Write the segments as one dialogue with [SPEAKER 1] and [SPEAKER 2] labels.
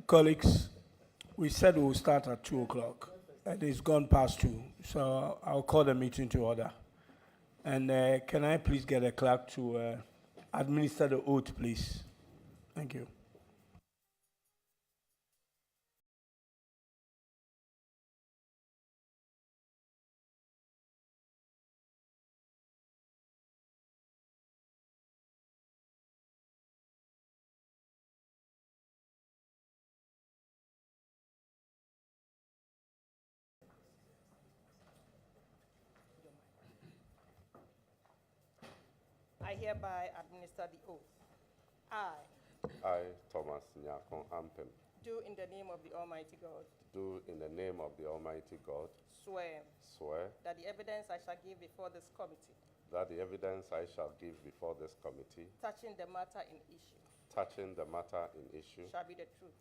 [SPEAKER 1] Colleagues, we said we'll start at 2 o'clock, and it's gone past 2, so I'll call the meeting to order. And can I please get a clerk to administer the oath, please? Thank you.
[SPEAKER 2] I hereby administer the oath.
[SPEAKER 3] I, Thomas Nyakon Ampem,
[SPEAKER 2] Do in the name of the Almighty God
[SPEAKER 3] do in the name of the Almighty God
[SPEAKER 2] swear
[SPEAKER 3] swear
[SPEAKER 2] that the evidence I shall give before this committee
[SPEAKER 3] that the evidence I shall give before this committee
[SPEAKER 2] touching the matter in issue
[SPEAKER 3] shall
[SPEAKER 2] be the truth,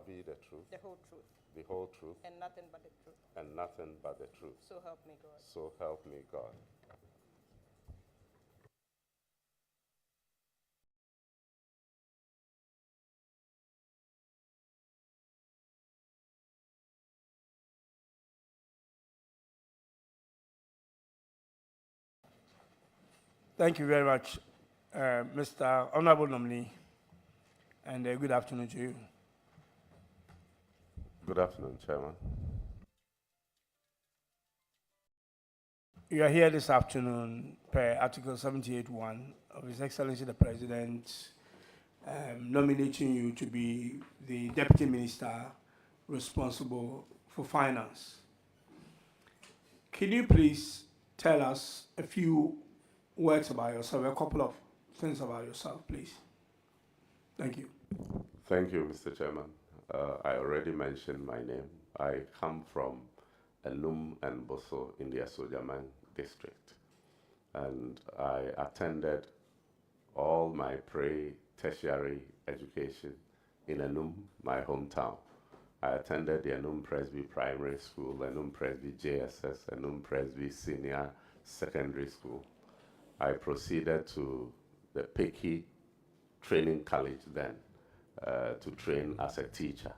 [SPEAKER 3] be the truth,
[SPEAKER 2] the whole truth,
[SPEAKER 3] the whole truth,
[SPEAKER 2] and nothing but the truth.
[SPEAKER 3] and nothing but the truth.
[SPEAKER 2] So help me God.
[SPEAKER 3] So help me God.
[SPEAKER 1] Thank you very much, Mr. Honorable Nominee, and good afternoon to you.
[SPEAKER 3] Good afternoon, Chairman.
[SPEAKER 1] You are here this afternoon per Article 78(1) of His Excellency the President nominating you to be the Deputy Minister responsible for finance. Can you please tell us a few words about yourself, a couple of things about yourself, please? Thank you.
[SPEAKER 3] Thank you, Mr. Chairman. I already mentioned my name. I come from Enum and Boso in the Asojaman district, and I attended all my pre-tertiary education in Enum, my hometown. I attended the Enum Presby Primary School, Enum Presby JSS, Enum Presby Senior Secondary School. I proceeded to the Peki Training College then to train as a teacher.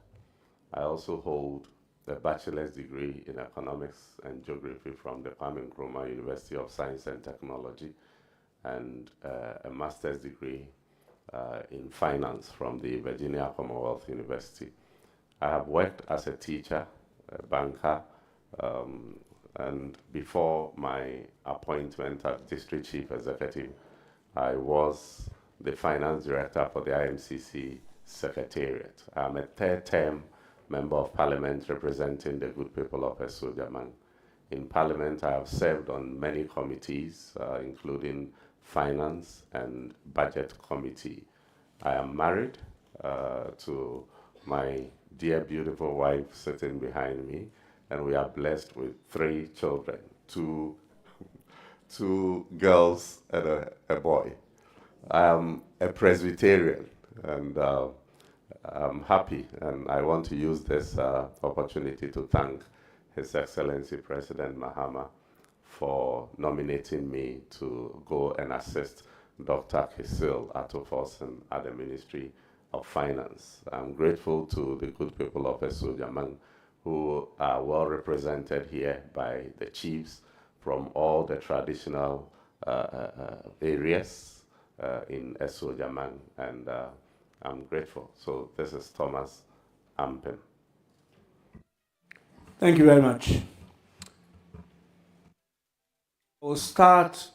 [SPEAKER 3] I also hold a bachelor's degree in economics and geography from the Kwame Nkrumah University of Science and Technology, and a master's degree in finance from the Virginia Commonwealth University. I have worked as a teacher, a banker, and before my appointment as District Chief Executive, I was the Finance Director for the IMCC Secretariat. I'm a third-term Member of Parliament representing the good people of Esojaman. In Parliament, I have served on many committees, including Finance and Budget Committee. I am married to my dear, beautiful wife sitting behind me, and we are blessed with 3 children, two girls and a boy. I am a Presbyterian, and I'm happy, and I want to use this opportunity to thank His Excellency President Mahama for nominating me to go and assist Dr. Kisil Atoforsen at the Ministry of Finance. I'm grateful to the good people of Esojaman who are well represented here by the chiefs from all the traditional areas in Esojaman, and I'm grateful. So this is Thomas Ampem.
[SPEAKER 1] Thank you very much. We'll start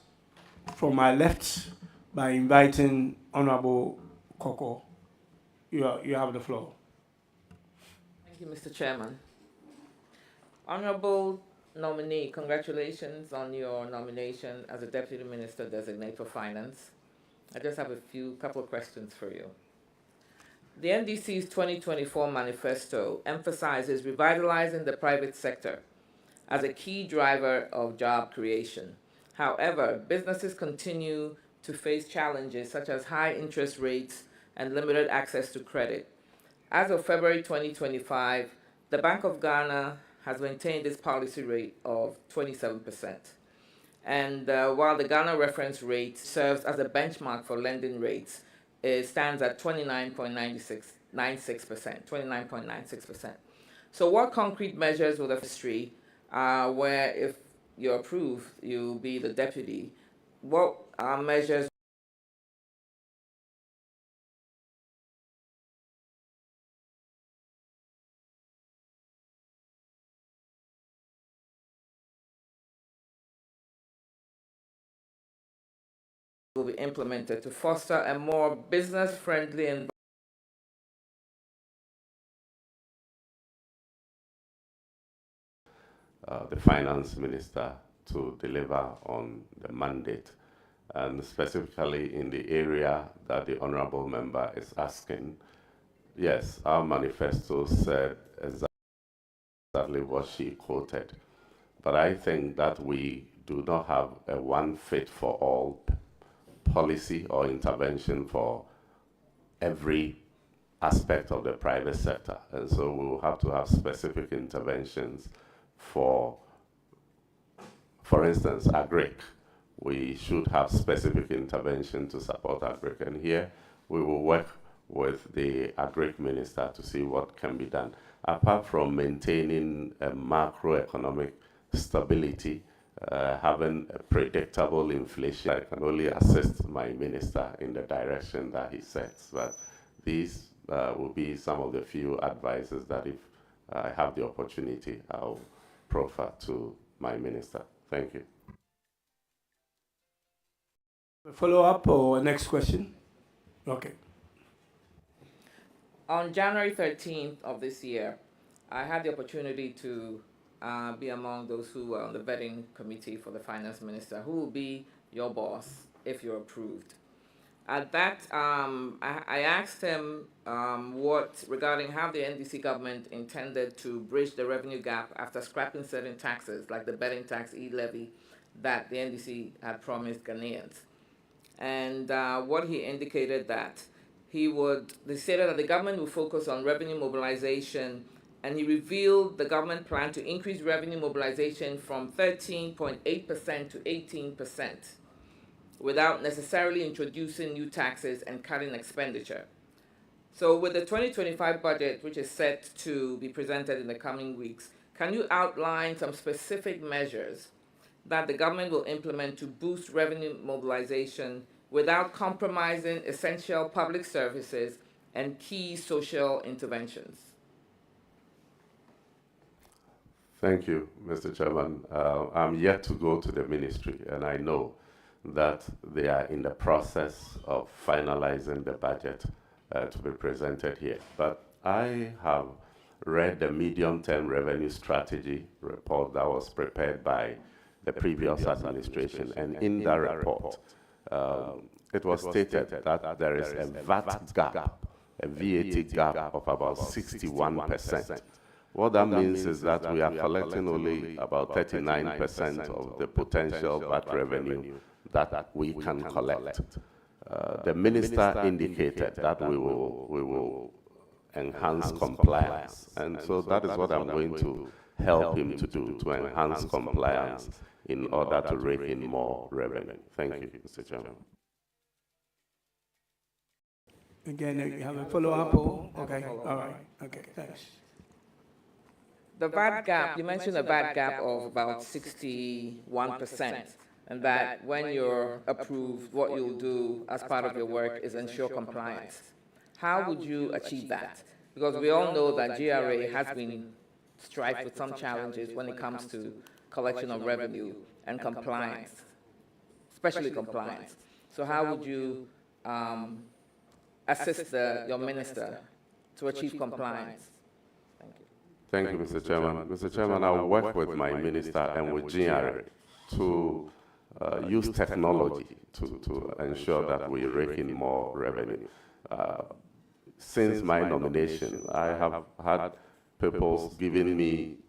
[SPEAKER 1] from my left by inviting Honorable Koko. You have the floor.
[SPEAKER 4] Thank you, Mr. Chairman. Honorable nominee, congratulations on your nomination as a Deputy Minister Designate for Finance. I just have a couple of questions for you. The NDC's 2024 Manifesto emphasizes revitalizing the private sector as a key driver of job creation. However, businesses continue to face challenges such as high interest rates and limited access to credit. As of February 2025, the Bank of Ghana has maintained its policy rate of 27%. And while the Ghana reference rate serves as a benchmark for lending rates, it stands at 29.96%. So what concrete measures will the Ministry, where if you're approved, you'll be the deputy, what measures will be implemented to foster a more business-friendly environment?
[SPEAKER 3] The finance minister to deliver on the mandate, and specifically in the area that the honorable member is asking. Yes, our manifesto said exactly what she quoted, but I think that we do not have a one-fit-for-all policy or intervention for every aspect of the private sector, and so we will have to have specific interventions for instance, agric. We should have specific intervention to support agric, and here we will work with the agric minister to see what can be done. Apart from maintaining a macroeconomic stability, having a predictable inflation, I can only assist my minister in the direction that he sets. But these will be some of the few advices that if I have the opportunity, I'll proffer to my minister. Thank you.
[SPEAKER 1] A follow-up or next question? Okay.
[SPEAKER 4] On January 13th of this year, I had the opportunity to be among those who were on the vetting committee for the finance minister, who will be your boss if you're approved. At that, I asked him regarding how the NDC government intended to bridge the revenue gap after scrapping certain taxes, like the betting tax e-levy that the NDC had promised Ghanaians. And what he indicated that he stated that the government would focus on revenue mobilization, and he revealed the government plan to increase revenue mobilization from 13.8% to 18%. Without necessarily introducing new taxes and cutting expenditure. So with the 2025 budget, which is set to be presented in the coming weeks, can you outline some specific measures that the government will implement to boost revenue mobilization without compromising essential public services and key social interventions?
[SPEAKER 3] Thank you, Mr. Chairman. I'm yet to go to the ministry, and I know that they are in the process of finalizing the budget to be presented here. But I have read the medium-term revenue strategy report that was prepared by the previous administration, and in that report, it was stated that there is a VAT gap, a VAT gap of about 61%. What that means is that we are collecting only about 39% of the potential VAT revenue that we can collect. The minister indicated that we will enhance compliance, and so that is what I'm going to help him to do, to enhance compliance in order to rake in more revenue. Thank you, Mr. Chairman.
[SPEAKER 1] Again, you have a follow-up or? Okay, all right, okay, thanks.
[SPEAKER 4] The VAT gap, you mentioned a VAT gap of about 61%. And that when you're approved, what you'll do as part of your work is ensure compliance. How would you achieve that? Because we all know that GRA has been strife with some challenges when it comes to collection of revenue and compliance, especially compliance. So how would you assist your minister to achieve compliance? Thank you.
[SPEAKER 3] Thank you, Mr. Chairman. Mr. Chairman, I'll work with my minister and with GRA to use technology to ensure that we rake in more revenue. Since my nomination, I have had people giving me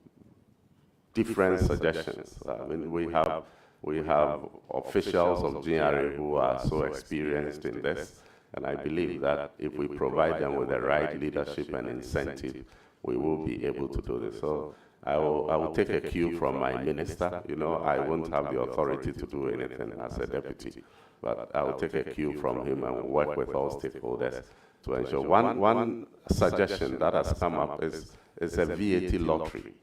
[SPEAKER 3] different suggestions. I mean, we have officials of GRA who are so experienced in this, and I believe that if we provide them with the right leadership and incentive, we will be able to do this. So I will take a cue from my minister. You know, I won't have the authority to do anything as a deputy, but I will take a cue from him and work with all stakeholders to ensure. One suggestion that has come up is a VAT lottery.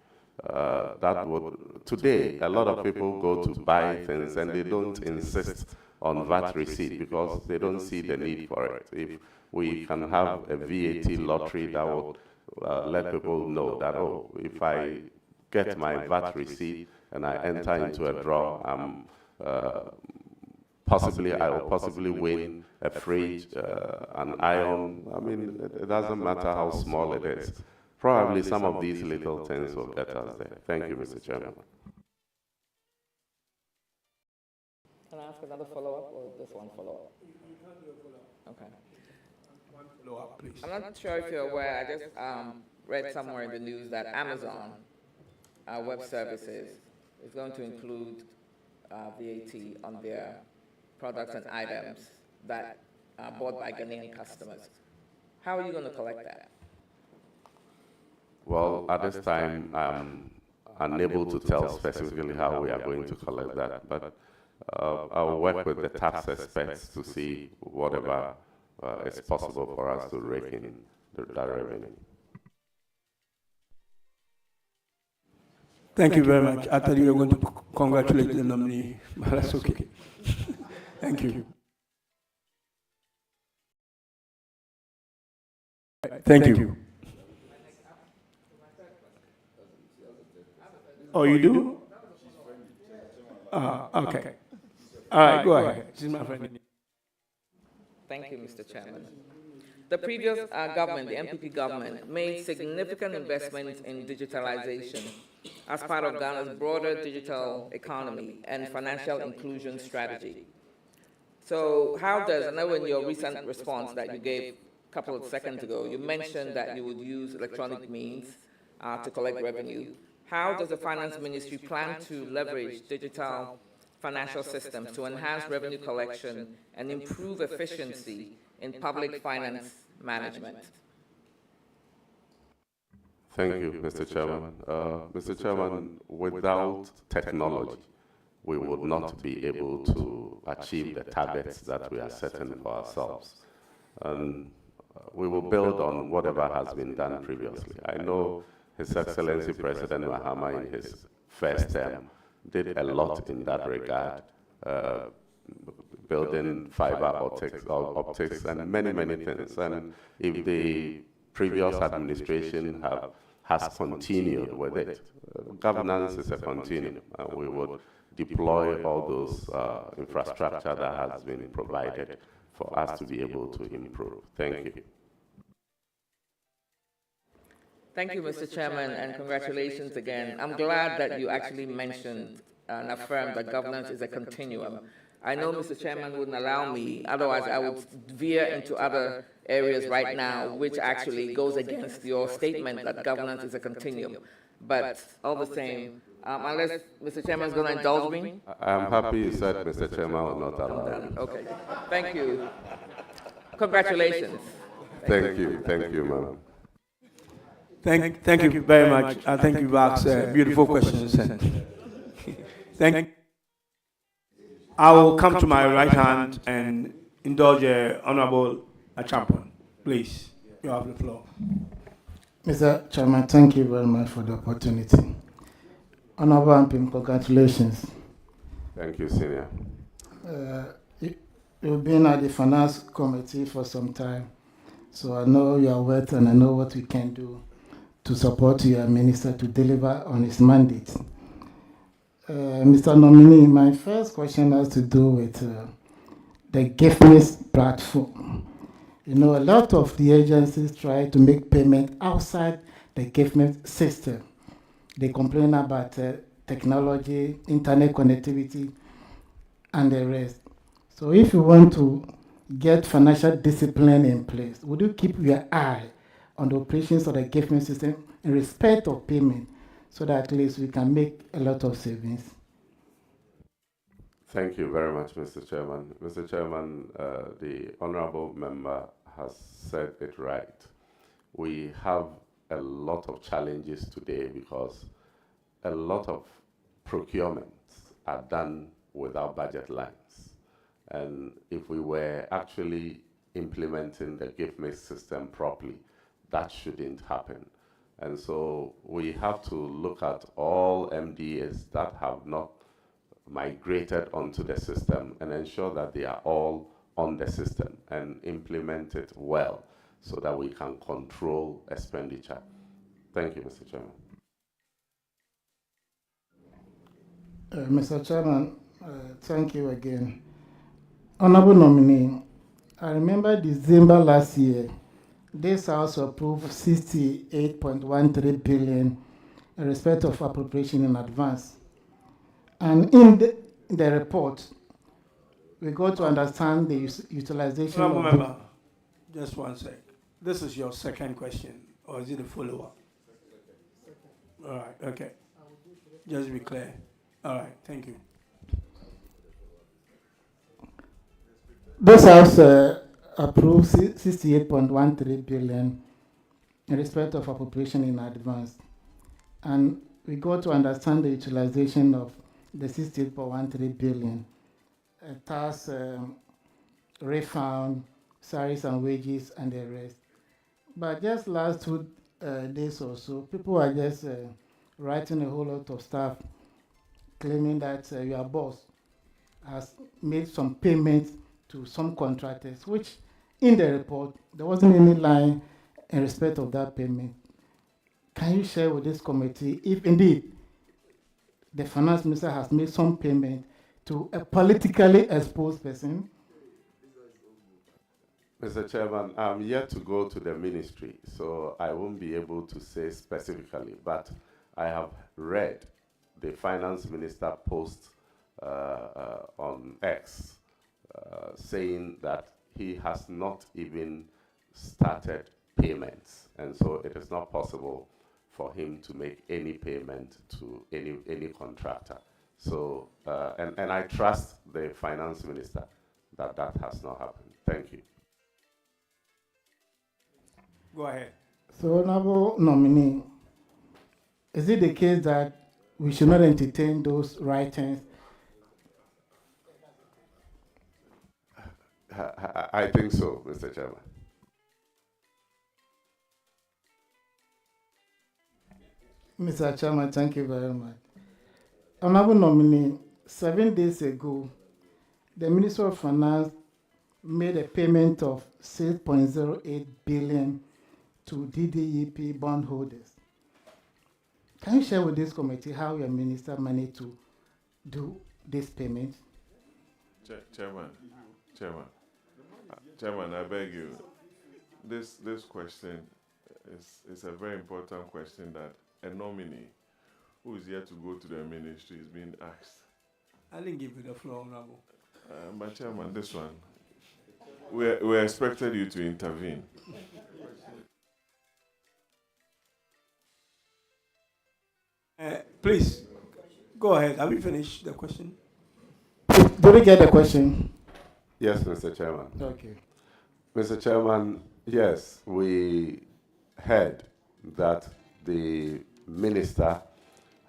[SPEAKER 3] That would, today, a lot of people go to buy things and they don't insist on VAT receipt because they don't see the need for it. If we can have a VAT lottery that would let people know that, oh, if I get my VAT receipt and I enter into a draw, I will possibly win a fridge, an iron. I mean, it doesn't matter how small it is. Probably some of these little things will get us there. Thank you, Mr. Chairman.
[SPEAKER 4] Can I ask another follow-up or just one follow-up? Okay.
[SPEAKER 1] One follow-up, please.
[SPEAKER 4] I'm not sure if you're aware, I just read somewhere in the news that Amazon Web Services is going to include VAT on their products and items that are bought by Ghanaian customers. How are you going to collect that?
[SPEAKER 3] Well, at this time, I'm unable to tell specifically how we are going to collect that, but I'll work with the tax experts to see whatever is possible for us to rake in that revenue.
[SPEAKER 1] Thank you very much. I thought you were going to congratulate the nominee, but that's okay. Thank you. Thank you. Oh, you do? Okay. All right, go ahead. She's my friend.
[SPEAKER 4] Thank you, Mr. Chairman. The previous government, the MPP government, made significant investments in digitalization as part of Ghana's broader digital economy and financial inclusion strategy. So how does, I know in your recent response that you gave a couple of seconds ago, you mentioned that you would use electronic means to collect revenue. How does the Finance Ministry plan to leverage digital financial systems to enhance revenue collection and improve efficiency in public finance management?
[SPEAKER 3] Thank you, Mr. Chairman. Mr. Chairman, without technology, we would not be able to achieve the targets that we are setting for ourselves. And we will build on whatever has been done previously. I know His Excellency President Mahama in his first term did a lot in that regard, building fiber optics and many, many things. And if the previous administration has continued with it, governance is a continuum, and we would deploy all those infrastructure that has been provided for us to be able to improve. Thank you.
[SPEAKER 4] Thank you, Mr. Chairman, and congratulations again. I'm glad that you actually mentioned and affirmed that governance is a continuum. I know Mr. Chairman wouldn't allow me, otherwise I would veer into other areas right now, which actually goes against your statement that governance is a continuum. But all the same, unless Mr. Chairman is going to indulge me?
[SPEAKER 3] I'm happy you said Mr. Chairman will not allow me.
[SPEAKER 4] Okay, thank you. Congratulations.
[SPEAKER 3] Thank you, ma'am.
[SPEAKER 1] Thank you very much. I think you've asked beautiful questions. I will come to my right hand and indulge Honorable Achampon. Please, you have the floor.
[SPEAKER 5] Mr. Chairman, thank you very much for the opportunity. Honorable MP, congratulations.
[SPEAKER 3] Thank you, Senior.
[SPEAKER 5] You've been at the Finance Committee for some time, so I know your worth and I know what we can do to support your minister to deliver on his mandate. Mr. Nominee, my first question has to do with the GIFMIS platform. You know, a lot of the agencies try to make payment outside the GIFMIS system. They complain about technology, internet connectivity, and the rest. So if you want to get financial discipline in place, would you keep your eye on the operations of the GIFMIS system in respect of payment, so that at least we can make a lot of savings?
[SPEAKER 3] Thank you very much, Mr. Chairman. Mr. Chairman, the honorable member has said it right. We have a lot of challenges today because a lot of procurements are done without budget lines. And if we were actually implementing the gift mix system properly, that shouldn't happen. And so we have to look at all MDAs that have not migrated onto the system and ensure that they are all on the system and implement it well so that we can control expenditure. Thank you, Mr. Chairman.
[SPEAKER 5] Mr. Chairman, thank you again. Honorable nominee, I remember December last year, this House approved 68.13 billion in respect of appropriation in advance. And in the report, we got to understand the utilization
[SPEAKER 1] Honorable
[SPEAKER 5] of
[SPEAKER 1] member, just one sec. This is your second question, or is it a follow-up? All right, okay. Just be clear. All right, thank you.
[SPEAKER 5] This House approved 68.13 billion in respect of appropriation in advance. And we got to understand the utilization of the 68.13 billion. Tax refund, salaries and wages, and the rest. But just last 2 days or so, people are just writing a whole lot of stuff claiming that your boss has made some payments to some contractors, which in the report, there wasn't any line in respect of that payment. Can you share with this committee if indeed the finance minister has made some payment to a politically exposed person?
[SPEAKER 3] Mr. Chairman, I'm yet to go to the ministry, so I won't be able to say specifically, but I have read the finance minister post on X saying that he has not even started payments, and so it is not possible for him to make any payment to any contractor. So, and I trust the finance minister that that has not happened. Thank you.
[SPEAKER 1] Go ahead.
[SPEAKER 5] So, honorable nominee, is it the case that we should not entertain those writings?
[SPEAKER 3] I think so, Mr. Chairman.
[SPEAKER 5] Mr. Chairman, thank you very much. Honorable nominee, 7 days ago, the Minister of Finance made a payment of 6.08 billion to DDEP bondholders. Can you share with this committee how your minister managed to do this payment?
[SPEAKER 6] Chairman, I beg you. This question is a very important question that a nominee who is yet to go to the ministry is being asked.
[SPEAKER 1] I didn't give you the floor, Honorable.
[SPEAKER 6] But Chairman, this one, we expected you to intervene.
[SPEAKER 1] Please, go ahead. Have you finished the question?
[SPEAKER 5] Did we get the question?
[SPEAKER 3] Yes, Mr. Chairman.
[SPEAKER 5] Okay.
[SPEAKER 3] Mr. Chairman, yes, we heard that the minister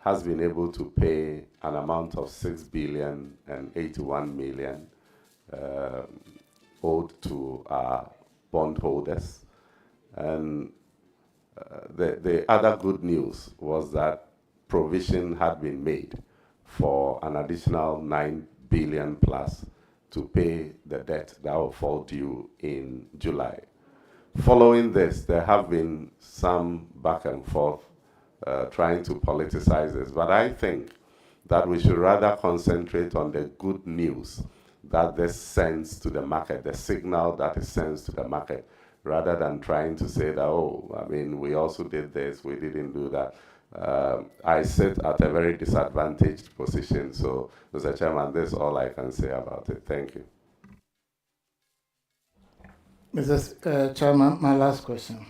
[SPEAKER 3] has been able to pay an amount of 6 billion and 81 million owed to our bondholders. And the other good news was that provision had been made for an additional 9 billion plus to pay the debt that will fall due in July. Following this, there have been some back and forth trying to politicize this, but I think that we should rather concentrate on the good news that this sends to the market, the signal that it sends to the market, rather than trying to say that, oh, I mean, we also did this, we didn't do that. I sit at a very disadvantaged position, so, Mr. Chairman, this is all I can say about it. Thank you.
[SPEAKER 5] Mr. Chairman, my last question.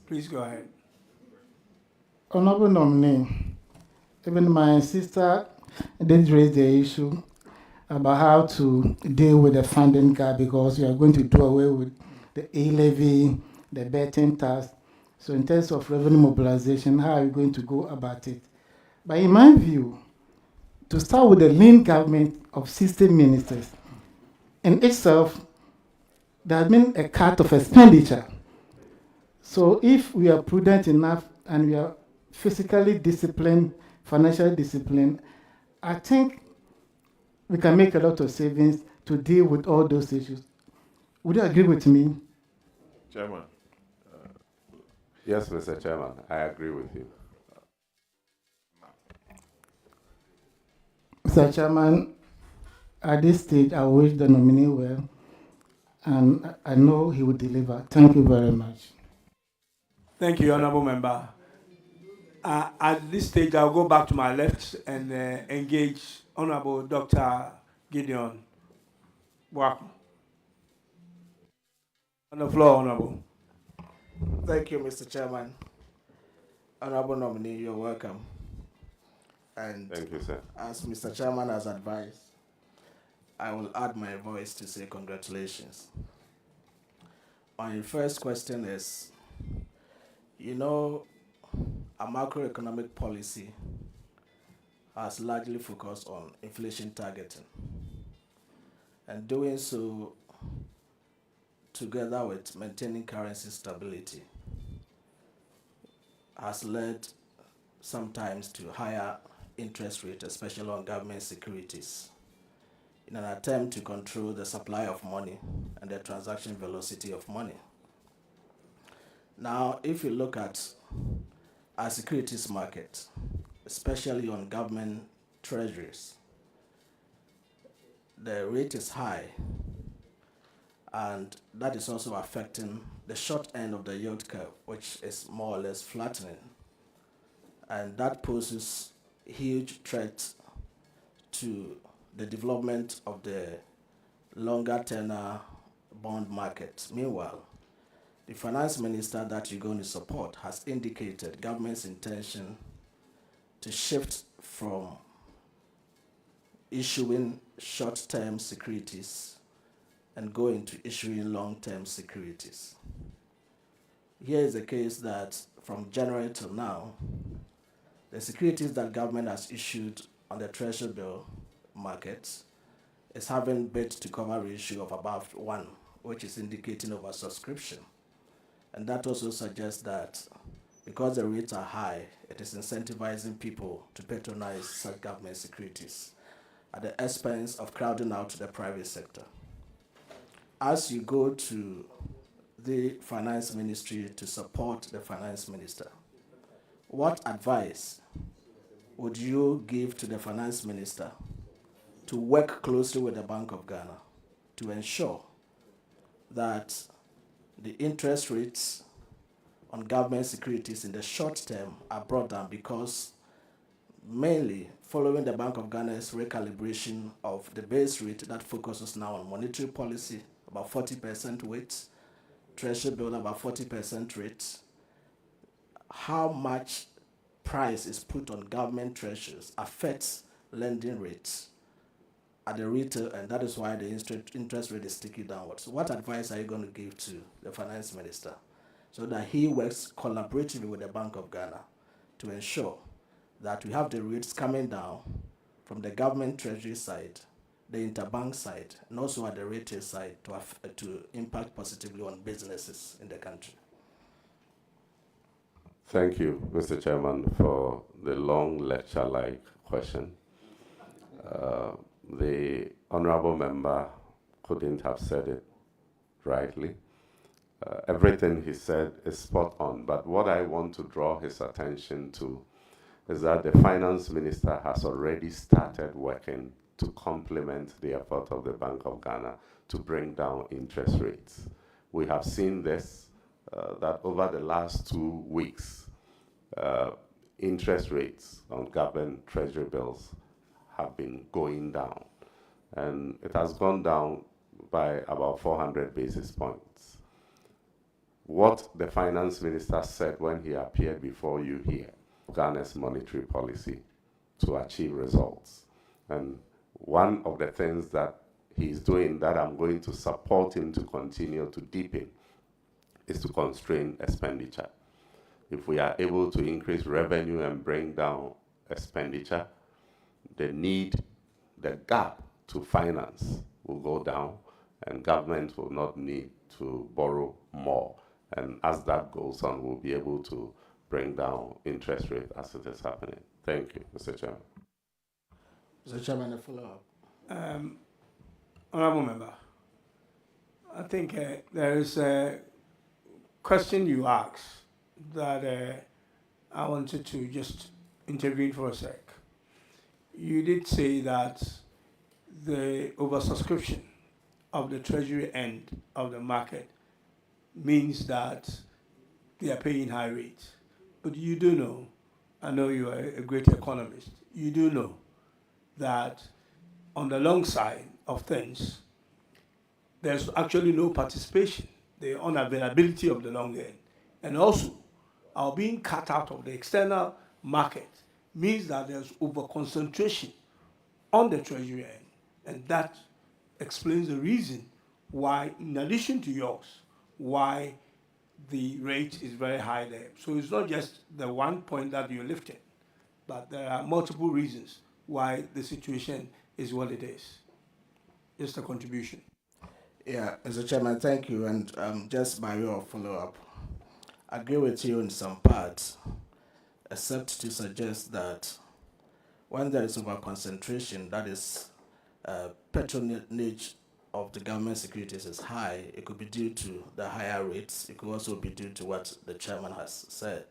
[SPEAKER 1] Please go ahead.
[SPEAKER 5] Honorable nominee, even my sister did raise the issue about how to deal with the funding gap because we are going to do away with the A-levy, the betting tax. So in terms of revenue mobilization, how are you going to go about it? But in my view, to start with a lean government of 16 ministers, in itself, there has been a cut of expenditure. So if we are prudent enough and we are physically disciplined, financially disciplined, I think we can make a lot of savings to deal with all those issues. Would you agree with me?
[SPEAKER 6] Chairman.
[SPEAKER 3] Yes, Mr. Chairman, I agree with you.
[SPEAKER 5] Mr. Chairman, at this stage, I wish the nominee well, and I know he will deliver. Thank you very much.
[SPEAKER 1] Thank you, Honourable Member. At this stage, I'll go back to my left and engage Honourable Dr. Gideon Waku. On the floor, Honourable.
[SPEAKER 7] Thank you, Mr. Chairman. Honorable nominee, you're welcome. And
[SPEAKER 3] Thank you, sir.
[SPEAKER 7] as Mr. Chairman has advised, I will add my voice to say congratulations. My first question is, you know, a macroeconomic policy has largely focused on inflation targeting, and doing so together with maintaining currency stability has led sometimes to higher interest rate, especially on government securities, in an attempt to control the supply of money and the transaction velocity of money. Now, if you look at our securities market, especially on government treasuries, the rate is high, and that is also affecting the short end of the yield curve, which is more or less flattening. And that poses huge threat to the development of the longer tenor bond market. Meanwhile, the finance minister that you're going to support has indicated government's intention to shift from issuing short-term securities and go into issuing long-term securities. Here is the case that from January till now, the securities that government has issued on the treasury bill market is having bid to cover ratio of about 1, which is indicating oversubscription. And that also suggests that because the rates are high, it is incentivizing people to patronize such government securities at the expense of crowding out the private sector. As you go to the finance ministry to support the finance minister, what advice would you give to the finance minister to work closely with the Bank of Ghana to ensure that the interest rates on government securities in the short term are brought down? Because mainly following the Bank of Ghana's recalibration of the base rate that focuses now on monetary policy, about 40% weight, treasury bill about 40% rate, how much price is put on government treasuries affects lending rates at the retail, and that is why the interest rate is ticking downwards. So what advice are you going to give to the finance minister so that he works collaboratively with the Bank of Ghana to ensure that we have the rates coming down from the government treasury side, the interbank side, and also at the retail side to impact positively on businesses in the country?
[SPEAKER 3] Thank you, Mr. Chairman, for the long lecture-like question. The honorable member couldn't have said it rightly. Everything he said is spot on, but what I want to draw his attention to is that the finance minister has already started working to complement the effort of the Bank of Ghana to bring down interest rates. We have seen this, that over the last 2 weeks, interest rates on government treasury bills have been going down. And it has gone down by about 400 basis points. What the finance minister said when he appeared before you here, Ghana's monetary policy to achieve results. And one of the things that he's doing that I'm going to support him to continue to deepen is to constrain expenditure. if we are able to increase revenue and bring down expenditure, the gap to finance will go down, and government will not need to borrow more. And as that goes on, we'll be able to bring down interest rate as it is happening. Thank you, Mr. Chairman.
[SPEAKER 7] Mr. Chairman, a follow-up.
[SPEAKER 1] Honourable Member, I think there is a question you asked that I wanted to just intervene for a sec. You did say that the oversubscription of the Treasury end of the market means that they are paying high rates. But you do know, I know you are a great economist, you do know that on the long side of things, there's actually no participation, the unavailability of the long end. And also, our being cut out of the external market means that there's over-concentration on the Treasury end. And that explains the reason why, in addition to yours, why the rate is very high there. So it's not just the one point that you lifted, but there are multiple reasons why the situation is what it is. Just a contribution.
[SPEAKER 7] Yeah, Mr. Chairman, thank you. And just by way of follow-up, I agree with you in some parts, except to suggest that when there is over-concentration, that is patronage of the government securities is high, it could be due to the higher rates. It could also be due to what the chairman has said.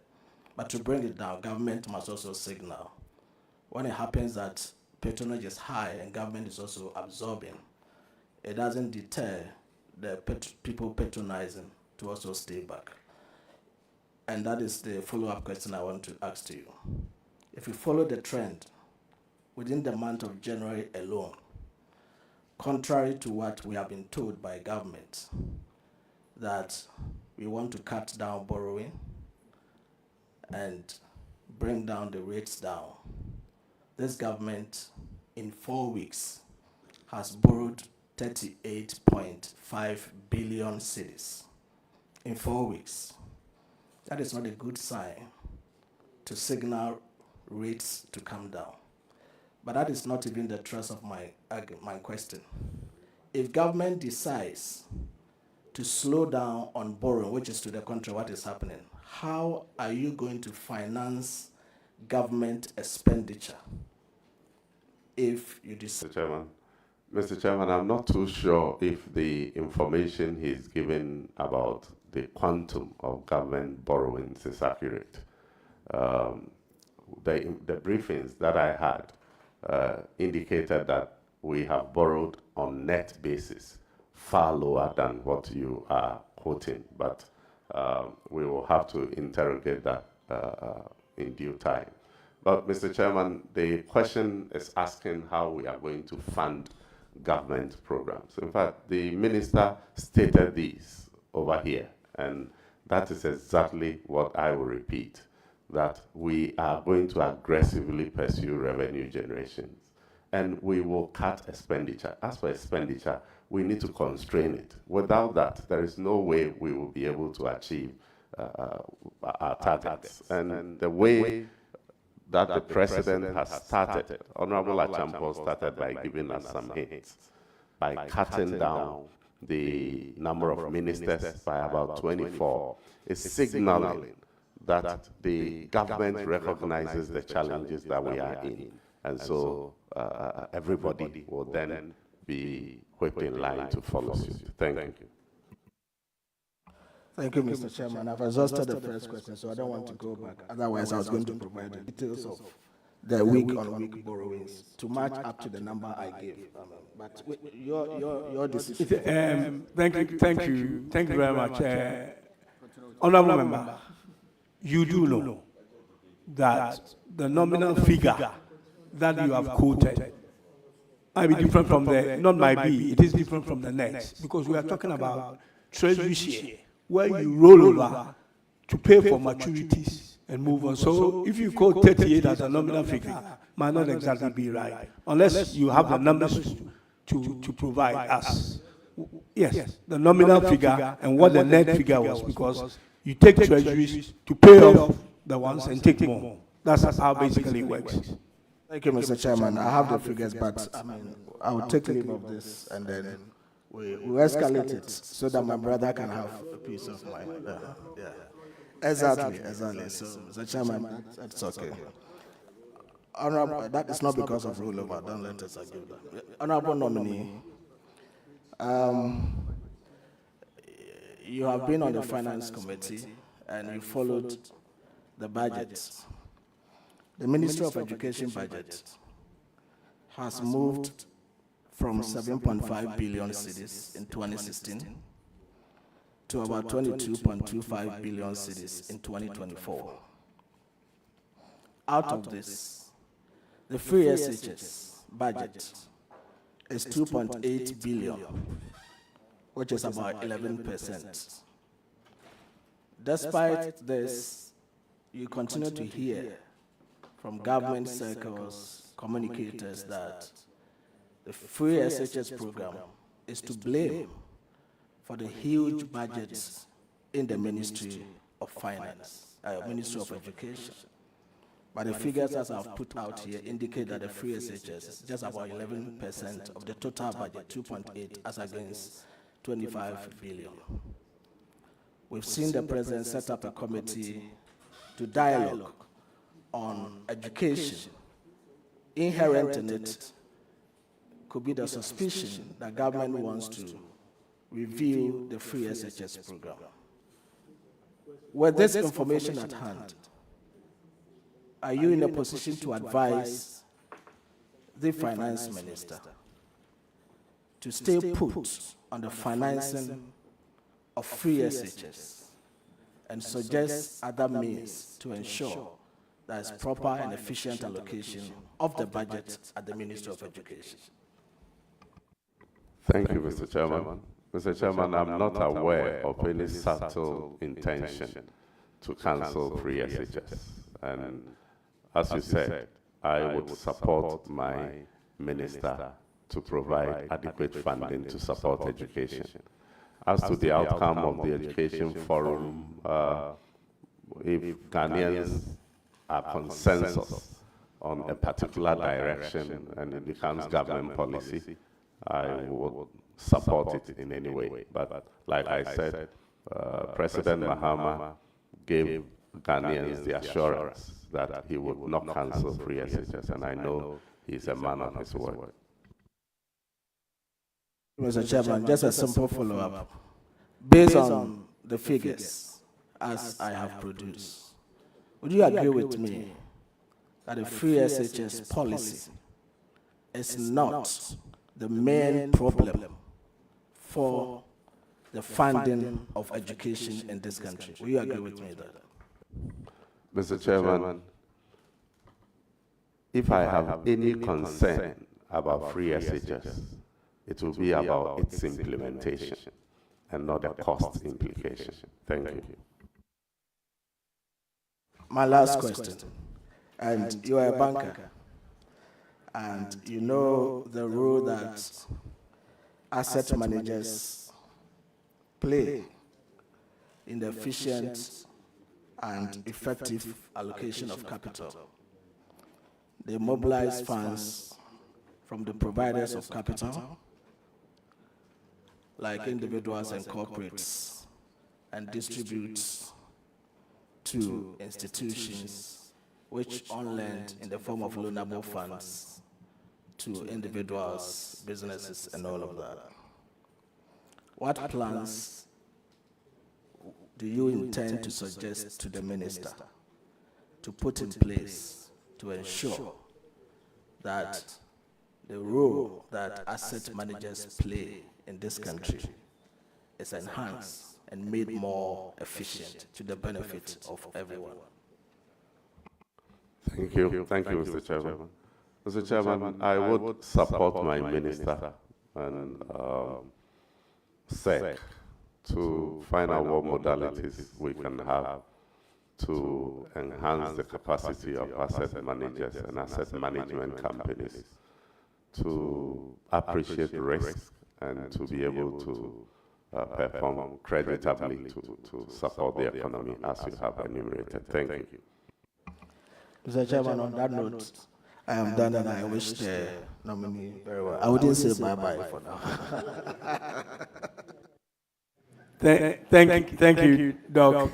[SPEAKER 7] But to bring it down, government must also signal. When it happens that patronage is high and government is also absorbing, it doesn't deter the people patronizing to also stay back. And that is the follow-up question I want to ask to you. If you follow the trend, within the month of January alone, contrary to what we have been told by government, that we want to cut down borrowing and bring down the rates down, this government in 4 weeks has borrowed 38.5 billion cedis in 4 weeks. That is not a good sign to signal rates to come down. But that is not even the thrust of my question. If government decides to slow down on borrowing, which is to the contrary what is happening, how are you going to finance government expenditure if you decide?
[SPEAKER 3] Mr. Chairman, I'm not too sure if the information he's given about the quantum of government borrowings is accurate. The briefings that I had indicated that we have borrowed on net basis far lower than what you are quoting, but we will have to interrogate that in due time. But Mr. Chairman, the question is asking how we are going to fund government programs. In fact, the minister stated these over here, and that is exactly what I will repeat, that we are going to aggressively pursue revenue generations, and we will cut expenditure. As for expenditure, we need to constrain it. Without that, there is no way we will be able to achieve our targets. And the way that the president has started, Honorable Achampo started by giving us some hints, by cutting down the number of ministers by about 24, is signaling that the government recognizes the challenges that we are in. And so everybody will then be whipped in line to follow suit. Thank you.
[SPEAKER 7] Thank you, Mr. Chairman. I've exhausted the first question, so I don't want to go back. Otherwise, I was going to provide the details of the week-on-week borrowings to match up to the number I gave. But your decision.
[SPEAKER 1] Thank you very much. Honourable Member, you do know that the nominal figure that you have quoted might be different from the, not might be, it is different from the next, because we are talking about treasury share, where you roll over to pay for maturities and move on. So if you quote 38 as a nominal figure, might not exactly be right, unless you have the numbers to provide us. Yes, the nominal figure and what the net figure was, because you take treasuries to pay off the ones and take more. That's how basically it works.
[SPEAKER 7] Thank you, Mr. Chairman. I have the figures, but I mean, I will take leave of this and then we escalate it so that my brother can have a peace of mind. Yeah. Exactly. So, Mr. Chairman, that's okay. Honorable, that is not because of rollover. Don't let us argue that. Honorable nominee, you have been on the Finance Committee and you followed the budget. The Ministry of Education budget has moved from 7.5 billion cedis in 2016 to about 22.25 billion cedis in 2024. Out of this, the free SHS budget is 2.8 billion, which is about 11%. Despite this, you continue to hear from government circles, communicators, that the free SHS program is to blame for the huge budgets in the Ministry of Finance, Ministry of Education. But the figures that I've put out here indicate that the free SHS is just about 11% of the total budget, 2.8 as against 25 billion. We've seen the President set up a committee to dialogue on education. Inherent in it could be the suspicion that government wants to review the free SHS program. With this information at hand, are you in a position to advise the Finance Minister to stay put on the financing of free SHS and suggest other means to ensure there is proper and efficient allocation of the budget at the Ministry of Education?
[SPEAKER 3] Thank you, Mr. Chairman. Mr. Chairman, I'm not aware of any subtle intention to cancel free SHS. And as you said, I would support my minister to provide adequate funding to support education. As to the outcome of the Education Forum, if Ghanaians are consensus on a particular direction and it becomes government policy, I would support it in any way. But like I said, President Mahama gave Ghanaians the assurance that he would not cancel free SHS, and I know he's a man of his word.
[SPEAKER 7] Mr. Chairman, just a simple follow-up. Based on the figures as I have produced, would you agree with me that the free SHS policy is not the main problem for the funding of education in this country? Will you agree with me that?
[SPEAKER 3] Mr. Chairman, if I have any concern about free SHS, it will be about its implementation and not the cost implication. Thank you.
[SPEAKER 7] My last question, and you are a banker, and you know the role that asset managers play in the efficient and effective allocation of capital. They mobilize funds from the providers of capital, like individuals and corporates, and distribute to institutions which on lend in the form of loanable funds to individuals, businesses, and all of that. What plans do you intend to suggest to the minister to put in place to ensure that the role that asset managers play in this country is enhanced and made more efficient to the benefit of everyone?
[SPEAKER 3] Thank you. Thank you, Mr. Chairman. Mr. Chairman, I would support my minister and SEC to find out what modalities we can have to enhance the capacity of asset managers and asset management companies to appreciate risk and to be able to perform creditably to support the economy as you have enumerated. Thank you.
[SPEAKER 7] Mr. Chairman, on that note, I am done and I wish the nominee very well. I wouldn't say bye-bye for now.
[SPEAKER 1] Thank you, Doc.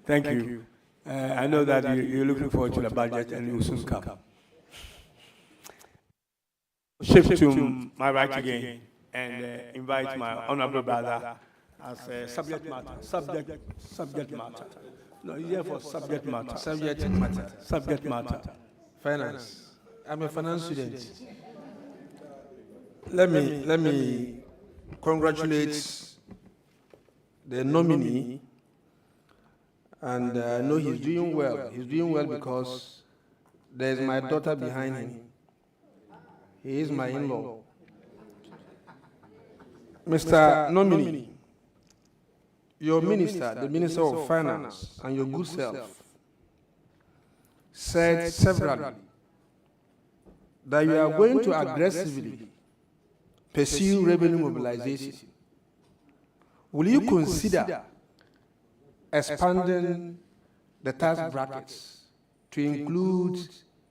[SPEAKER 1] Thank you. I know that you're looking forward to the budget and it will soon come. Shift to my right again and invite my honorable brother as a subject matter. No, he's here for subject matter. Subject matter.
[SPEAKER 8] Finance. I'm a finance student. Let me congratulate the nominee, and I know he's doing well. He's doing well because there's my daughter behind him. He is my in-law. Mr. Nominee, your minister, the Minister of Finance, and your good self said severally that you are going to aggressively pursue revenue mobilization. Will you consider expanding the tax brackets to include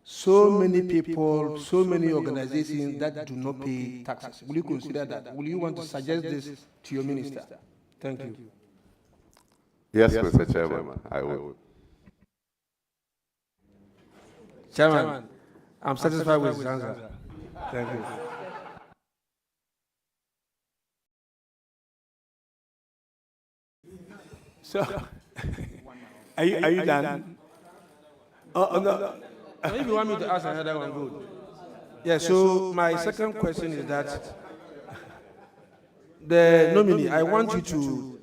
[SPEAKER 8] so many people, so many organizations that do not pay taxes? Will you consider that? Will you want to suggest this to your minister? Thank you.
[SPEAKER 3] Yes, Mr. Chairman, I will.
[SPEAKER 8] Chairman, I'm satisfied with his answer. Thank you.
[SPEAKER 1] So, are you done? Oh, no.
[SPEAKER 8] If you want me to ask another one, good. Yeah, so my second question is that the nominee, I want you to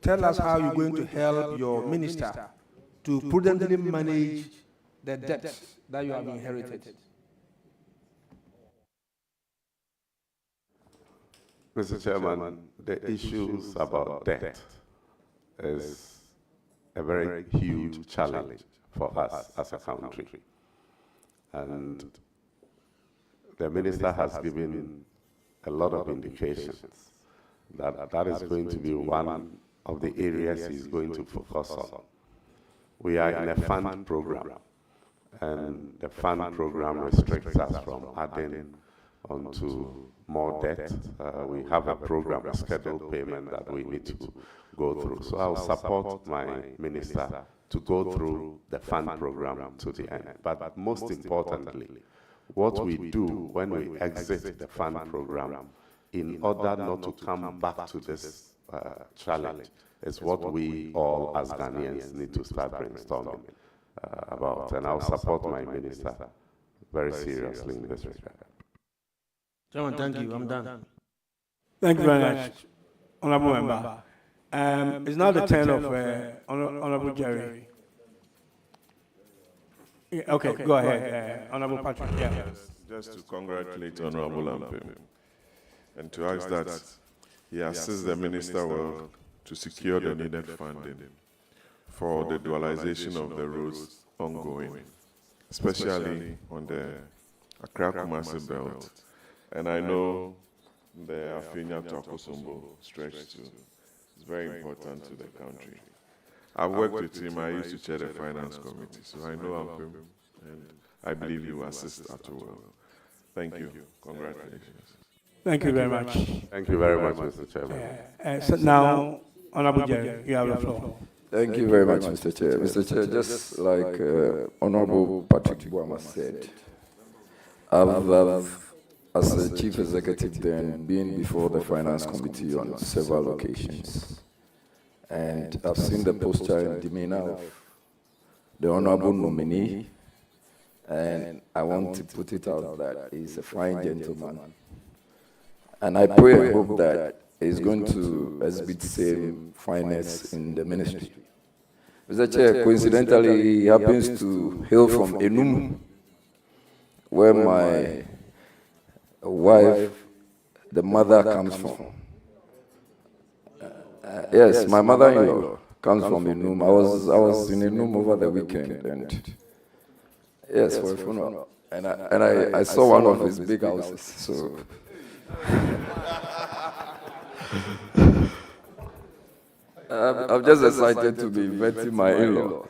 [SPEAKER 8] tell us how you're going to help your minister to prudently manage the debts that you have inherited.
[SPEAKER 3] Mr. Chairman, the issues about debt is a very huge challenge for us as a country. And the minister has given a lot of indications that that is going to be one of the areas he's going to focus on. We are in a fund program, and the fund program restricts us from adding onto more debt. We have a program, a scheduled payment that we need to go through. So I'll support my minister to go through the fund program to the end. But most importantly, what we do when we exit the fund program in order not to come back to this challenge is what we all as Ghanaians need to start brainstorming about. And I'll support my minister very seriously in this regard.
[SPEAKER 8] Chairman, thank you. I'm done.
[SPEAKER 1] Thank you very much, Honorable Member. It's now the turn of Honorable Jerry. Yeah, okay, go ahead, Honorable Patrick. Yeah.
[SPEAKER 6] Just to congratulate Honorable Lampim and to ask that he assists the minister well to secure the needed funding for the dualization of the roads ongoing, especially on the Accra-Kumasi belt. And I know the Afinia to Akosombo stretch too. It's very important to the country. I've worked with him. I used to chair the finance committee, so I know him, and I believe he will assist at well. Thank you. Congratulations.
[SPEAKER 1] Thank you very much.
[SPEAKER 3] Thank you very much, Mr. Chairman.
[SPEAKER 1] So now, Honorable Jerry, you have the floor.
[SPEAKER 9] Thank you very much, Mr. Chair. Mr. Chair, just like Honorable Patrick Boama said, I've as the Chief Executive then been before the Finance Committee on several occasions. And I've seen the posture and demeanor of the Honorable Nominee, and I want to put it out that he's a fine gentleman. And I pray and hope that he's going to exhibit the same fineness in the ministry. Mr. Chair, coincidentally, he happens to hail from Enum, where my wife, the mother, comes from. Yes, my mother-in-law comes from Enum. I was in Enum over the weekend, and yes, for a funeral. And I saw one of his big houses. So I'm just excited to be vetting my in-law,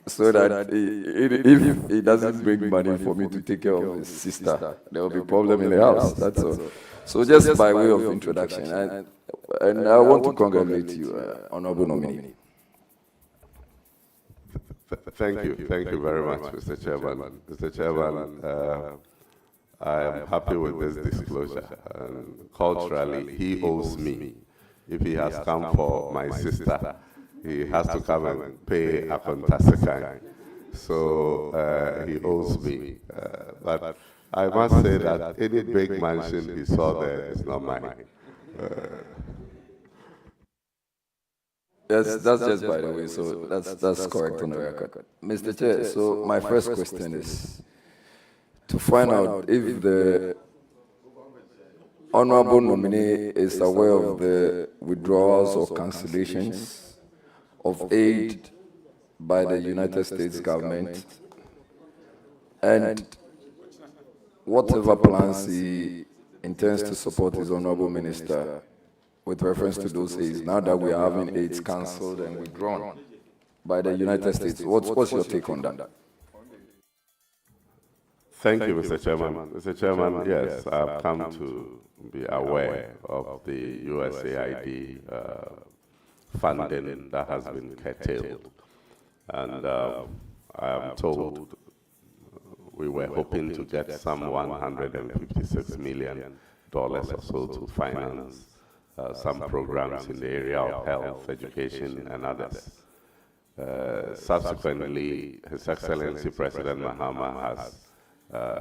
[SPEAKER 9] so that if he doesn't bring money for me to take care of his sister, there will be a problem in the house. That's all. So just by way of introduction, and I want to congratulate you, Honorable Nominee.
[SPEAKER 3] Thank you very much, Mr. Chairman. Mr. Chairman, I am happy with this disclosure. And culturally, he owes me. If he has come for my sister, he has to come and pay a Akontasekai. So he owes me. But I must say that any big mansion he saw there is not mine.
[SPEAKER 9] Yes, that's just by the way, so that's correct on the record. Mr. Chair, so my first question is to find out if the Honorable Nominee is aware of the withdrawals or cancellations of aid by the United States government, and whatever plans he intends to support his Honorable Minister with reference to those aids, now that we are having aids cancelled and withdrawn by the United States. What's your take on that?
[SPEAKER 3] Thank you, Mr. Chairman. Mr. Chairman, yes, I've come to be aware of the USAID funding that has been curtailed. And I am told we were hoping to get some $156 million or so to finance some programs in the area of health, education, and others. Subsequently, His Excellency President Mahama has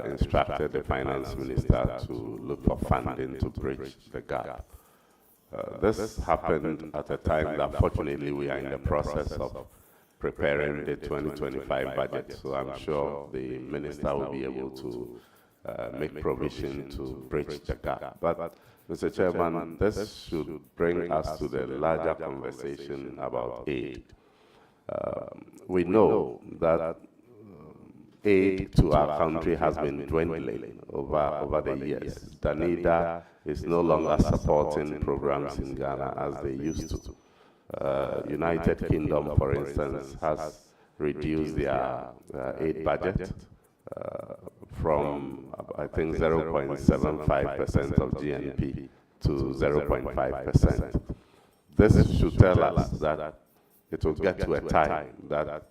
[SPEAKER 3] instructed the Finance Minister to look for funding to bridge the gap. This happened at a time that fortunately we are in the process of preparing the 2025 budget, so I'm sure the Minister will be able to make provision to bridge the gap. But Mr. Chairman, this should bring us to the larger conversation about aid. We know that aid to our country has been dwindling over the years. Danida is no longer supporting programs in Ghana as they used to. United Kingdom, for instance, has reduced their aid budget from, I think, 0.75% of GNP to 0.5%. This should tell us that it will get to a time that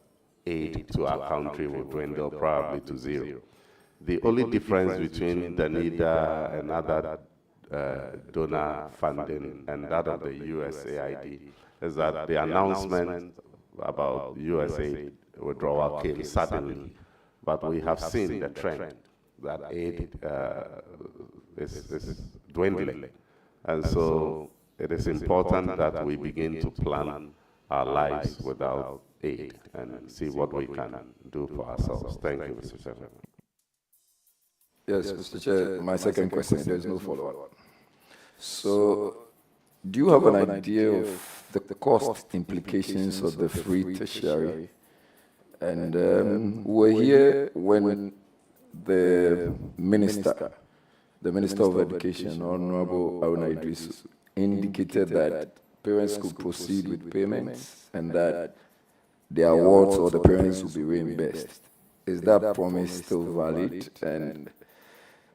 [SPEAKER 3] aid to our country will dwindle probably to zero. The only difference between Danida and other donor funding and that of the USAID is that the announcement about USAID withdrawal came suddenly, but we have seen the trend that aid is dwindling. And so it is important that we begin to plan our lives without aid and see what we can do for ourselves. Thank you, Mr. Chairman.
[SPEAKER 9] Yes, Mr. Chair, my second question, there's no follow-up. So, do you have an idea of the cost implications of the free tertiary? And we're here when the Minister of Education, Honorable Aruna Idris, indicated that parents could proceed with payments and that the awards or the parents will be reimbursed. Is that promise still valid? And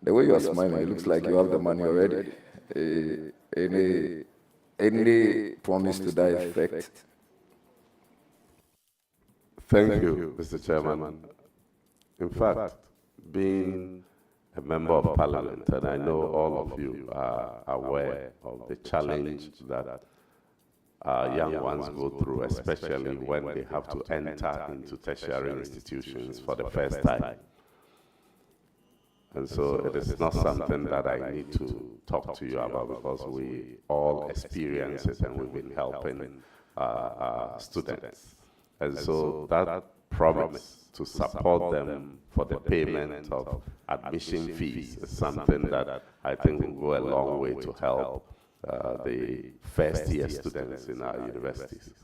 [SPEAKER 9] the way you are smiling, it looks like you have the money already. Any promise to that effect?
[SPEAKER 3] Thank you, Mr. Chairman. In fact, being a member of Parliament, and I know all of you are aware of the challenge that our young ones go through, especially when they have to enter into tertiary institutions for the first time. And so it is not something that I need to talk to you about because we all experience it and we've been helping students. And so that promise to support them for the payment of admission fees is something that I think will go a long way to help the first-year students in our universities.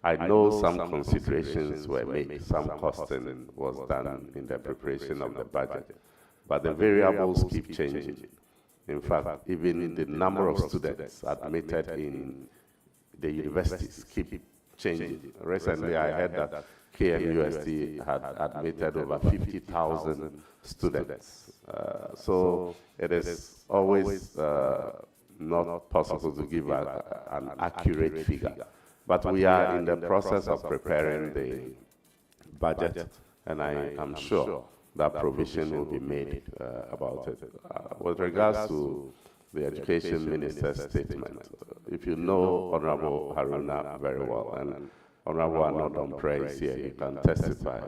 [SPEAKER 3] I know some considerations were made, some costing was done in the preparation of the budget, but the variables keep changing. In fact, even the number of students admitted in the universities keep changing. Recently, I heard that KMUST had admitted over 50,000 students. So it is always not possible to give an accurate figure. But we are in the process of preparing the budget, and I am sure that provision will be made about it. With regards to the Education Minister's statement, if you know Honorable Haruna very well, and Honorable Anodom is here, he can testify,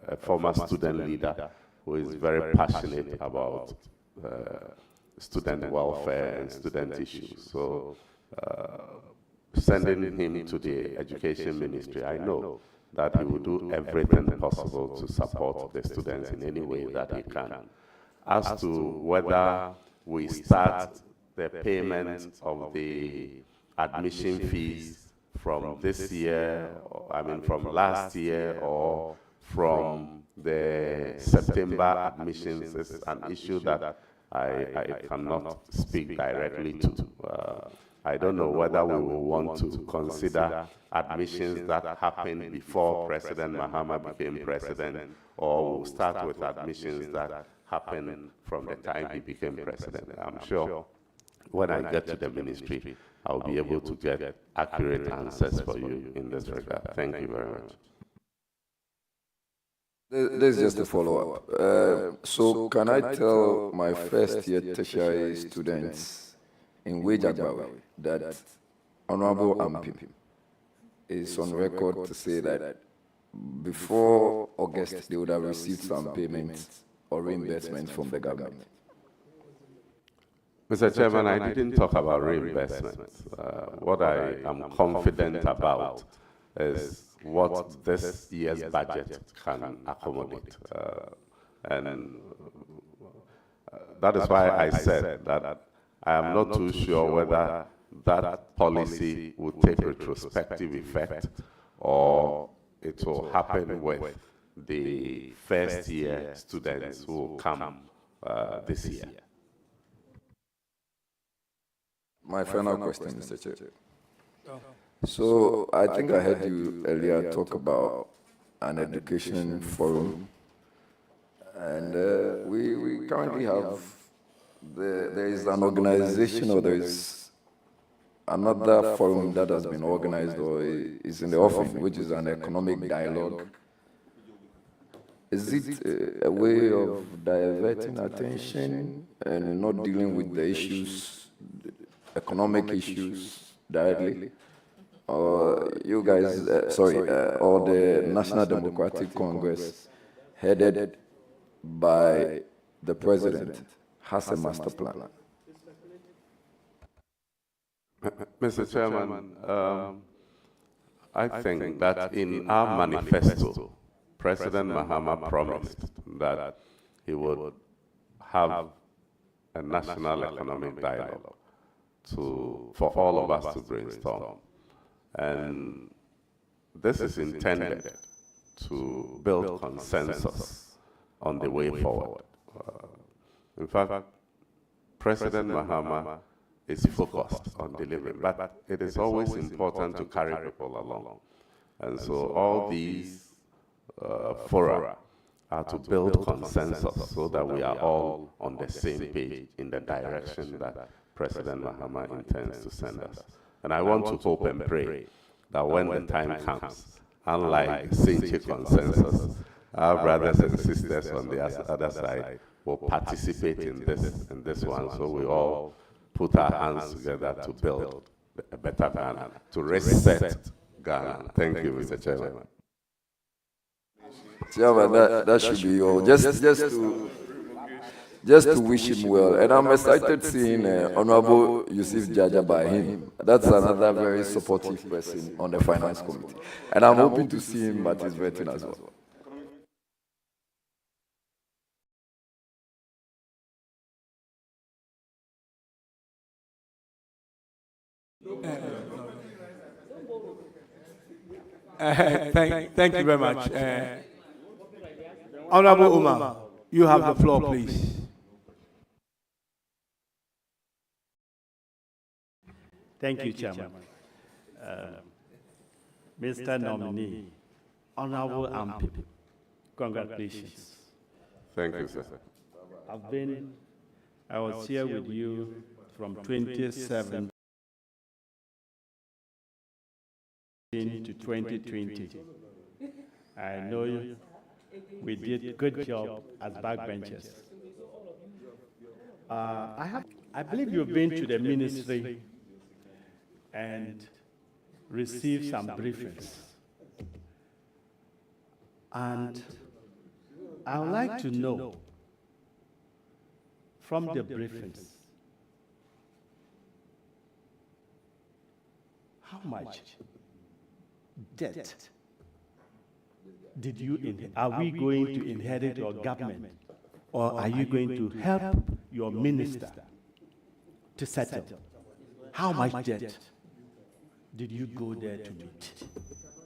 [SPEAKER 3] a former student leader who is very passionate about student welfare and student issues. So sending him to the Education Ministry, I know that he will do everything possible to support the students in any way that he can. As to whether we start the payment of the admission fees from this year, from last year, or from the September admissions, is an issue that I cannot speak directly to. I don't know whether we will want to consider admissions that happened before President Mahama became president, or we'll start with admissions that happened from the time he became president. I'm sure when I get to the ministry, I'll be able to get accurate answers for you in this regard. Thank you very much.
[SPEAKER 9] This is just a follow-up. So can I tell my first-year tertiary students in Wejagbawe that Honorable Ampim is on record to say that before August they would have received some payments or reimbursements from the government?
[SPEAKER 3] Mr. Chairman, I didn't talk about reimbursements. What I am confident about is what this year's budget can accommodate. And that is why I said that I am not too sure whether that policy will take retrospective effect or it will happen with the first-year students who will come this year.
[SPEAKER 9] My final question, Mr. Chair. So I think I heard you earlier talk about an education forum, and we currently have, there is an organization, or there is another forum that has been organized or is in the offing, which is an economic dialogue. Is it a way of diverting attention and not dealing with the issues, economic issues directly? Or you guys, or the National Democratic Congress, headed by the president, has a master plan?
[SPEAKER 3] Mr. Chairman, I think that in our manifesto, President Mahama promised that he would have a national economic dialogue for all of us to brainstorm. And this is intended to build consensus on the way forward. In fact, President Mahama is focused on delivering, but it is always important to carry people along. And so all these fora are to build consensus so that we are all on the same page in the direction that President Mahama intends to send us. And I want to hope and pray that when the time comes, unlike Sinchi consensus, our brothers and sisters on the other side will participate in this one, so we all put our hands together to build a better Ghana, to reset Ghana. Thank you, Mr. Chairman.
[SPEAKER 9] Chairman, that should be all. Just to wish him well. And I'm excited seeing Honorable Yusuf Jaja by him. That's another very supportive person on the Finance Committee. And I'm hoping to see him at his vetting as well.
[SPEAKER 1] Thank you very much. Honorable Umar, you have the floor, please.
[SPEAKER 10] Thank you, Chairman. Mr. Nominee, Honorable Ampi, congratulations.
[SPEAKER 3] Thank you, sir.
[SPEAKER 10] I was here with you from 2017 to 2020. I know we did a good job as backbenchers. I believe you've been to the ministry and received some briefings. And I would like to know from the briefings how much debt did you inherit? Are we going to inherit your government, or are you going to help your minister to settle? How much debt did you go there to meet?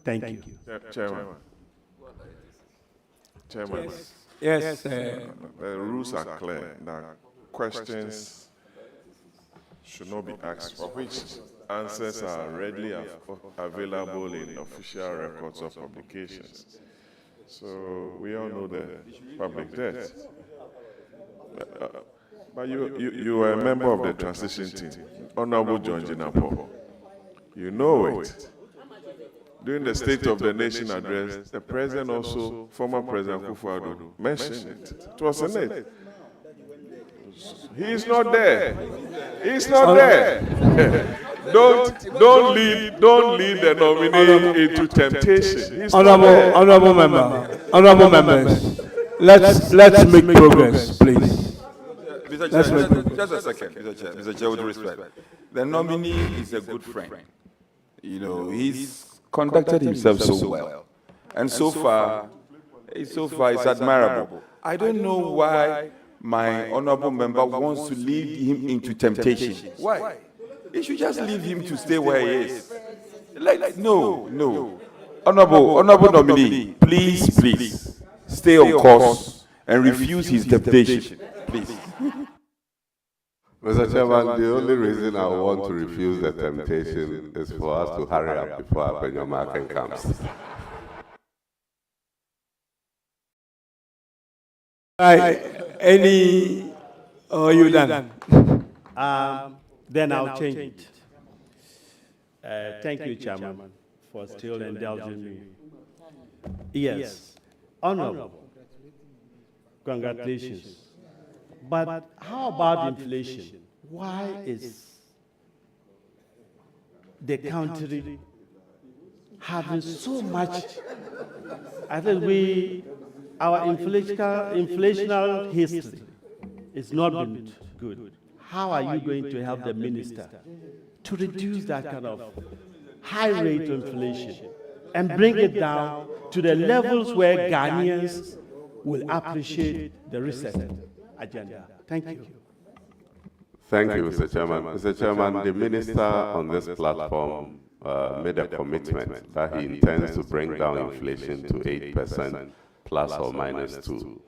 [SPEAKER 10] Thank you.
[SPEAKER 6] Chairman. Chairman.
[SPEAKER 1] Yes.
[SPEAKER 6] The rules are clear that questions should not be asked for which answers are readily available in official records of publications. So we all know the public debt. But you are a member of the transition team, Honorable John Jinapo. You know it. During the State of the Nation address, the President also, former President Kufuor, mentioned it. It was in it. He's not there. He's not there. Don't lead the nominee into temptation. He's
[SPEAKER 1] Honorable members, let's make progress, please.
[SPEAKER 11] Mr. Chair, just a second, Mr. Chair, with respect. The nominee is a good friend. You know, he's conducted himself so well. And so far, it's admirable. I don't know why my honorable member wants to lead him into temptation. Why? He should just leave him to stay where he is. No. Honorable nominee, please, stay on course and refuse his temptation. Please.
[SPEAKER 3] Mr. Chairman, the only reason I want to refuse the temptation is for us to hurry up before Apenyomaken comes.
[SPEAKER 1] Are you done?
[SPEAKER 10] Then I'll change it. Thank you, Chairman, for still indulging me. Yes, honorable. Congratulations. But how about inflation? Why is the country having so much? I think our inflational history is not been good. How are you going to help the minister to reduce that kind of high rate of inflation and bring it down to the levels where Ghanaians will appreciate the reset agenda? Thank you.
[SPEAKER 3] Thank you, Mr. Chairman. Mr. Chairman, the minister on this platform made a commitment that he intends to bring down inflation to 8% plus or minus 2.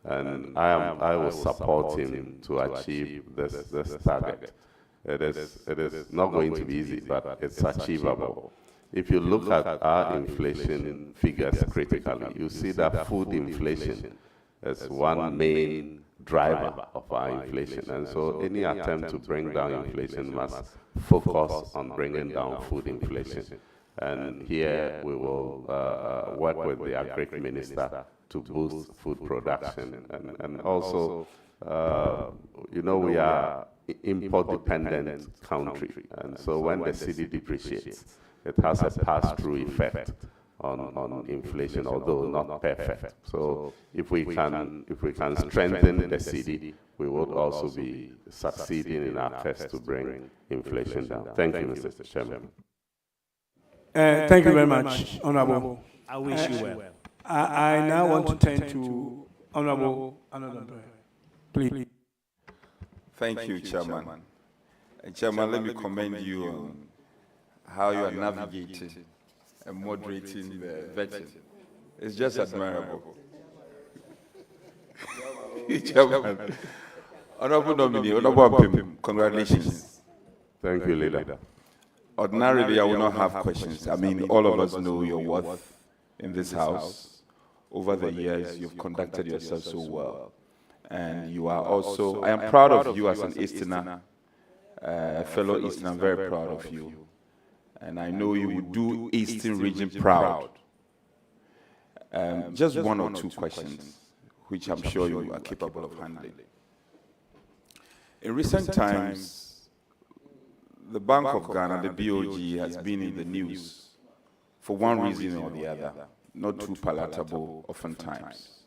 [SPEAKER 3] And I will support him to achieve this target. It is not going to be easy, but it's achievable. If you look at our inflation figures critically, you see that food inflation is one main driver of our inflation. And so any attempt to bring down inflation must focus on bringing down food inflation. And here we will work with the Agric Minister to boost food production. And also, we are import-dependent country. And so when the cedi depreciates, it has a pass-through effect on inflation, although not perfect. So if we can strengthen the cedi, we would also be succeeding in our quest to bring inflation down. Thank you, Mr. Chairman.
[SPEAKER 1] Thank you very much, Honorable.
[SPEAKER 10] I wish you well.
[SPEAKER 1] I now want to turn to Honorable Anodondoe. Please.
[SPEAKER 11] Thank you, Chairman. Chairman, let me commend you on how you are navigating and moderating the vetting. It's just admirable. Chairman, Honorable Nominee, Honorable Ampim, congratulations.
[SPEAKER 3] Thank you, Leader.
[SPEAKER 11] Ordinarily, I will not have questions. I mean, all of us know your worth in this house. Over the years, you've conducted yourself so well. And you are also, I am proud of you as an Easterner, fellow Easterner, I'm very proud of you. And I know you will do Eastern region proud. Just one or two questions, which I'm sure you are capable of handling. In recent times, the Bank of Ghana, the BOG, has been in the news for one reason or the other, not too palatable oftentimes.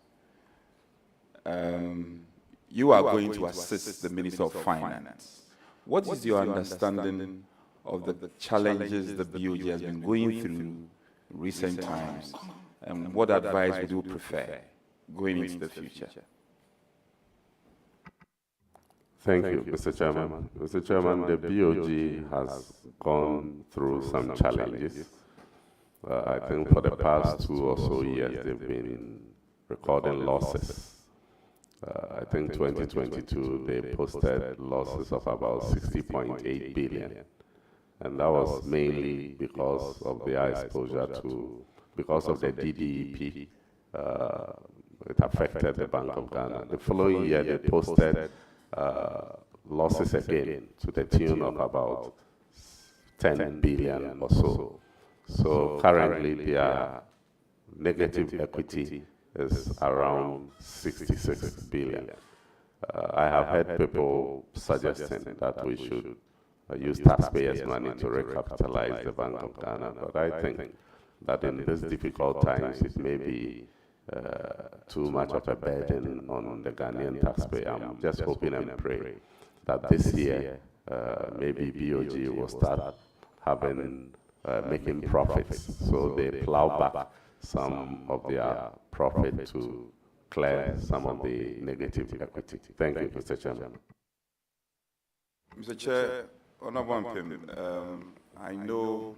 [SPEAKER 11] You are going to assist the Minister of Finance. What is your understanding of the challenges the BOG has been going through in recent times, and what advice would you prefer going into the future?
[SPEAKER 3] Thank you, Mr. Chairman. Mr. Chairman, the BOG has gone through some challenges. I think for the past 2 or so years, they've been recording losses. I think 2022, they posted losses of about 60.8 billion. And that was mainly because of their exposure to, because of the DDEP, it affected the Bank of Ghana. The following year, they posted losses again to the tune of about 10 billion or so. So currently, their negative equity is around 66 billion. I have heard people suggesting that we should use taxpayers' money to recapitalize the Bank of Ghana, but I think that in these difficult times, it may be too much of a burden on the Ghanaian taxpayer. I'm just hoping and pray that this year, maybe BOG will start having, making profits, so they plow back some of their profit to clear some of the negative equity. Thank you, Mr. Chairman.
[SPEAKER 11] Mr. Chair, Honorable Mpim, I know,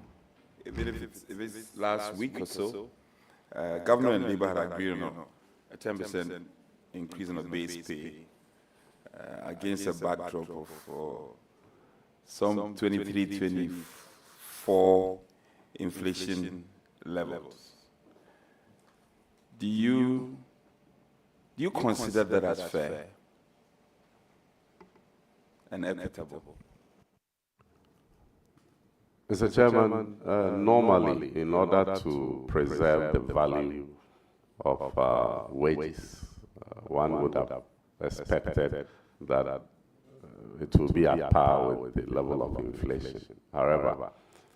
[SPEAKER 11] even if it's last week or so, Government and Labour had agreed on a 10% increase in the base pay against a backdrop of some 23, 24 inflation levels. Do you consider that as fair and equitable?
[SPEAKER 3] Mr. Chairman, normally, in order to preserve the value of wages, one would have expected that it will be at par with the level of inflation. However,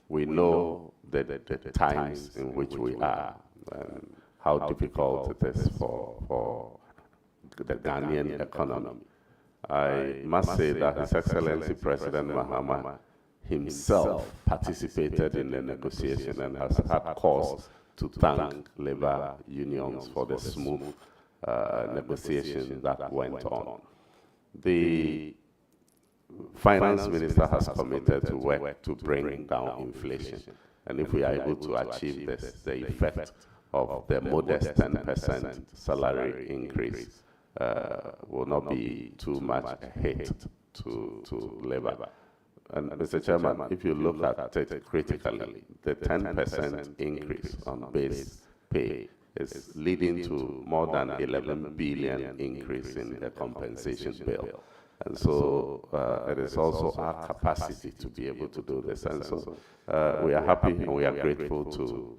[SPEAKER 3] we know that the times in which we are and how difficult it is for the Ghanaian economy. I must say that His Excellency President Mahama himself participated in the negotiation and has had cause to thank labor unions for the smooth negotiation that went on. The Finance Minister has committed to work to bring down inflation, and if we are able to achieve this, the effect of the modest 10% salary increase will not be too much a hit to labor. And Mr. Chairman, if you look at it critically, the 10% increase on base pay is leading to more than 11 billion increase in the compensation bill. And so it is also our capacity to be able to do this. And so we are happy and we are grateful to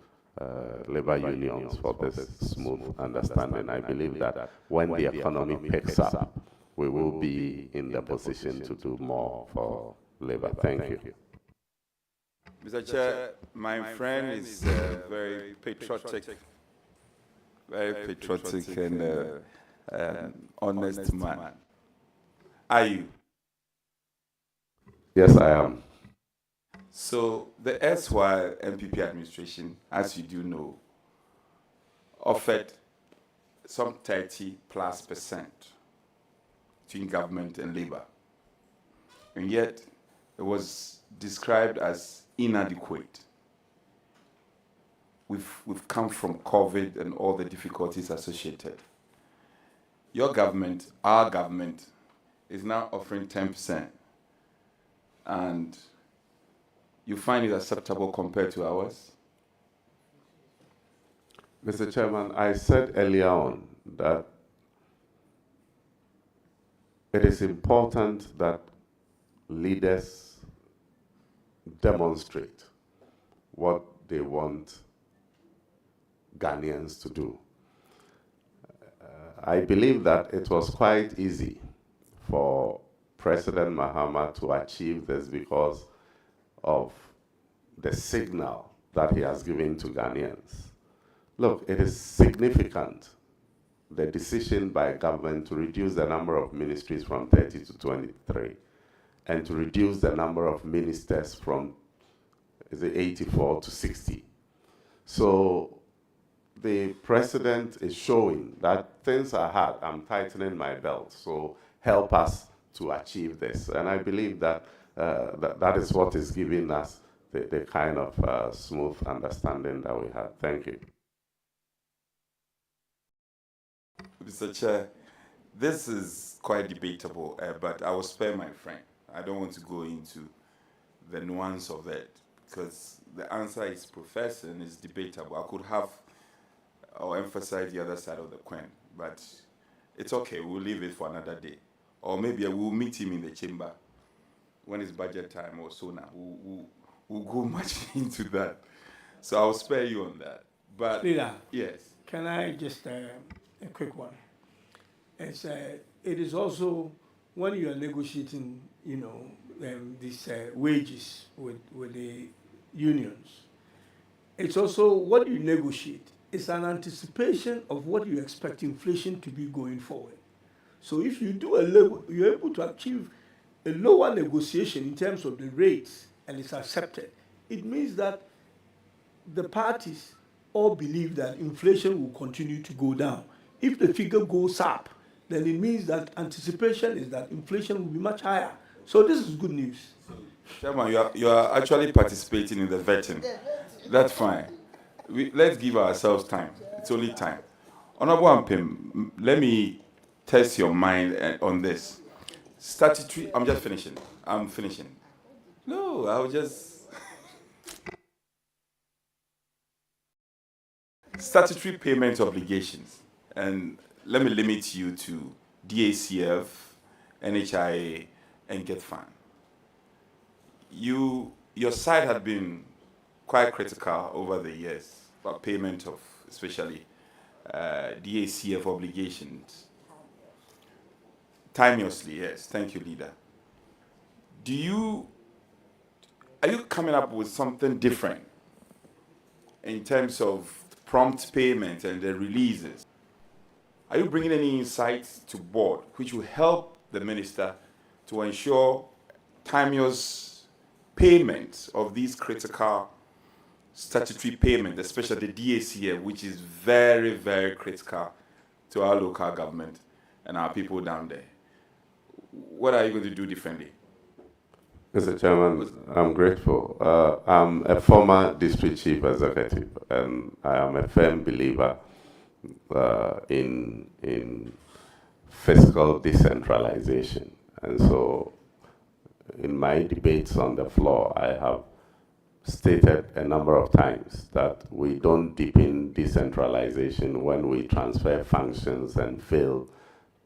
[SPEAKER 3] labor unions for this smooth understanding. I believe that when the economy picks up, we will be in the position to do more for labor. Thank you.
[SPEAKER 11] Mr. Chair, my friend is very patriotic and honest man. Are you?
[SPEAKER 3] Yes, I am.
[SPEAKER 11] So the erstwhile MPP administration, as you do know, offered some 30+% between government and labor. And yet, it was described as inadequate. We've come from COVID and all the difficulties associated. Your government, our government, is now offering 10%. And you find it acceptable compared to ours?
[SPEAKER 3] Mr. Chairman, I said earlier on that it is important that leaders demonstrate what they want Ghanaians to do. I believe that it was quite easy for President Mahama to achieve this because of the signal that he has given to Ghanaians. Look, it is significant, the decision by government to reduce the number of ministries from 30 to 23 and to reduce the number of ministers from 84 to 60. So the president is showing that things are hard. I'm tightening my belt, so help us to achieve this. And I believe that that is what is giving us the kind of smooth understanding that we have. Thank you.
[SPEAKER 11] Mr. Chair, this is quite debatable, but I will spare my friend. I don't want to go into the nuance of it because the answer is professed and is debatable. I could have or emphasize the other side of the coin, but it's okay. We'll leave it for another day. Or maybe we'll meet him in the chamber when it's budget time or so now. We'll go much into that. So I'll spare you on that. But
[SPEAKER 1] Leader,
[SPEAKER 11] yes.
[SPEAKER 1] can I just, a quick one? It is also, when you are negotiating, these wages with the unions, it's also what you negotiate. It's an anticipation of what you expect inflation to be going forward. So if you do you're able to achieve a lower negotiation in terms of the rates and it's accepted, it means that the parties all believe that inflation will continue to go down. If the figure goes up, then it means that anticipation is that inflation will be much higher. So this is good news.
[SPEAKER 11] Chairman, you are actually participating in the vetting. That's fine. Let's give ourselves time. It's only time. Honorable Ampim, let me test your mind on this. Statutory, I'm just finishing. I'm finishing. No, I'll just... Statutory payment obligations. And let me limit you to DACF, NHIA, and Get Fund. Your side had been quite critical over the years about payment of especially DACF obligations. Timeously, yes. Thank you, Leader. Are you coming up with something different in terms of prompt payment and the releases? Are you bringing any insights to board which will help the minister to ensure timeous payment of these critical statutory payments, especially the DACF, which is very, very critical to our local government and our people down there? What are you going to do differently?
[SPEAKER 3] Mr. Chairman, I'm grateful. I'm a former district chief executive, and I am a firm believer in fiscal decentralization. And so in my debates on the floor, I have stated a number of times that we don't deepen decentralization when we transfer functions and fail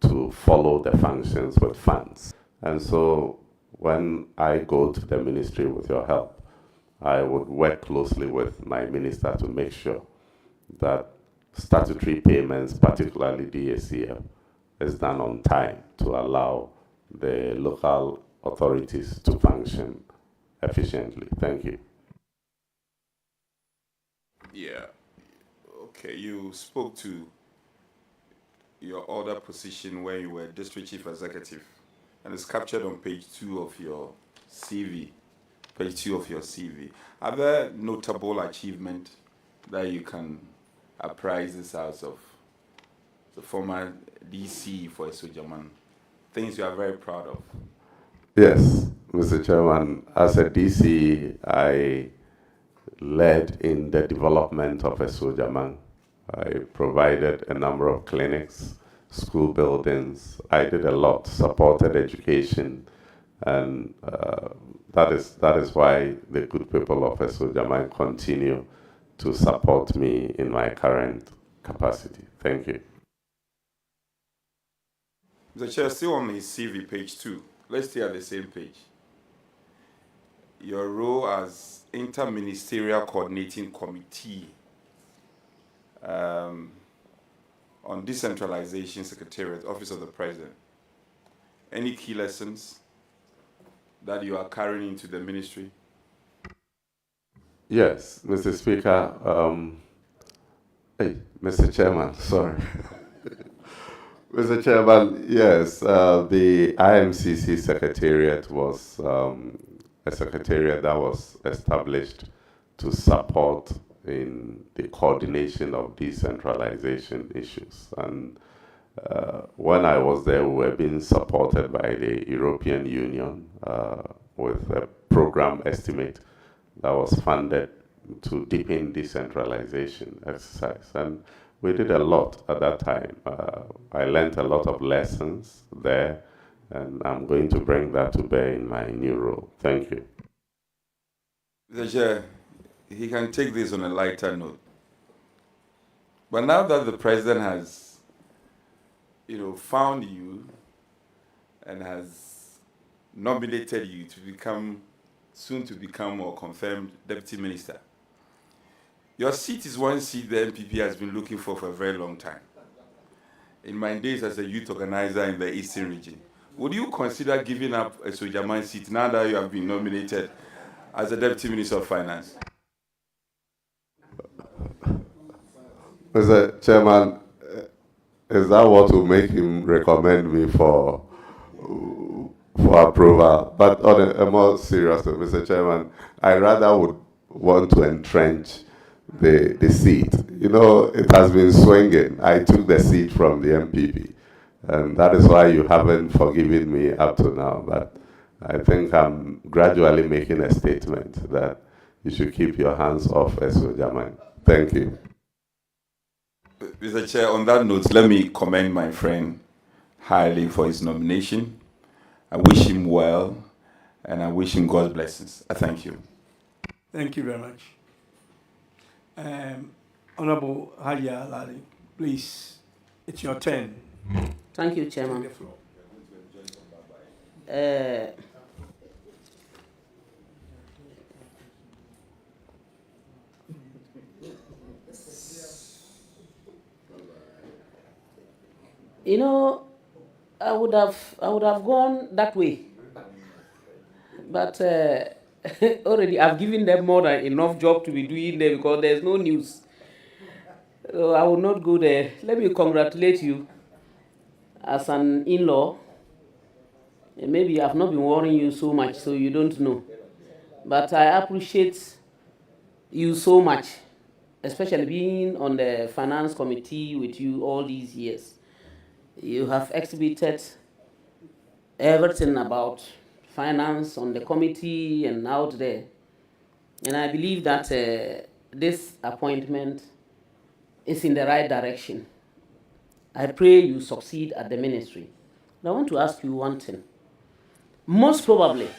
[SPEAKER 3] to follow the functions with funds. And so when I go to the ministry with your help, I would work closely with my minister to make sure that statutory payments, particularly DACF, is done on time to allow the local authorities to function efficiently. Thank you.
[SPEAKER 11] Yeah. Okay, you spoke to your other position where you were district chief executive, and it's captured on page 2 of your CV. Page 2 of your CV. Are there notable achievements that you can apprise this house of? The former DC for Esojaman, things you are very proud of.
[SPEAKER 3] Yes, Mr. Chairman. As a DC, I led in the development of Esojaman. I provided a number of clinics, school buildings. I did a lot, supported education, and that is why the good people of Esojaman continue to support me in my current capacity. Thank you.
[SPEAKER 11] Mr. Chair, still on his CV, page 2. Let's stay at the same page. Your role as Interministerial Coordinating Committee on Decentralization Secretariat, Office of the President. Any key lessons that you are carrying into the ministry?
[SPEAKER 3] Yes, Mr. Speaker. Mr. Chairman, sorry. Mr. Chairman, yes, the IMCC Secretariat was a secretariat that was established to support in the coordination of decentralization issues. And when I was there, we were being supported by the European Union with a program estimate that was funded to deepen decentralization exercise. And we did a lot at that time. I learned a lot of lessons there, and I'm going to bring that to bear in my new role. Thank you.
[SPEAKER 11] Mr. Chair, he can take this on a lighter note. But now that the president has, found you and has nominated you to become, soon to become or confirmed deputy minister, your seat is one seat the MPP has been looking for a very long time. In my days as a youth organizer in the Eastern region, would you consider giving up a Sojaman seat now that you have been nominated as a Deputy Minister of Finance?
[SPEAKER 3] Mr. Chairman, is that what will make him recommend me for approval? But on a more serious note, Mr. Chairman, I rather would want to entrench the seat. It has been swinging. I took the seat from the MPP, and that is why you haven't forgiven me up to now. But I think I'm gradually making a statement that you should keep your hands off Esojaman. Thank you.
[SPEAKER 11] Mr. Chair, on that note, let me commend my friend highly for his nomination. I wish him well, and I wish him God's blessings. I thank you.
[SPEAKER 1] Thank you very much. Honorable Hadia Lali, please, it's your turn.
[SPEAKER 12] Thank you, Chairman.
[SPEAKER 1] Take the floor.
[SPEAKER 12] I would have gone that way, but already I've given them more than enough job to be doing there because there's no news. So I will not go there. Let me congratulate you as an in-law. Maybe I've not been worrying you so much, so you don't know. But I appreciate you so much, especially being on the finance committee with you all these years. You have exhibited everything about finance on the committee and out there. And I believe that this appointment is in the right direction. I pray you succeed at the ministry. But I want to ask you one thing. Most probably,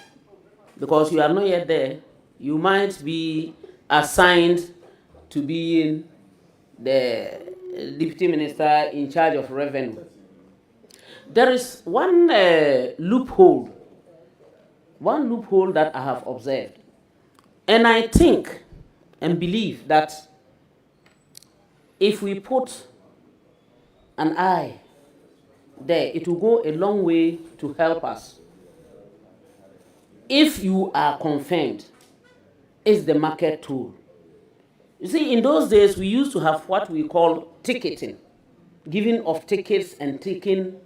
[SPEAKER 12] because you are not yet there, you might be assigned to be the deputy minister in charge of revenue. There is one loophole that I have observed. And I think and believe that if we put an eye there, it will go a long way to help us. If you are confirmed, it's the market tool. You see, in those days, we used to have what we call ticketing, giving of tickets and taking.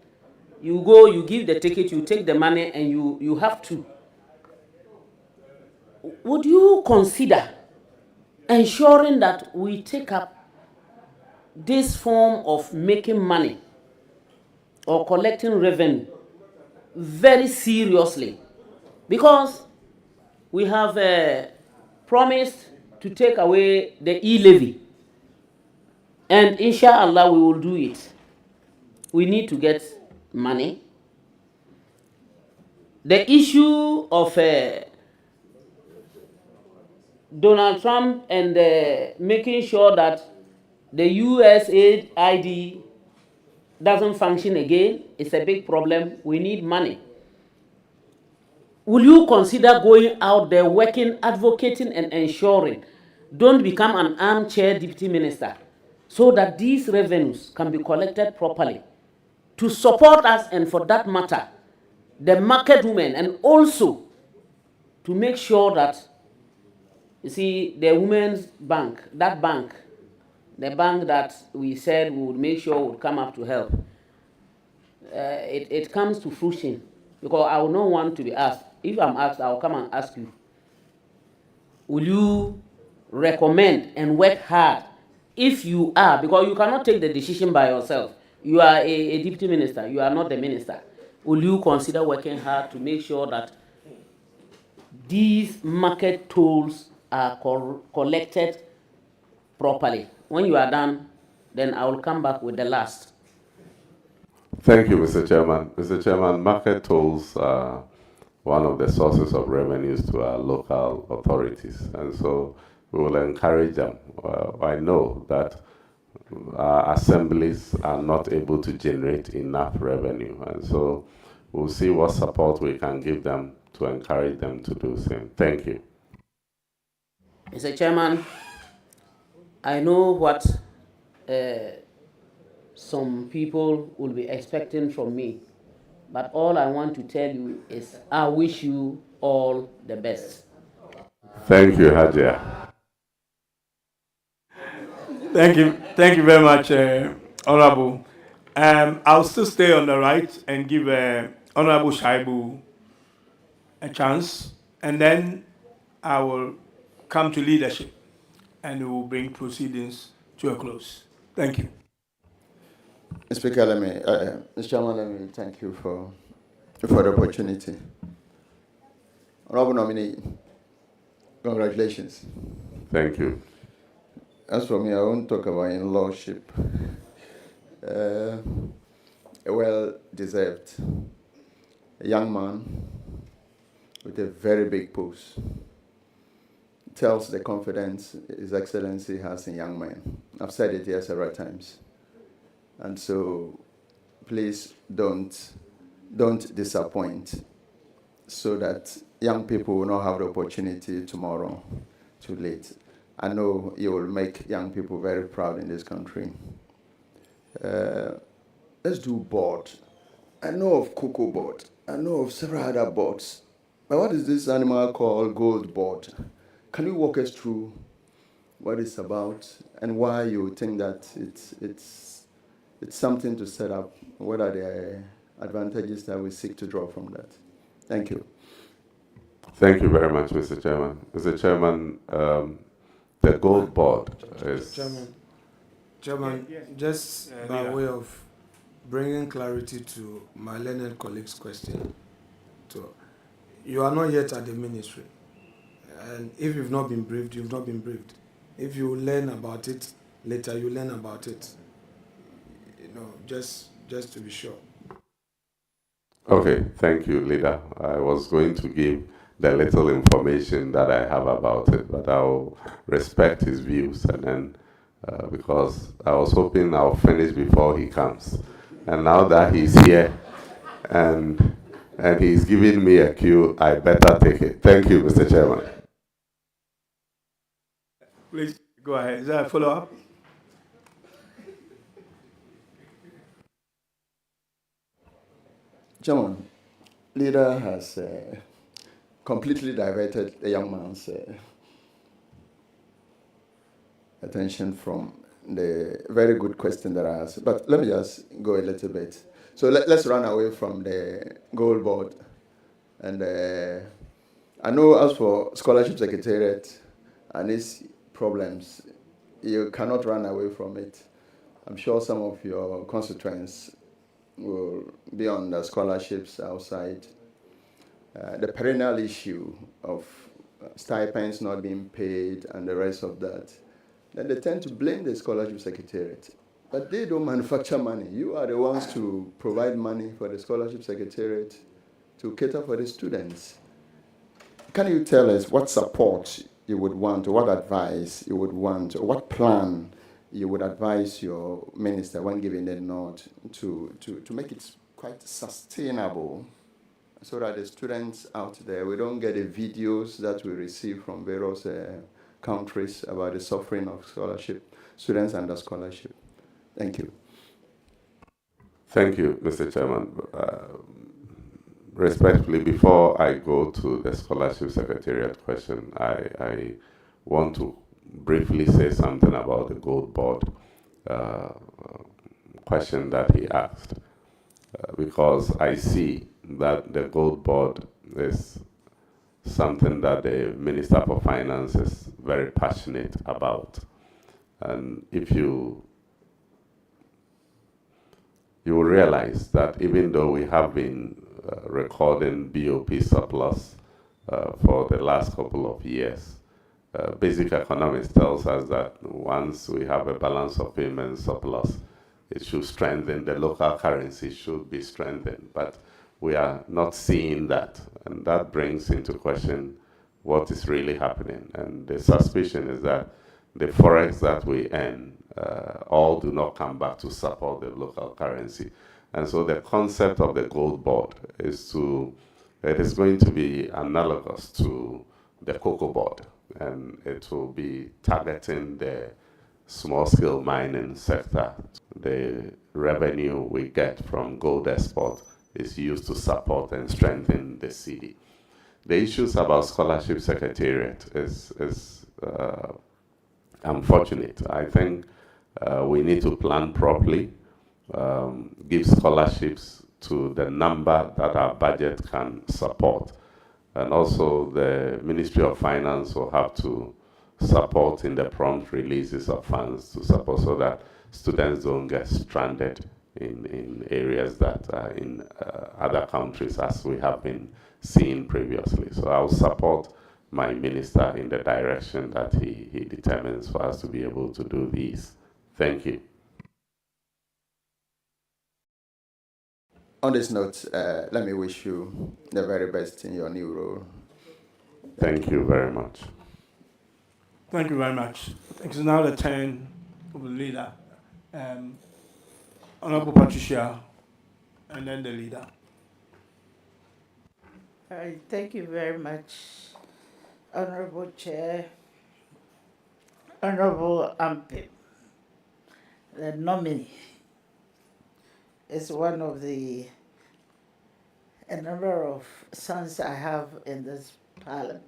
[SPEAKER 12] You go, you give the ticket, you take the money, and you have to. Would you consider ensuring that we take up this form of making money or collecting revenue very seriously? Because we have promised to take away the e-levy, and inshallah we will do it. We need to get money. The issue of Donald Trump and making sure that the USAID doesn't function again is a big problem. We need money. Will you consider going out there, working, advocating, and ensuring? Don't become an armchair deputy minister, so that these revenues can be collected properly to support us, and for that matter, the market women, and also to make sure that, you see, the women's bank, that bank, the bank that we said we would make sure would come up to help, it comes to fruition. Because I will not want to be asked. If I'm asked, I will come and ask you. Will you recommend and work hard if you are, because you cannot take the decision by yourself. You are a deputy minister, you are not the minister. Will you consider working hard to make sure that these market tolls are collected properly? When you are done, then I will come back with the last.
[SPEAKER 3] Thank you, Mr. Chairman. Mr. Chairman, market tolls are one of the sources of revenues to our local authorities, and so we will encourage them. I know that our assemblies are not able to generate enough revenue, and so we'll see what support we can give them to encourage them to do so. Thank you.
[SPEAKER 12] Mr. Chairman, I know what some people will be expecting from me, but all I want to tell you is I wish you all the best.
[SPEAKER 3] Thank you, Hajia.
[SPEAKER 1] Thank you very much, Honorable. I'll still stay on the right and give Honorable Shaibu a chance, and then I will come to leadership, and we will bring proceedings to a close. Thank you.
[SPEAKER 13] Mr. Speaker, Mr. Chairman, let me thank you for the opportunity. Honorable nominee, congratulations.
[SPEAKER 3] Thank you.
[SPEAKER 13] As for me, I won't talk about in-lawship. A well-deserved young man with a very big post. Tells the confidence His Excellency has in young men. I've said it here several times. And so, please don't disappoint, so that young people will not have the opportunity tomorrow too late. I know you will make young people very proud in this country. Let's do board. I know of cocoa board. I know of several other boards. But what is this animal called gold board? Can you walk us through what it's about and why you think that it's something to set up? What are the advantages that we seek to draw from that? Thank you.
[SPEAKER 3] Thank you very much, Mr. Chairman. Mr. Chairman, the gold board is...
[SPEAKER 8] Chairman, just by way of bringing clarity to my learned colleague's question, you are not yet at the ministry. And if you've not been briefed, you've not been briefed. If you learn about it later, you learn about it. Just to be sure.
[SPEAKER 3] Okay, thank you, Leader. I was going to give the little information that I have about it, but I'll respect his views, and then because I was hoping I'll finish before he comes. And now that he's here and he's giving me a cue, I better take it. Thank you, Mr. Chairman.
[SPEAKER 1] Please go ahead. Is that a follow-up?
[SPEAKER 13] Chairman, Leader has completely diverted the young man's attention from the very good question that I asked. But let me just go a little bit. So let's run away from the gold board. And I know as for Scholarship Secretariat and its problems, you cannot run away from it. I'm sure some of your constituents will be on the scholarships outside. The perennial issue of stipends not being paid and the rest of that. Then they tend to blame the Scholarship Secretariat. But they don't manufacture money. You are the ones to provide money for the Scholarship Secretariat to cater for the students. Can you tell us what support you would want, or what advice you would want, or what plan you would advise your minister when giving the nod to make it quite sustainable, so that the students out there, we don't get the videos that we receive from various countries about the suffering of scholarship, students under scholarship. Thank you.
[SPEAKER 3] Thank you, Mr. Chairman. Respectfully, before I go to the scholarship secretariat question, I want to briefly say something about the gold board question that he asked, because I see that the gold board is something that the Minister for Finance is very passionate about. And if you will realize that even though we have been recording BOP surplus for the last couple of years, basic economics tells us that once we have a balance of payments surplus, it should strengthen, the local currency should be strengthened. But we are not seeing that, and that brings into question what is really happening. And the suspicion is that the forex that we earn all do not come back to support the local currency. And so the concept of the gold board is it is going to be analogous to the cocoa board, and it will be targeting the small-scale mining sector. The revenue we get from gold export is used to support and strengthen the city. The issues about scholarship secretariat is unfortunate. I think we need to plan properly, give scholarships to the number that our budget can support. And also the Ministry of Finance will have to support in the prompt releases of funds to support, so that students don't get stranded in areas that are in other countries, as we have been seeing previously. So I'll support my minister in the direction that he determines for us to be able to do these. Thank you.
[SPEAKER 13] On this note, let me wish you the very best in your new role.
[SPEAKER 3] Thank you very much.
[SPEAKER 1] Thank you very much. It's now the turn of the leader, Honorable Patricia, and then the leader.
[SPEAKER 14] Thank you very much, Honorable Chair, Honorable Ampim. The nominee is one of a number of sons I have in this parliament.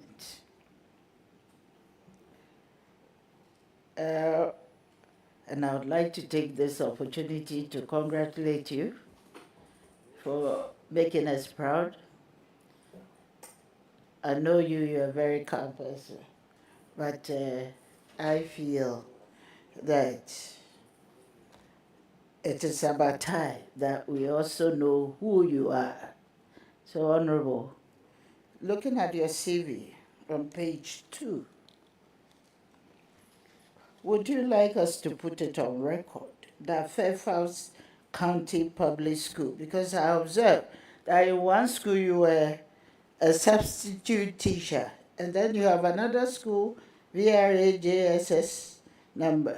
[SPEAKER 14] And I would like to take this opportunity to congratulate you for making us proud. I know you're a very calm person, but I feel that it is about time that we also know who you are. So, Honorable, looking at your CV on page 2, would you like us to put it on record that Fairfax County Public School, because I observed that in one school you were a substitute teacher, and then you have another school, VRA JSS number.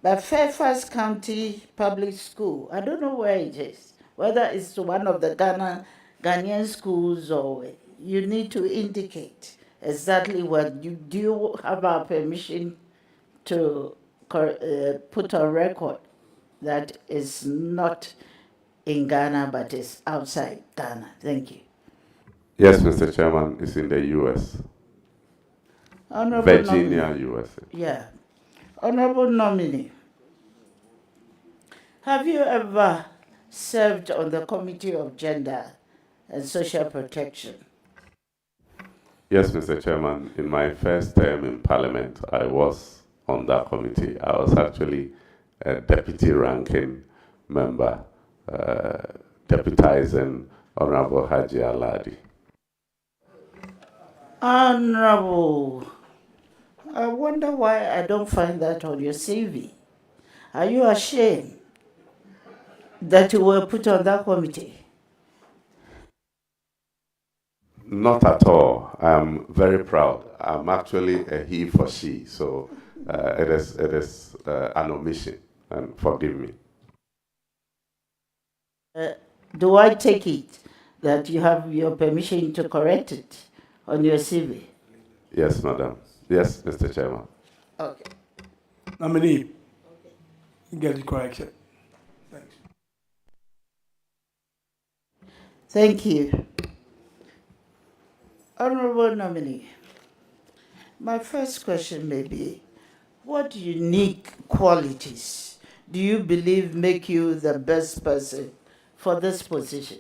[SPEAKER 14] But Fairfax County Public School, I don't know where it is, whether it's one of the Ghanaian schools, or you need to indicate exactly what you do. Have our permission to put on record that is not in Ghana but is outside Ghana. Thank you.
[SPEAKER 3] Yes, Mr. Chairman, it's in the U.S.
[SPEAKER 14] Honorable
[SPEAKER 3] Virginia,
[SPEAKER 14] nominee.
[SPEAKER 3] USA.
[SPEAKER 14] Yeah. Honorable nominee, have you ever served on the Committee of Gender and Social Protection?
[SPEAKER 3] Yes, Mr. Chairman, in my first term in Parliament, I was on that committee. I was actually a deputy ranking member, deputizing Honorable Haji Aladi.
[SPEAKER 14] Honorable, I wonder why I don't find that on your CV. Are you ashamed that you were put on that committee?
[SPEAKER 3] Not at all. I'm very proud. I'm actually a he for she, so it is an omission, and forgive me.
[SPEAKER 14] Do I take it that you have your permission to correct it on your CV?
[SPEAKER 3] Yes, madam. Yes, Mr. Chairman.
[SPEAKER 14] Okay.
[SPEAKER 1] Nominee, get the correction. Thanks.
[SPEAKER 14] Thank you. Honorable nominee, my first question may be, what unique qualities do you believe make you the best person for this position?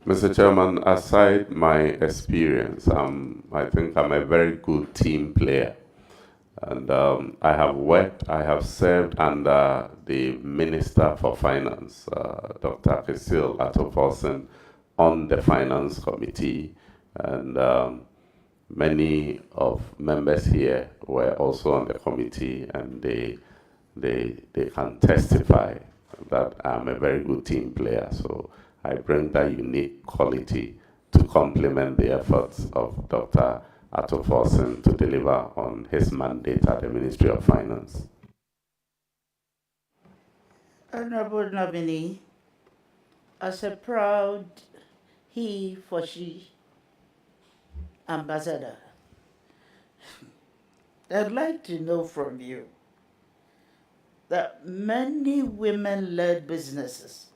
[SPEAKER 3] Mr. Chairman, aside my experience, I think I'm a very good team player. And I have served under the Minister for Finance, Dr. Fiscal on the Finance Committee. And many of members here were also on the committee, and they can testify that I'm a very good team player. So I bring that unique quality to complement the efforts of Dr. Atoforsen to deliver on his mandate at the Ministry of Finance.
[SPEAKER 14] Honorable nominee, as a proud he for she ambassador, I'd like to know from you that many women-led businesses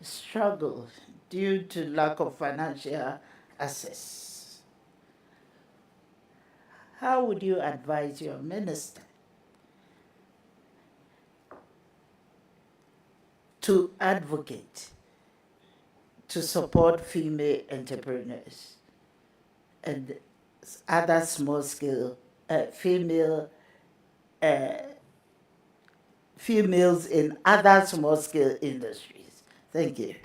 [SPEAKER 14] struggle due to lack of financial access. How would you advise your minister to advocate to support female entrepreneurs and other small-scale females in other small-scale industries? Thank you.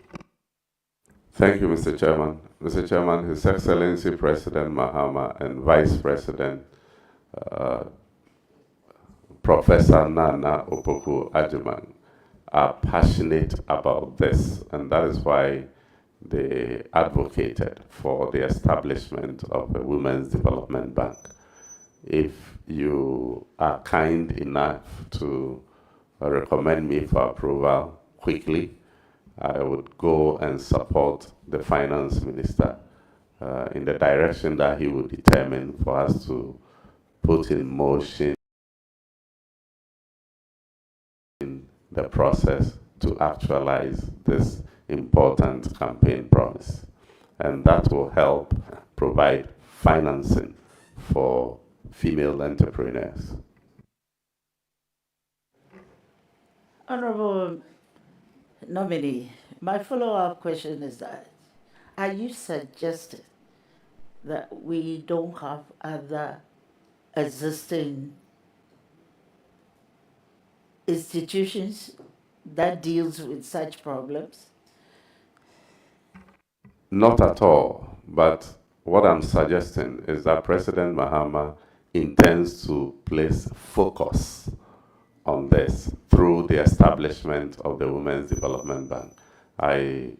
[SPEAKER 3] Thank you, Mr. Chairman. Mr. Chairman, His Excellency President Mahama and Vice President Professor Nana Opoku Ajiman are passionate about this, and that is why they advocated for the establishment of a Women's Development Bank. If you are kind enough to recommend me for approval quickly, I would go and support the Finance Minister in the direction that he would determine for us to put in motion the process to actualize this important campaign promise. And that will help provide financing for female entrepreneurs.
[SPEAKER 14] Honorable nominee, my follow-up question is that, are you suggesting that we don't have other existing institutions that deals with such problems?
[SPEAKER 3] Not at all, but what I'm suggesting is that President Mahama intends to place focus on this through the establishment of the Women's Development Bank. I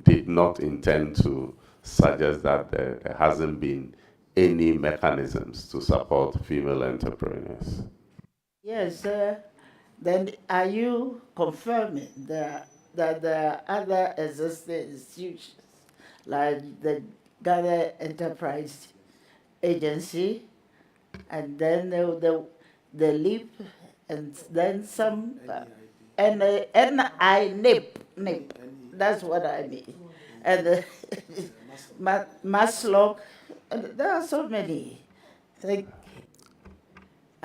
[SPEAKER 3] did not intend to suggest that there hasn't been any mechanisms to support female entrepreneurs.
[SPEAKER 14] Yes, sir. Then are you confirming that there are other existing institutions like the Ghana Enterprise Agency, and then the LEAP, and then some, NINIP, that's what I mean, and the Maslow, and there are so many.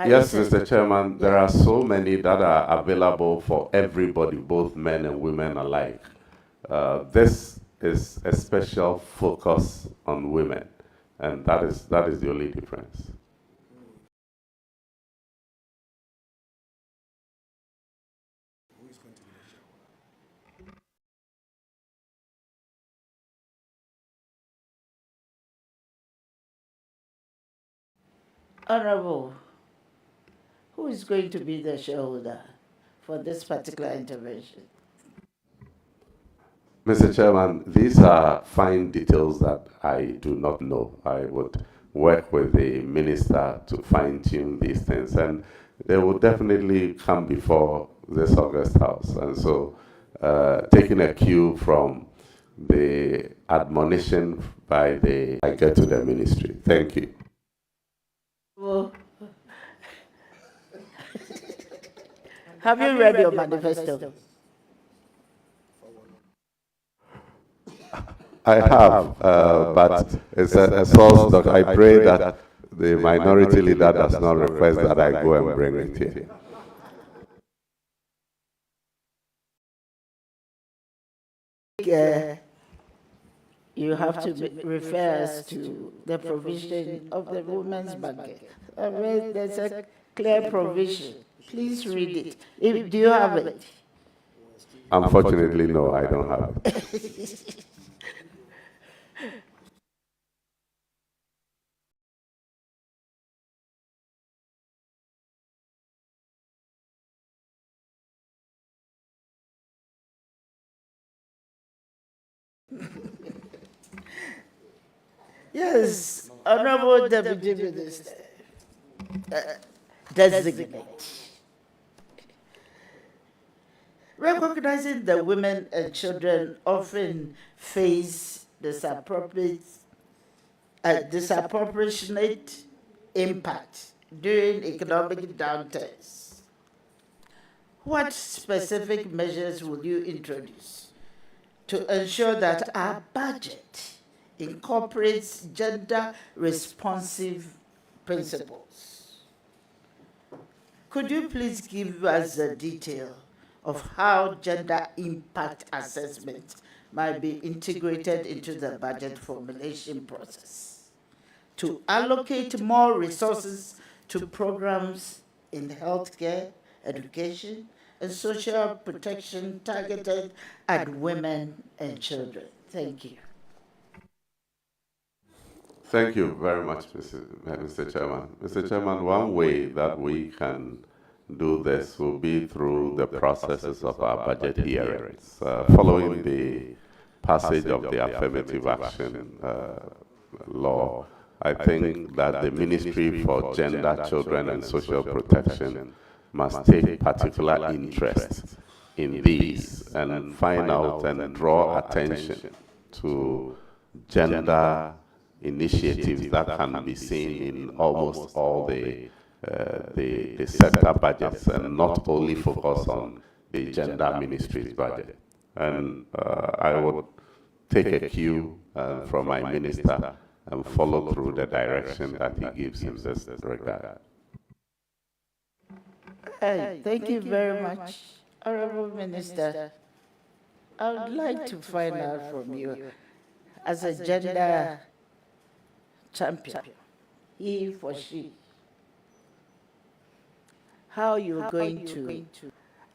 [SPEAKER 3] Yes, Mr. Chairman, there are so many that are available for everybody, both men and women alike. This is a special focus on women, and that is the only difference.
[SPEAKER 14] Honorable, who is going to be the shareholder for this particular intervention?
[SPEAKER 3] Mr. Chairman, these are fine details that I do not know. I would work with the minister to fine-tune these things, and they will definitely come before this August House. And so, taking a cue from the admonition by the, I get to the ministry. Thank you.
[SPEAKER 14] Well, have you read your manifesto?
[SPEAKER 3] I have, but it's a source that I pray that the minority leader does not request that I go and bring it here.
[SPEAKER 14] You have to refer us to the provision of the women's budget. There's a clear provision. Please read it. Do you have it?
[SPEAKER 3] Unfortunately, no, I don't have it.
[SPEAKER 14] Yes, Honorable Deputy Minister, designate. Recognizing that women and children often face disproportionate impact during economic downturns, what specific measures will you introduce to ensure that our budget incorporates gender-responsive principles? Could you please give us a detail of how gender impact assessment might be integrated into the budget formulation process to allocate more resources to programs in healthcare, education, and social protection targeted at women and children? Thank you.
[SPEAKER 3] Thank you very much, Mr. Chairman. Mr. Chairman, one way that we can do this will be through the processes of our budget hearings. Following the passage of the affirmative action law, I think that the Ministry for Gender, Children and Social Protection must take particular interest in these and find out and draw attention to gender initiatives that can be seen in almost all the sector budgets, and not only focus on the gender ministry's budget. And I would take a cue from my minister and follow through the direction that he gives in this regard.
[SPEAKER 14] Thank you very much, Honorable Minister. I would like to find out from you, as a gender champion, he for she, how you're going to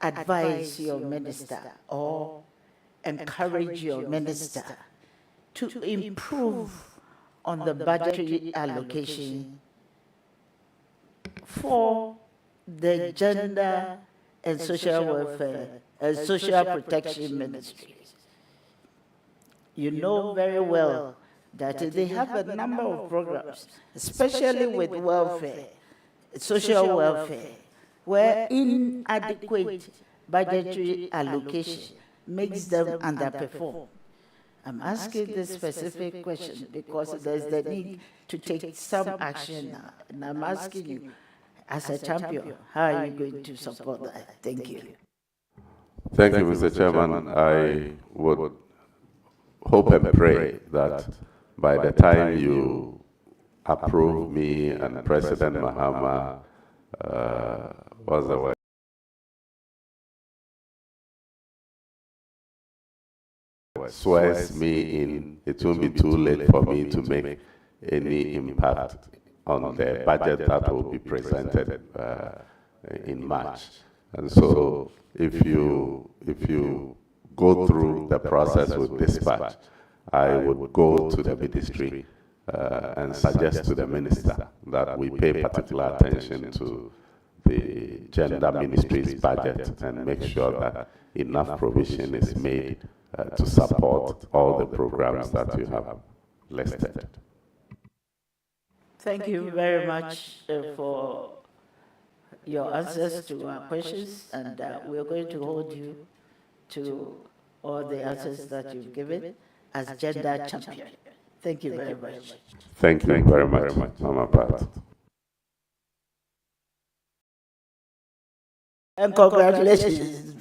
[SPEAKER 14] advise your minister or encourage your minister to improve on the budgetary allocation for the gender and social welfare and social protection ministries. You know very well that they have a number of programs, especially with welfare, social welfare, where inadequate budgetary allocation makes them underperform. I'm asking this specific question because there's the need to take some action now. And I'm asking you, as a champion, how are you going to support that? Thank you.
[SPEAKER 3] Thank you, Mr. Chairman. I would hope and pray that by the time you approve me and President Mahama, what's the word? Swears me in, it won't be too late for me to make any impact on the budget that will be presented in March. And so if you go through the process with dispatch, I would go to the ministry and suggest to the minister that we pay particular attention to the gender ministry's budget and make sure that enough provision is made to support all the programs that you have listed.
[SPEAKER 14] Thank you very much for your answers to our questions, and we're going to hold you to all the answers that you've given as gender champion. Thank you very much.
[SPEAKER 3] Thank you very much, Mama Pat.
[SPEAKER 14] And congratulations.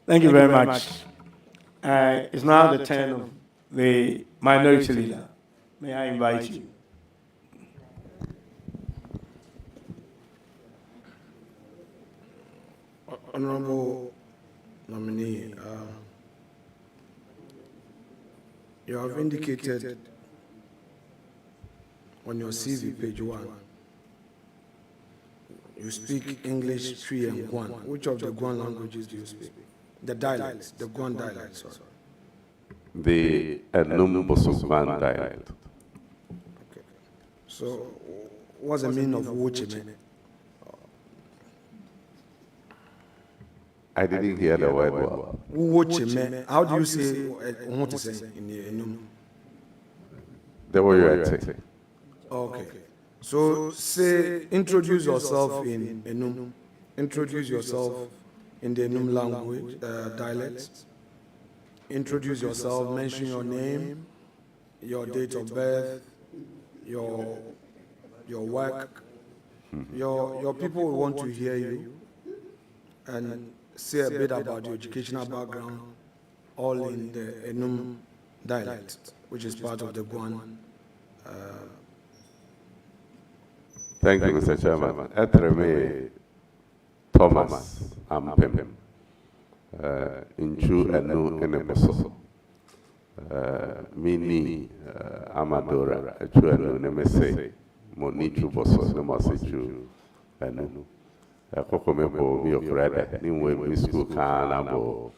[SPEAKER 1] Thank you very much. It's now the turn of the minority leader. May I invite you?
[SPEAKER 8] Honorable nominee, you have indicated on your CV, page 1, you speak English, Twi, and Guan. Which of the Guan languages do you speak? The dialects, the Guan dialects, sorry.
[SPEAKER 3] The Enum-Boso-Guan dialect.
[SPEAKER 8] Okay. So, what's the meaning of Wochime?
[SPEAKER 3] I didn't hear the word well.
[SPEAKER 8] Wochime. How do you say what to say in the Enum?
[SPEAKER 3] The way you are saying.
[SPEAKER 8] Okay. So, say, introduce yourself in Enum. Introduce yourself in the Enum language, dialect. Introduce yourself, mention your name, your date of birth, your work. Your people will want to hear you, and say a bit about your educational background, all in the Enum dialect, which is part of the Guan.
[SPEAKER 3] Thank you, Mr. Chairman. Etreme Thomas Ampem, Inchu Enu Eneboso, Mini Amadora, Echu Enu Nemese, Monichu Boso, Nemasichu Enu. Kokomebo, mi okrede, ni we school can abo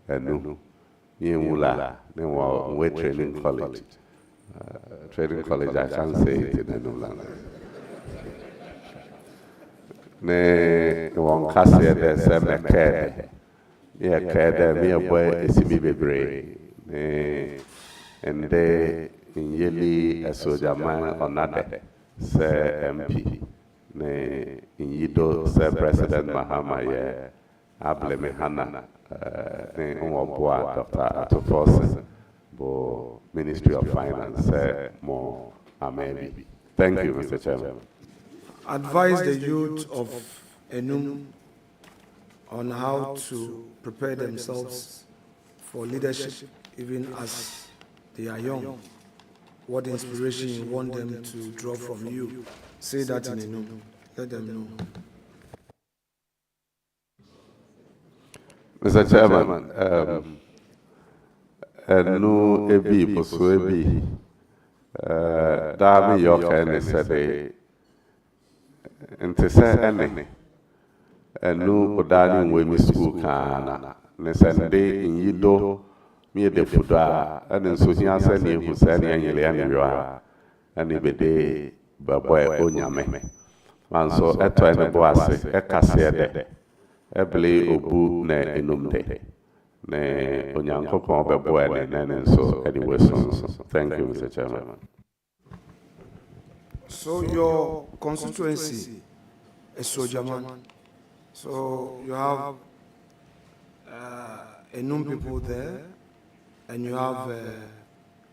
[SPEAKER 3] Enu, ni Mula, ni we training college. Training college, I can't say it in Enu language. Ne won kase de se me kede ye kede mi boy esimi bebre ne ende inyeli esojaman onade se MP ne inyido se President Mahama ye ableme hana ne onwoboa Dr. Atofos bo Ministerial Finance mo amebi. Thank you, Mr. Chairman.
[SPEAKER 8] Advise the youth of Enum on how to prepare themselves for leadership, even as they are young. What inspiration you want them to draw from you? Say that in Enum. Let them know.
[SPEAKER 3] Mr. Chairman, Enu Ebi Boso Ebi, Dami Yoka said. Nti sɛ ɛne ɛnu ɔdaani nwemi school kaana ne sɛ nde nyido miede fudo a ɛne nso hia sɛ ne ehu sɛ ne anyele anewio a ɛne bede bɛbɔ onyame manso ɛtɔ ɛne bo ase ɛkaseɛ dɛ ɛbele obu na enum de ne onyankopɔn bɛbɔ ɛne ne nso ɛde wɛso. Thank you, Mr. Chairman.
[SPEAKER 8] So your constituency is Sojaman. So you have Enum people there, and you have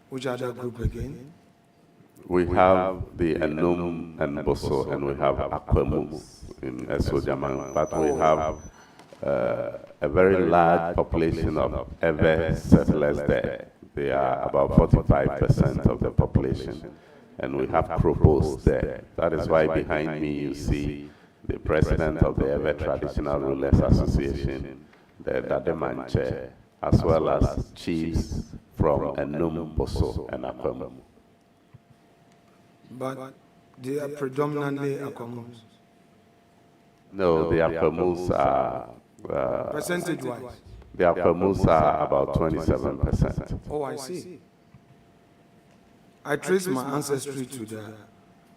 [SPEAKER 8] which other group again?
[SPEAKER 3] We have the Enum and Boso, and we have Akwamu in Sojaman, but we have a very large population of Ewe settlers there. They are about 45% of the population. And we have proposed there. That is why behind me you see the president of the Ewe Traditional Rulers Association, the Dademan Chair, as well as chiefs from Enum, Boso, and Akwamu.
[SPEAKER 8] But they are predominantly Akwamus?
[SPEAKER 3] No, the Akwamus are...
[SPEAKER 8] percentage-wise?
[SPEAKER 3] The Akwamus are about 27%.
[SPEAKER 8] Oh, I see. I trace my ancestry to the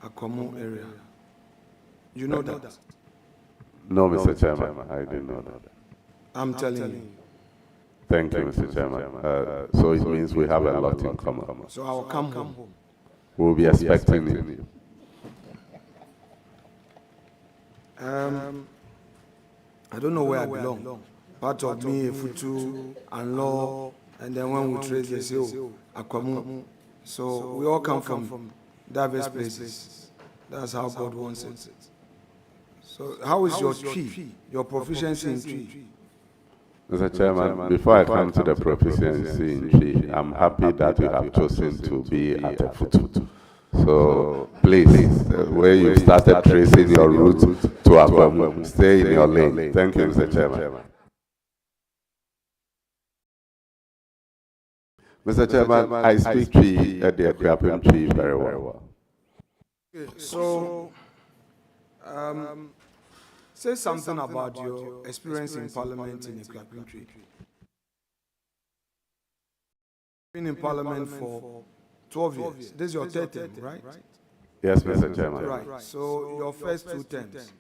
[SPEAKER 8] Akwamu area. You know that?
[SPEAKER 3] No, Mr. Chairman, I didn't know that.
[SPEAKER 8] I'm telling you.
[SPEAKER 3] Thank you, Mr. Chairman. So it means we have a lot in common.
[SPEAKER 8] So I'll come home.
[SPEAKER 3] We'll be expecting you.
[SPEAKER 8] I don't know where I belong. Part of me, Futu, and law, and then when we trace, they say, oh, Akwamu. So we all come from diverse places. That's how God wants it. So how is your tree, your proficiency in tree?
[SPEAKER 3] Mr. Chairman, before I come to the proficiency in tree, I'm happy that you have chosen to be at a Futu. So please, where you started tracing your route to Akwamu, stay in your lane. Thank you, Mr. Chairman. Mr. Chairman, I speak tree at the Akuapem tree very well.
[SPEAKER 8] Okay, so, say something about your experience in Parliament in Akuapem tree. Been in Parliament for 12 years. This is your third term, right?
[SPEAKER 3] Yes, Mr. Chairman.
[SPEAKER 8] Right. So your first 2 terms,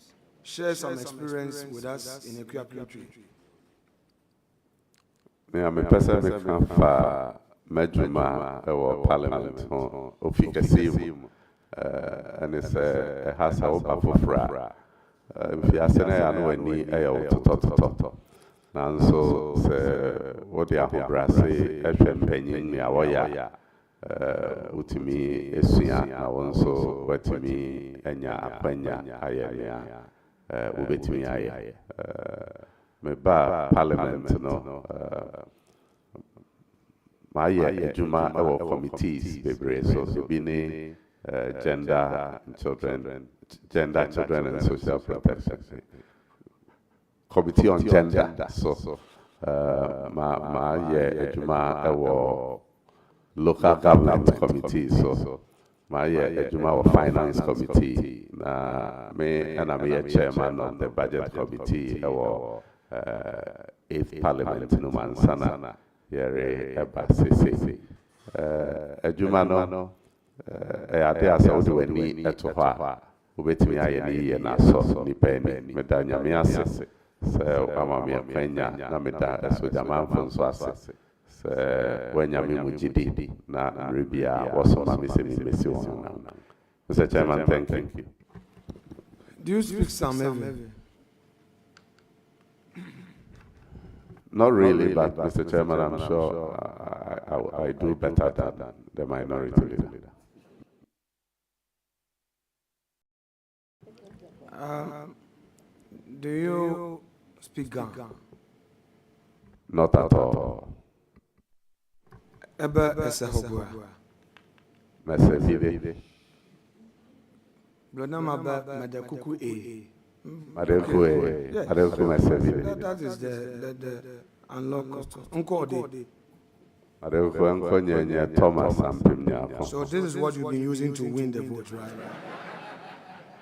[SPEAKER 8] share some experience with us in Akuapem tree.
[SPEAKER 3] I'm a person who come from Medjuma or Parliament Ofikasium, and it's a house of Bafofra. If you ask, I know any to and so what they are brassi, penning me awaya, Utimi, Esia, I also wetimi, Enya, Apenya, Ayania, Ubetimi, Aye. Me ba Parliament, no. My Juma our committees, Bebre, so Bini, gender, children, and social protection. Committee on gender, so my Juma our local government committee, so my Juma our finance committee, me and I'm a chairman of the budget committee, our 8th Parliament, Numan Sana. Yere eba sese adwuma no ade asa wo de wani eto ho a obetimi aye ne ye na so ni pani meda nyame ase se amame panya na meda esoja manfo so ase se wanyame mujidi na rebia woso mame se mesi won. Mr. Chairman, thank you.
[SPEAKER 8] Do you speak some Ewe?
[SPEAKER 3] Not really, but Mr. Chairman, I'm sure I do better than the minority leader.
[SPEAKER 8] Do you speak Ga?
[SPEAKER 3] Not at all.
[SPEAKER 8] Ebe Esehogwa.
[SPEAKER 3] Mesevide.
[SPEAKER 8] Blonama Madakuku A.
[SPEAKER 3] Madeku Mesevide.
[SPEAKER 8] That is the unlock custom. Uncode.
[SPEAKER 3] Thomas and Pimnia.
[SPEAKER 8] So this is what you've been using to win the vote, right?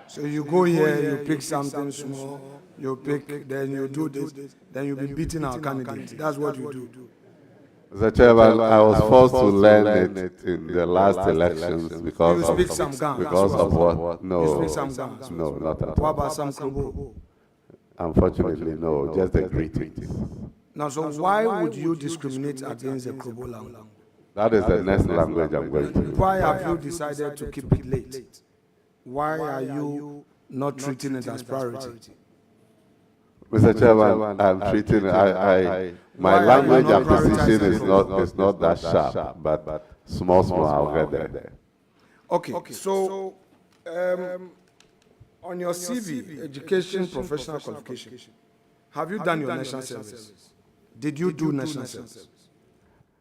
[SPEAKER 8] So you go here, you pick something small, you pick, then you do this, then you'll be beating our candidate. That's what you do.
[SPEAKER 3] Mr. Chairman, I was forced to learn it in the last elections because of what? No,
[SPEAKER 8] you speak some Gans.
[SPEAKER 3] No, not at all.
[SPEAKER 8] What about some Krobo?
[SPEAKER 3] Unfortunately, no, just the greetings.
[SPEAKER 8] Now, so why would you discriminate against the Krobo language?
[SPEAKER 3] That is the next language I'm going to use.
[SPEAKER 8] Why have you decided to keep it late? Why are you not treating it as priority?
[SPEAKER 3] Mr. Chairman, I'm treating my language acquisition is not that sharp, but small I'll get there.
[SPEAKER 8] Okay, so on your CV, education, professional qualification, have you done your national service? Did you do national service?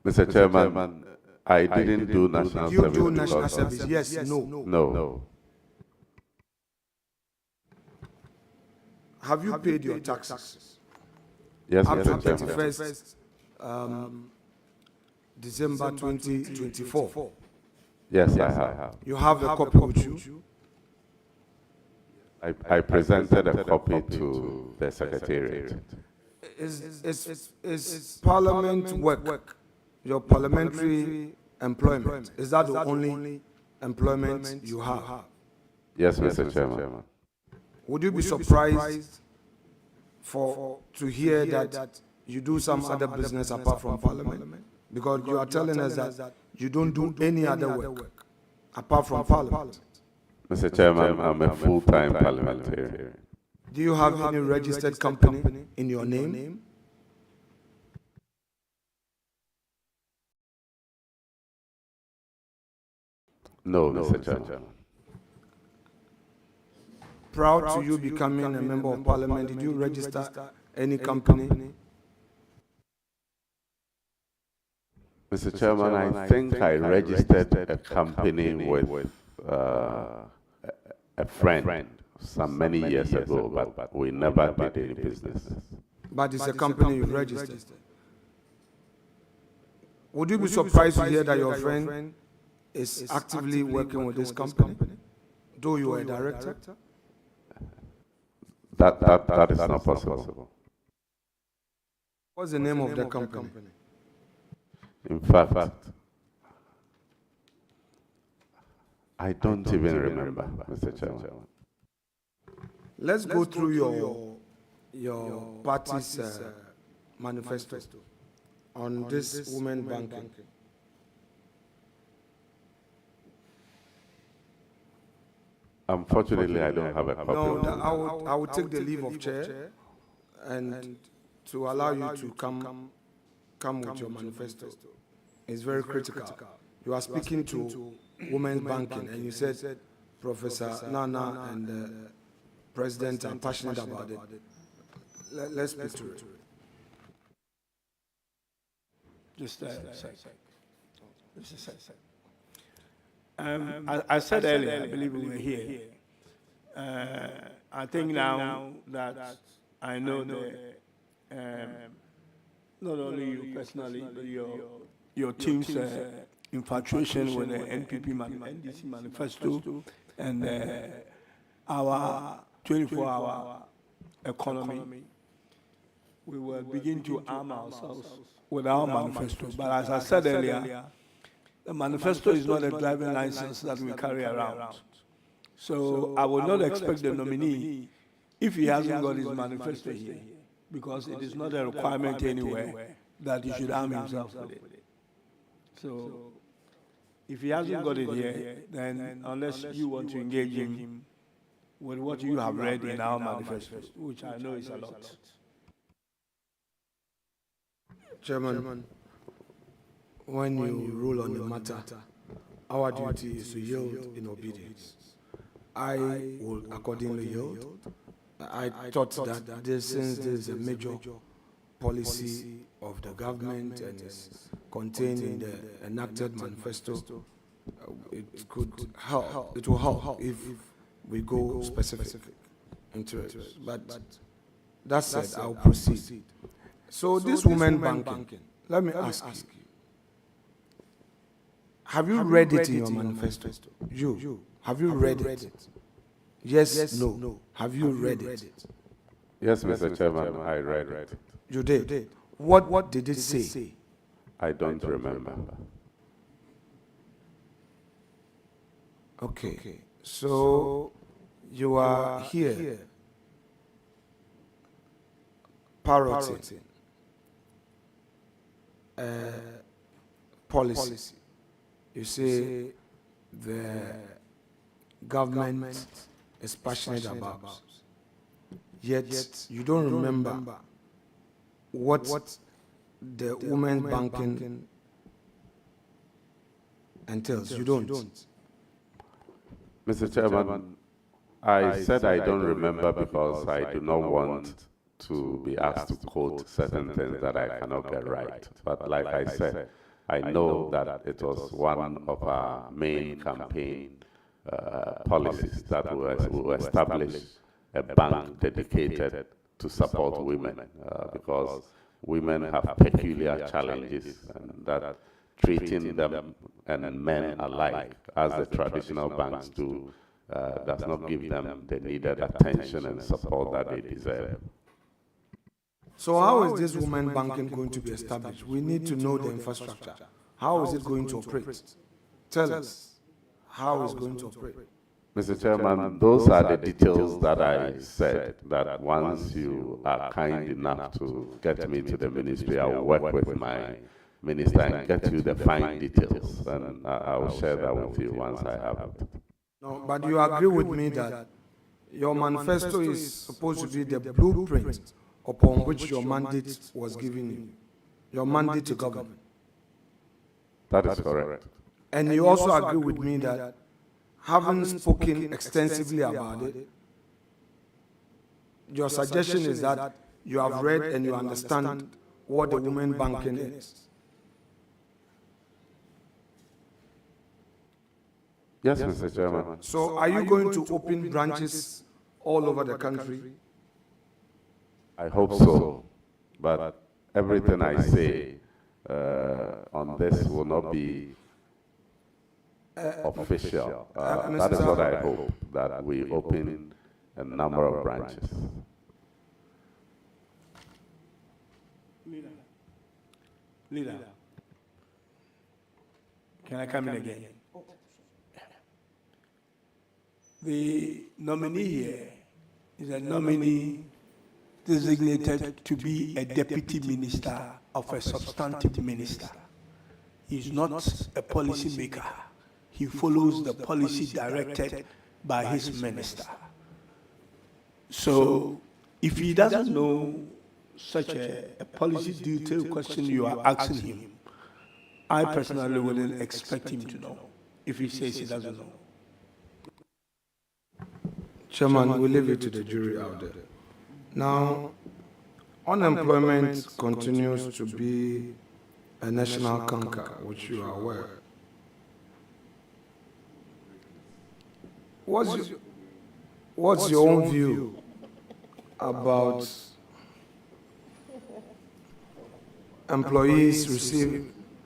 [SPEAKER 3] Mr. Chairman, I didn't do national service.
[SPEAKER 8] Did you do national service? Yes, no.
[SPEAKER 3] No.
[SPEAKER 8] Have you paid your taxes?
[SPEAKER 3] Yes,
[SPEAKER 8] up
[SPEAKER 3] Mr.
[SPEAKER 8] to
[SPEAKER 3] Chairman.
[SPEAKER 8] 31st December 2024?
[SPEAKER 3] Yes, I have.
[SPEAKER 8] You have a copy with you?
[SPEAKER 3] I presented a copy to the Secretariat.
[SPEAKER 8] Is Parliament work, your parliamentary employment, is that the only employment you have?
[SPEAKER 3] Yes, Mr. Chairman.
[SPEAKER 8] Would you be surprised to hear that you do some other business apart from Parliament? Because you are telling us that you don't do any other work apart from Parliament.
[SPEAKER 3] Mr. Chairman, I'm a full-time parliamentarian.
[SPEAKER 8] Do you have any registered company in your name?
[SPEAKER 3] No, Mr. Chairman.
[SPEAKER 8] Prior to you becoming a member of Parliament, did you register any company?
[SPEAKER 3] Mr. Chairman, I think I registered a company with a friend some many years ago, but we never did any business.
[SPEAKER 8] But it's a company you registered. Would you be surprised to hear that your friend is actively working with this company, though you are a director?
[SPEAKER 3] That is not possible.
[SPEAKER 8] What's the name of the company?
[SPEAKER 3] In fact, I don't even remember, Mr. Chairman.
[SPEAKER 8] Let's go through your party's manifesto on this women banking.
[SPEAKER 3] Unfortunately, I don't have a copy of it.
[SPEAKER 8] I would take the leave of chair and to allow you to come with your manifesto. It's very critical. You are speaking to women's banking, and you said Professor Nana and the President are passionate about it. Let's speak to it.
[SPEAKER 1] Just a sec. I said earlier, I believe we were here. I think now that I know not only you personally, but your team's infatuation with the NDC manifesto and our 24-hour economy, we will begin to arm ourselves with our manifesto. But as I said earlier, the manifesto is not a driving license that we carry around. So I would not expect the nominee, if he hasn't got his manifesto here, because it is not a requirement anywhere, that he should arm himself with it. So if he hasn't got it here, then unless you want to engage him with what you have read in our manifesto, which I know is a lot.
[SPEAKER 8] Chairman, when you rule on the matter, our duty is to yield in obedience. I will accordingly yield. I thought that since this is a major policy of the government and is contained in the enacted manifesto, it could help. It will help if we go specific into it. But that said, I'll proceed. So this women banking, let me ask you. Have you read it in your manifesto? Have you read it? Yes, no. Have you read it?
[SPEAKER 3] Yes, Mr. Chairman, I read it.
[SPEAKER 8] You did? What did it say?
[SPEAKER 3] I don't remember.
[SPEAKER 8] Okay. So you are here parroting policy. You say the government is passionate about, yet you don't remember what the women banking entails. You don't.
[SPEAKER 3] Mr. Chairman, I said I don't remember because I do not want to be asked to quote certain things that I cannot get right. But like I said, I know that it was one of our main campaign policies that will establish a bank dedicated to support women because women have peculiar challenges and that treating them and men alike as the traditional banks do does not give them the needed attention and support that they deserve.
[SPEAKER 8] So how is this women banking going to be established? We need to know the infrastructure. How is it going to operate? Tell us how it's going to operate.
[SPEAKER 3] Mr. Chairman, those are the details that I said, that once you are kind enough to get me to the ministry, I will work with my minister and get you the fine details, and I will share that with you once I have it.
[SPEAKER 8] No, but you agree with me that your manifesto is supposed to be the blueprint upon which your mandate was given you, your mandate to govern.
[SPEAKER 3] That is correct.
[SPEAKER 8] And you also agree with me that, having spoken extensively about it, your suggestion is that you have read and you understand what the women banking is.
[SPEAKER 3] Yes, Mr. Chairman.
[SPEAKER 8] So are you going to open branches all over the country?
[SPEAKER 3] I hope so, but everything I say on this will not be official. That is what I hope, that we open a number of branches.
[SPEAKER 1] Leader, can I come in again? The nominee here is a nominee designated to be a deputy minister of a substantive minister. He's not a policy maker. He follows the policy directed by his minister. So if he doesn't know such a policy detailed question you are asking him, I personally wouldn't expect him to know if he says he doesn't know.
[SPEAKER 8] Chairman, we leave it to the jury out there. Now, unemployment continues to be a national canker, which you are aware. What's your own view about employees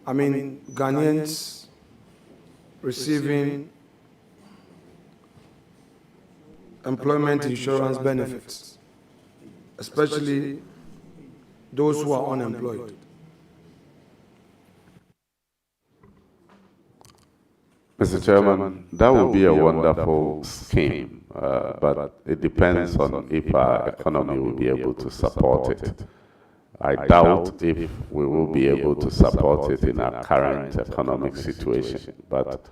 [SPEAKER 8] Ghanaians receiving employment insurance benefits, especially those who are unemployed?
[SPEAKER 3] Mr. Chairman, that would be a wonderful scheme, but it depends on if our economy will be able to support it. I doubt if we will be able to support it in our current economic situation, but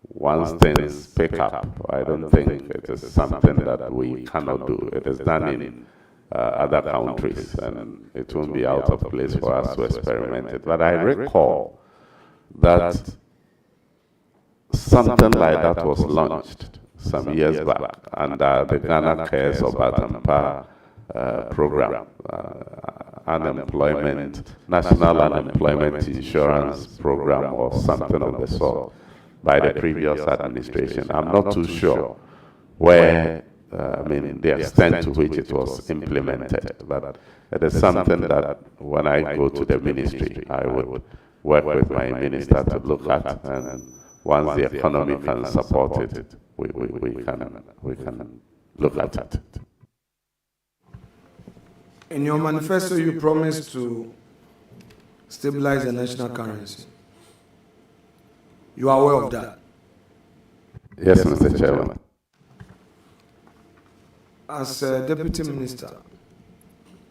[SPEAKER 3] once things pick up, I don't think it is something that we cannot do. It is done in other countries, and it won't be out of place for us to experiment it. But I recall that something like that was launched some years back under the Ghana Cares of Batampa program, National Unemployment Insurance Program, or something of the sort, by the previous administration. I'm not too sure where, the extent to which it was implemented, but it is something that when I go to the ministry, I would work with my minister to look at, and once the economy can support it, we can look at it.
[SPEAKER 8] In your manifesto, you promised to stabilize the national currency. You are aware of that?
[SPEAKER 3] Yes, Mr. Chairman.
[SPEAKER 8] As a deputy minister,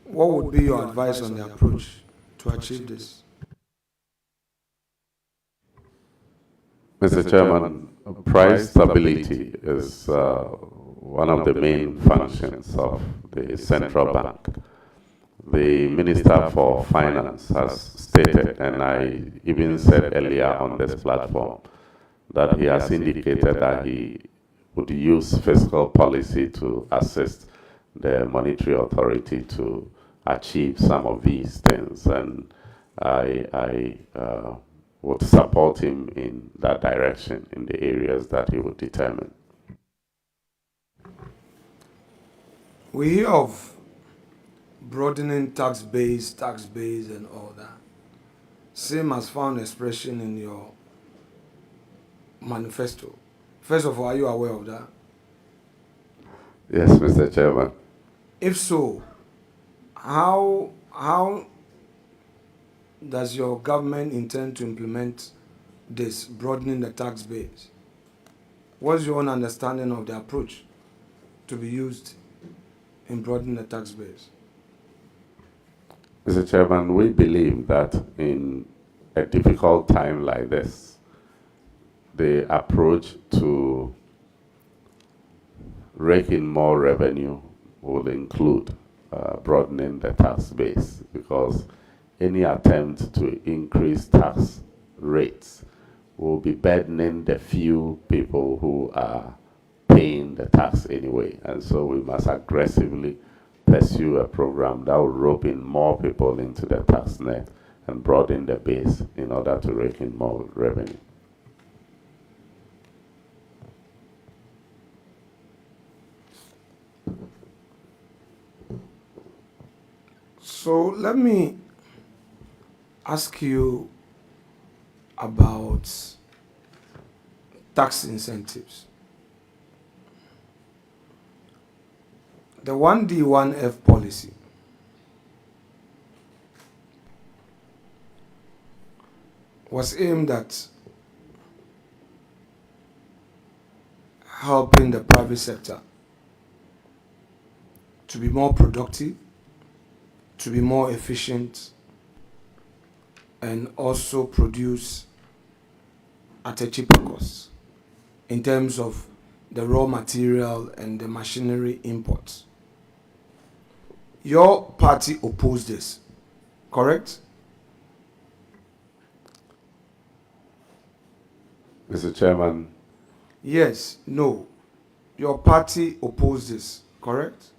[SPEAKER 8] what would be your advice on the approach to achieve this?
[SPEAKER 3] Mr. Chairman, price stability is one of the main functions of the central bank. The Minister for Finance has stated, and I even said earlier on this platform, that he has indicated that he would use fiscal policy to assist the monetary authority to achieve some of these things, and I would support him in that direction in the areas that he would determine.
[SPEAKER 8] We hear of broadening tax base and all that. Same as found expression in your manifesto. First of all, are you aware of that?
[SPEAKER 3] Yes, Mr. Chairman.
[SPEAKER 8] If so, how does your government intend to implement this broadening the tax base? What's your own understanding of the approach to be used in broadening the tax base?
[SPEAKER 3] Mr. Chairman, we believe that in a difficult time like this, the approach to rake in more revenue will include broadening the tax base, because any attempt to increase tax rates will be burdening the few people who are paying the tax anyway. And so we must aggressively pursue a program that will rope in more people into the tax net and broaden the base in order to rake in more revenue.
[SPEAKER 8] So let me ask you about tax incentives. The 1D, 1F policy was aimed at helping the private sector to be more productive, to be more efficient, and also produce at a cheaper cost in terms of the raw material and the machinery imports. Your party opposed this, correct?
[SPEAKER 3] Mr. Chairman.
[SPEAKER 8] Yes, no. Your party opposed this, correct?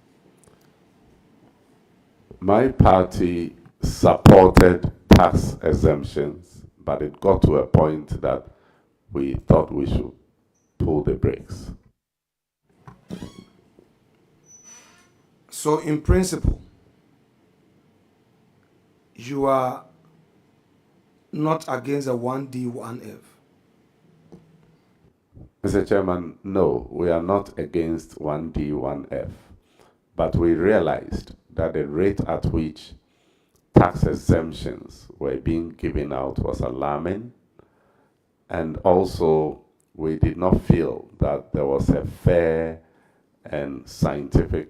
[SPEAKER 3] My party supported tax exemptions, but it got to a point that we thought we should pull the brakes.
[SPEAKER 8] So in principle, you are not against a 1D, 1F?
[SPEAKER 3] Mr. Chairman, no, we are not against 1D, 1F, but we realized that the rate at which tax exemptions were being given out was alarming, and also we did not feel that there was a fair and scientific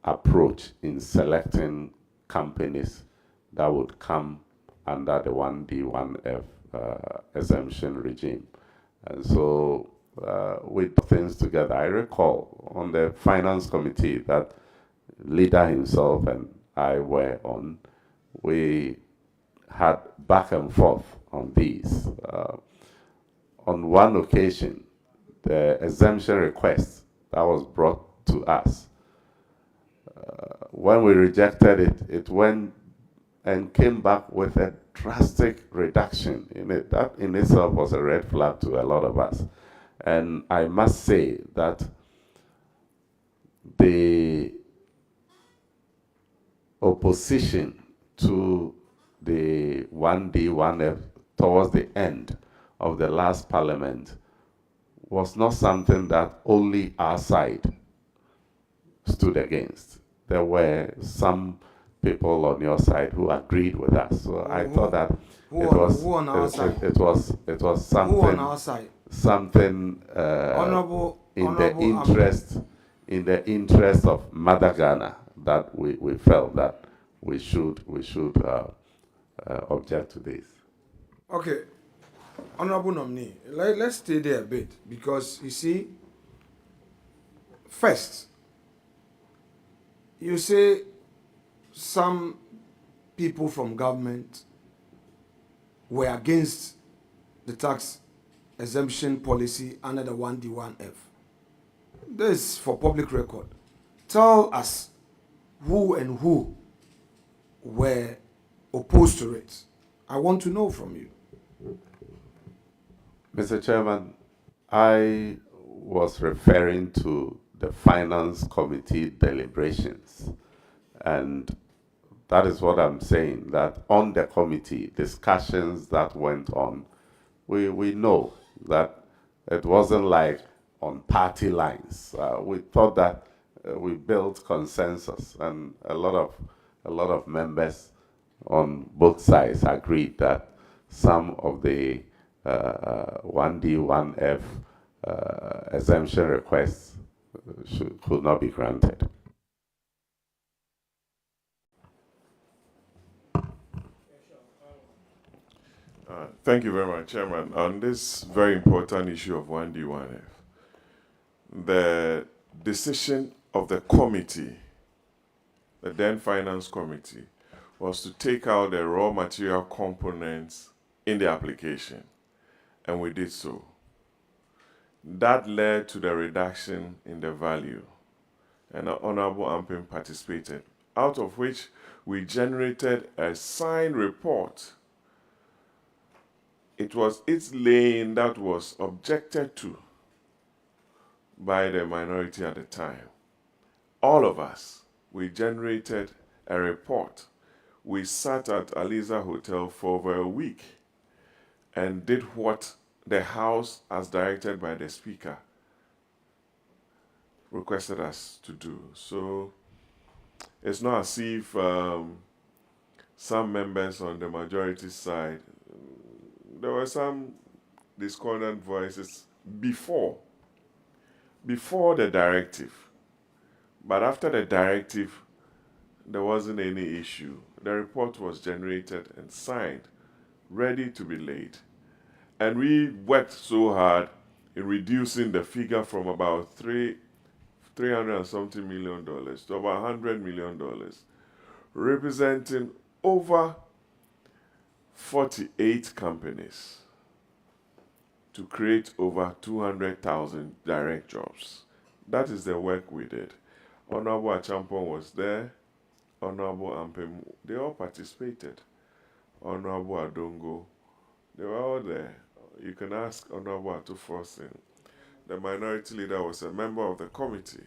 [SPEAKER 3] approach in selecting companies that would come under the 1D, 1F exemption regime. And so we put things together. I recall on the finance committee that leader himself and I were on, we had back and forth on these. On one occasion, the exemption request that was brought to us, when we rejected it, it went and came back with a drastic reduction in it. That in itself was a red flag to a lot of us. And I must say that the opposition to the 1D, 1F towards the end of the last parliament was not something that only our side stood against. There were some people on your side who agreed with us. So I thought that it was something.
[SPEAKER 8] Who on our side?
[SPEAKER 3] Something in the interest of Mother Ghana that we felt that we should object to this.
[SPEAKER 8] Okay, Honorable Nominee, let's stay there a bit, because you see, first, you say some people from government were against the tax exemption policy under the 1D, 1F. This is for public record. Tell us who and who were opposed to it. I want to know from you.
[SPEAKER 3] Mr. Chairman, I was referring to the Finance Committee deliberations, and that is what I'm saying, that on the committee, discussions that went on, we know that it wasn't like on party lines. We thought that we built consensus, and a lot of members on both sides agreed that some of the 1D, 1F exemption requests could not be granted.
[SPEAKER 6] Thank you very much, Chairman. On this very important issue of 1D, 1F, the decision of the committee, the then Finance Committee, was to take out the raw material components in the application, and we did so. That led to the reduction in the value, and the Honorable Ampim participated, out of which we generated a signed report. It was its laying that was objected to by the minority at the time. All of us, we generated a report. We sat at Aliza Hotel for over a week and did what the House, as directed by the Speaker, requested us to do. So it's not as if some members on the majority side, there were some discordant voices before the directive. But after the directive, there wasn't any issue. The report was generated and signed, ready to be laid. And we worked so hard in reducing the figure from about $300 and something million to about $100 million, representing over 48 companies to create over 200,000 direct jobs. That is the work we did. Honorable Achampon was there, Honorable Ampem, they all participated. Honorable Adongo, they were all there. You can ask Honorable Atufosin. The minority leader was a member of the committee.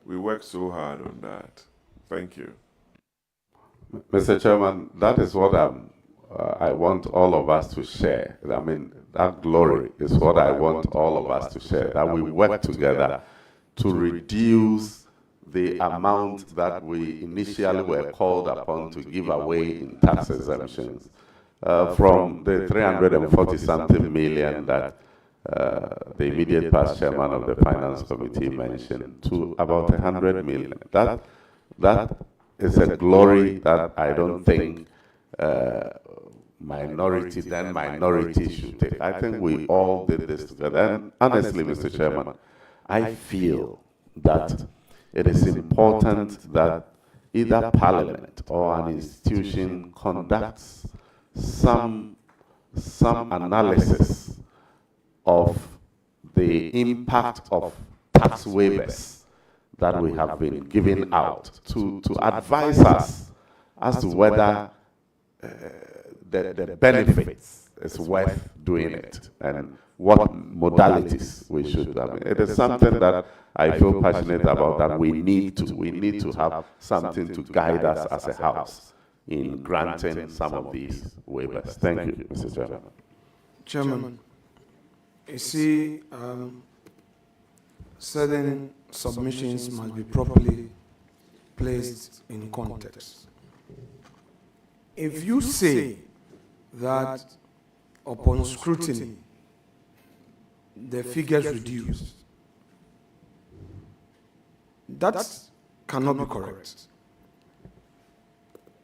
[SPEAKER 6] We worked so hard on that. Thank you.
[SPEAKER 3] Mr. Chairman, that is what I want all of us to share. I mean, that glory is what I want all of us to share, that we work together to reduce the amount that we initially were called upon to give away in tax exemptions from the 340-something million that the immediate past chairman of the Finance Committee mentioned to about 100 million. That is a glory that I don't think minority should take. I think we all did this together. And honestly, Mr. Chairman, I feel that it is important that either Parliament or an institution conducts some analysis of the impact of tax waivers that we have been giving out to advise us as to whether the benefits is worth doing it and what modalities we should. I mean, it is something that I feel passionate about, that we need to have something to guide us as a House in granting some of these waivers. Thank you, Mr. Chairman.
[SPEAKER 8] Chairman, you see, certain submissions must be properly placed in context. If you say that upon scrutiny, the figures reduced, that cannot be correct.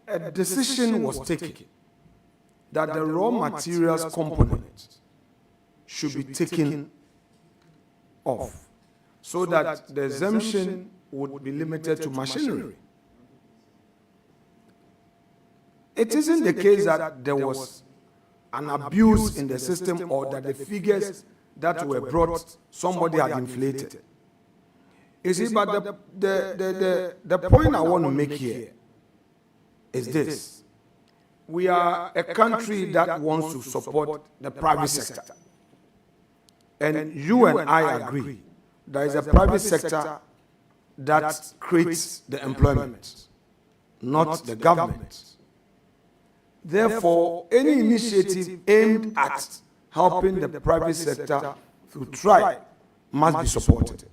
[SPEAKER 8] A decision was taken that the raw materials component should be taken off so that the exemption would be limited to machinery. It isn't the case that there was an abuse in the system or that the figures that were brought, somebody had inflated. You see, but the point I want to make here is this. We are a country that wants to support the private sector. And you and I agree there is a private sector that creates the employment, not the government. Therefore, any initiative aimed at helping the private sector to thrive must be supported.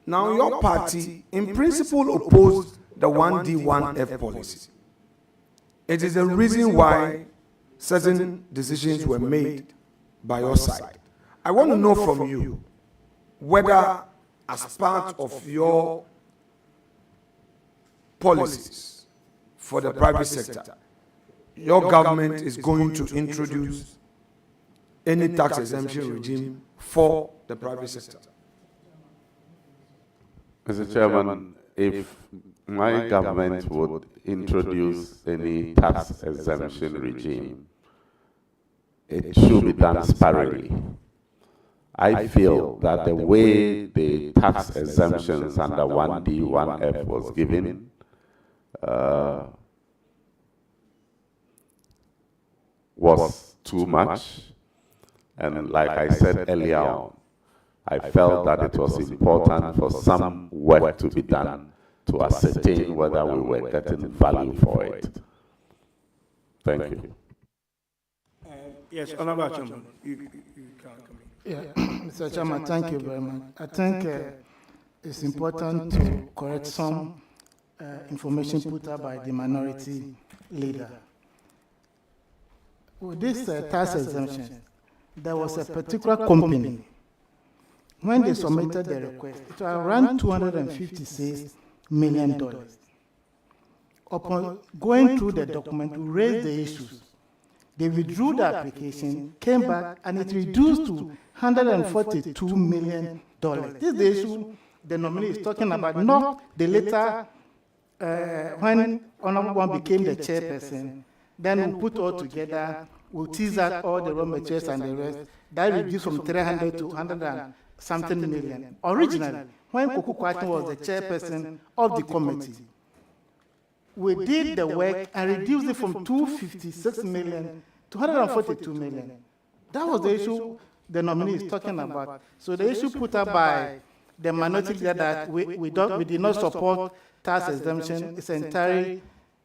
[SPEAKER 8] Now, your party, in principle, opposed the 1D, 1F policy. It is the reason why certain decisions were made by your side. I want to know from you whether, as part of your policies for the private sector, your government is going to introduce any tax exemption regime for the private sector.
[SPEAKER 3] Mr. Chairman, if my government would introduce any tax exemption regime, it should be done sparingly. I feel that the way the tax exemptions under 1D, 1F was given was too much. And like I said earlier on, I felt that it was important for some work to be done to ascertain whether we were getting value for it. Thank you.
[SPEAKER 1] Yes, Honorable Chairman, you can come in.
[SPEAKER 5] Yeah, Mr. Chairman, thank you very much. I think it's important to correct some information put up by the minority leader. With this tax exemption, there was a particular company. When they submitted the request, it was around $256 million. Upon going through the document to raise the issues, they withdrew the application, came back, and it reduced to $142 million. This is the issue the nominee is talking about, not the later, when Honorable One became the chairperson, then we put all together, we'll tease out all the raw materials and the rest. That reduced from 300 to 100 and something million. Originally, when Kuku Kwatin was the chairperson of the committee, we did the work and reduced it from 256 million to 142 million. That was the issue the nominee is talking about. So the issue put up by the minority leader that we did not support tax exemption is entirely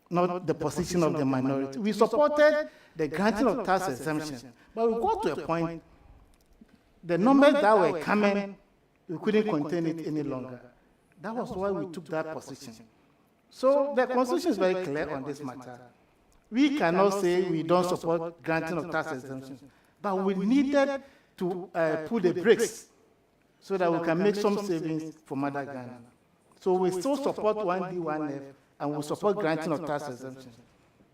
[SPEAKER 5] not the position of the minority. We supported the granting of tax exemption, but we got to a point, the numbers that were coming, we couldn't contain it any longer. That was why we took that position. So the Constitution is very clear on this matter. We cannot say we don't support granting of tax exemptions, but we needed to put the brakes so that we can make some savings for Mother Ghana. So we still support 1D, 1F, and we support granting of tax exemptions.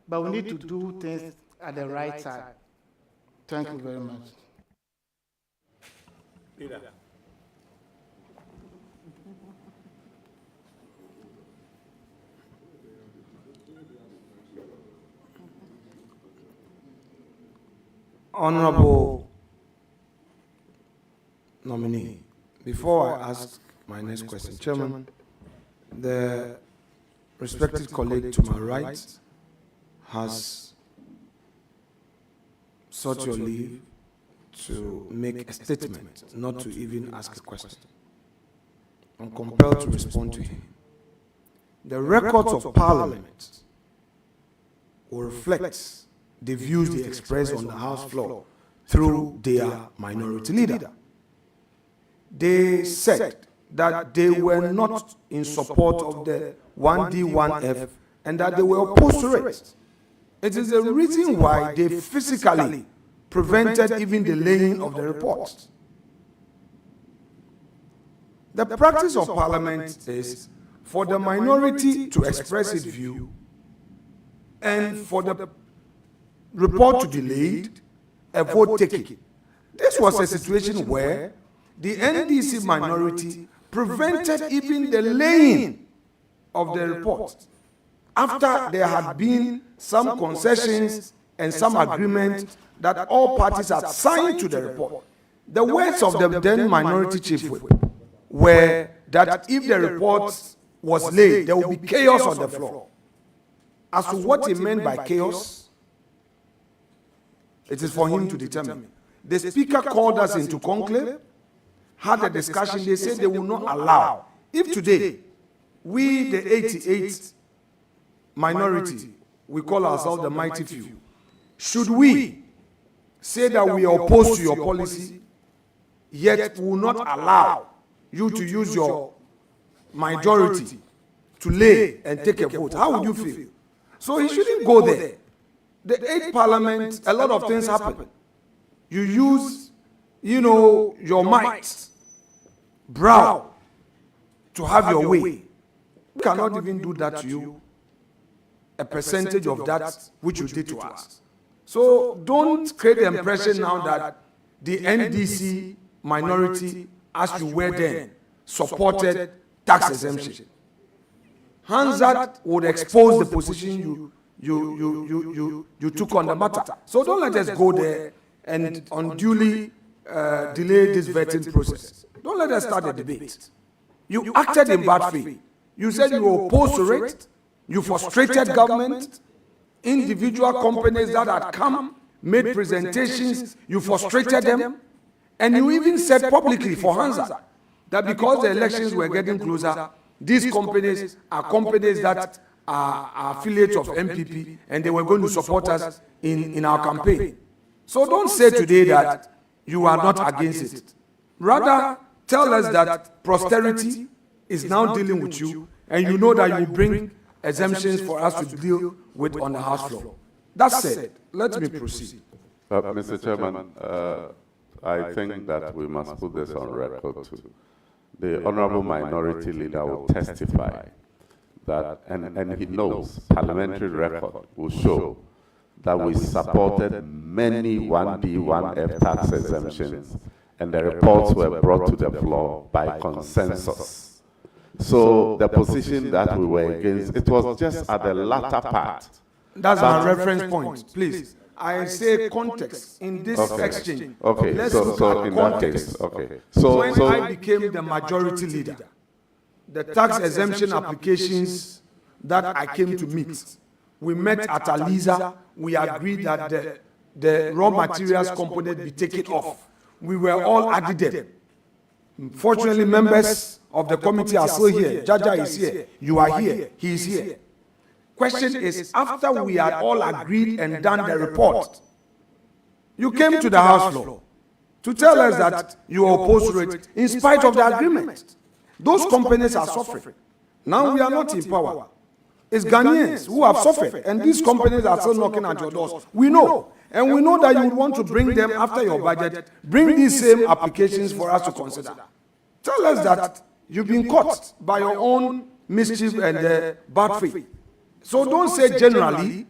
[SPEAKER 5] But we need to do things at the right time. Thank you very much.
[SPEAKER 1] Leader.
[SPEAKER 8] Honorable nominee, before I ask my next question, Chairman, the respected colleague to my right has sought your leave to make a statement, not to even ask a question. I'm compelled to respond to him. The records of Parliament will reflect the views they express on the House floor through their minority leader. They said that they were not in support of the 1D, 1F and that they were opposed to it. It is the reason why they physically prevented even the laying of the report. The practice of Parliament is for the minority to express its view and for the report to be delayed, a vote taken. This was a situation where the NDC minority prevented even the laying of the report after there had been some concessions and some agreement that all parties had signed to the report. The words of the then minority chief were that if the report was laid, there would be chaos on the floor. As to what he meant by chaos, it is for him to determine. The speaker called us into conclave, had a discussion. They said they will not allow. If today, we, the 88 minority, we call ourselves the mighty few, should we say that we are opposed to your policy, yet will not allow you to use your majority to lay and take a vote, how would you feel? So he shouldn't go there. The 8th Parliament, a lot of things happen. You use your might, brow, to have your way. We cannot even do that to you, a percentage of that which you did to us. So don't create the impression now that the NDC minority, as you were then, supported tax exemption. Hansard would expose the position you took on the matter. So don't let us go there and unduly delay this vetting process. Don't let us start a debate. You acted in bad faith. You said you were opposed to it. You frustrated government. Individual companies that had come, made presentations, you frustrated them. And you even said publicly for Hansard that because the elections were getting closer, these companies are companies that are affiliates of MPP and they were going to support us in our campaign. So don't say today that you are not against it. Rather, tell us that posterity is now dealing with you and you know that you bring exemptions for us to deal with on the House floor. That said, let me proceed.
[SPEAKER 3] Mr. Chairman, I think that we must put this on record too. The Honorable Minority Leader will testify that, and he knows, parliamentary record will show that we supported many 1D, 1F tax exemptions, and the reports were brought to the floor by consensus. So the position that we were against, it was just at the latter part.
[SPEAKER 8] That's my reference point, please. I say context in this exchange.
[SPEAKER 3] Okay,
[SPEAKER 8] Let's
[SPEAKER 3] so
[SPEAKER 8] look at
[SPEAKER 3] in
[SPEAKER 8] context.
[SPEAKER 3] that case, okay. So
[SPEAKER 8] when I became the majority leader, the tax exemption applications that I came to meet, we met at Aliza. We agreed that the raw materials component be taken off. We were all added. Fortunately, members of the committee are still here. Jaja is here. You are here. He is here. Question is, after we had all agreed and done the report, you came to the House floor to tell us that you are opposed to it in spite of the agreement. Those companies are suffering. Now we are not in power. It's Ghanaians who have suffered, and these companies are still knocking at your doors. We know. And we know that you would want to bring them after your budget, bring these same applications for us to consider. Tell us that you've been caught by your own mischief and bad faith. So don't say generally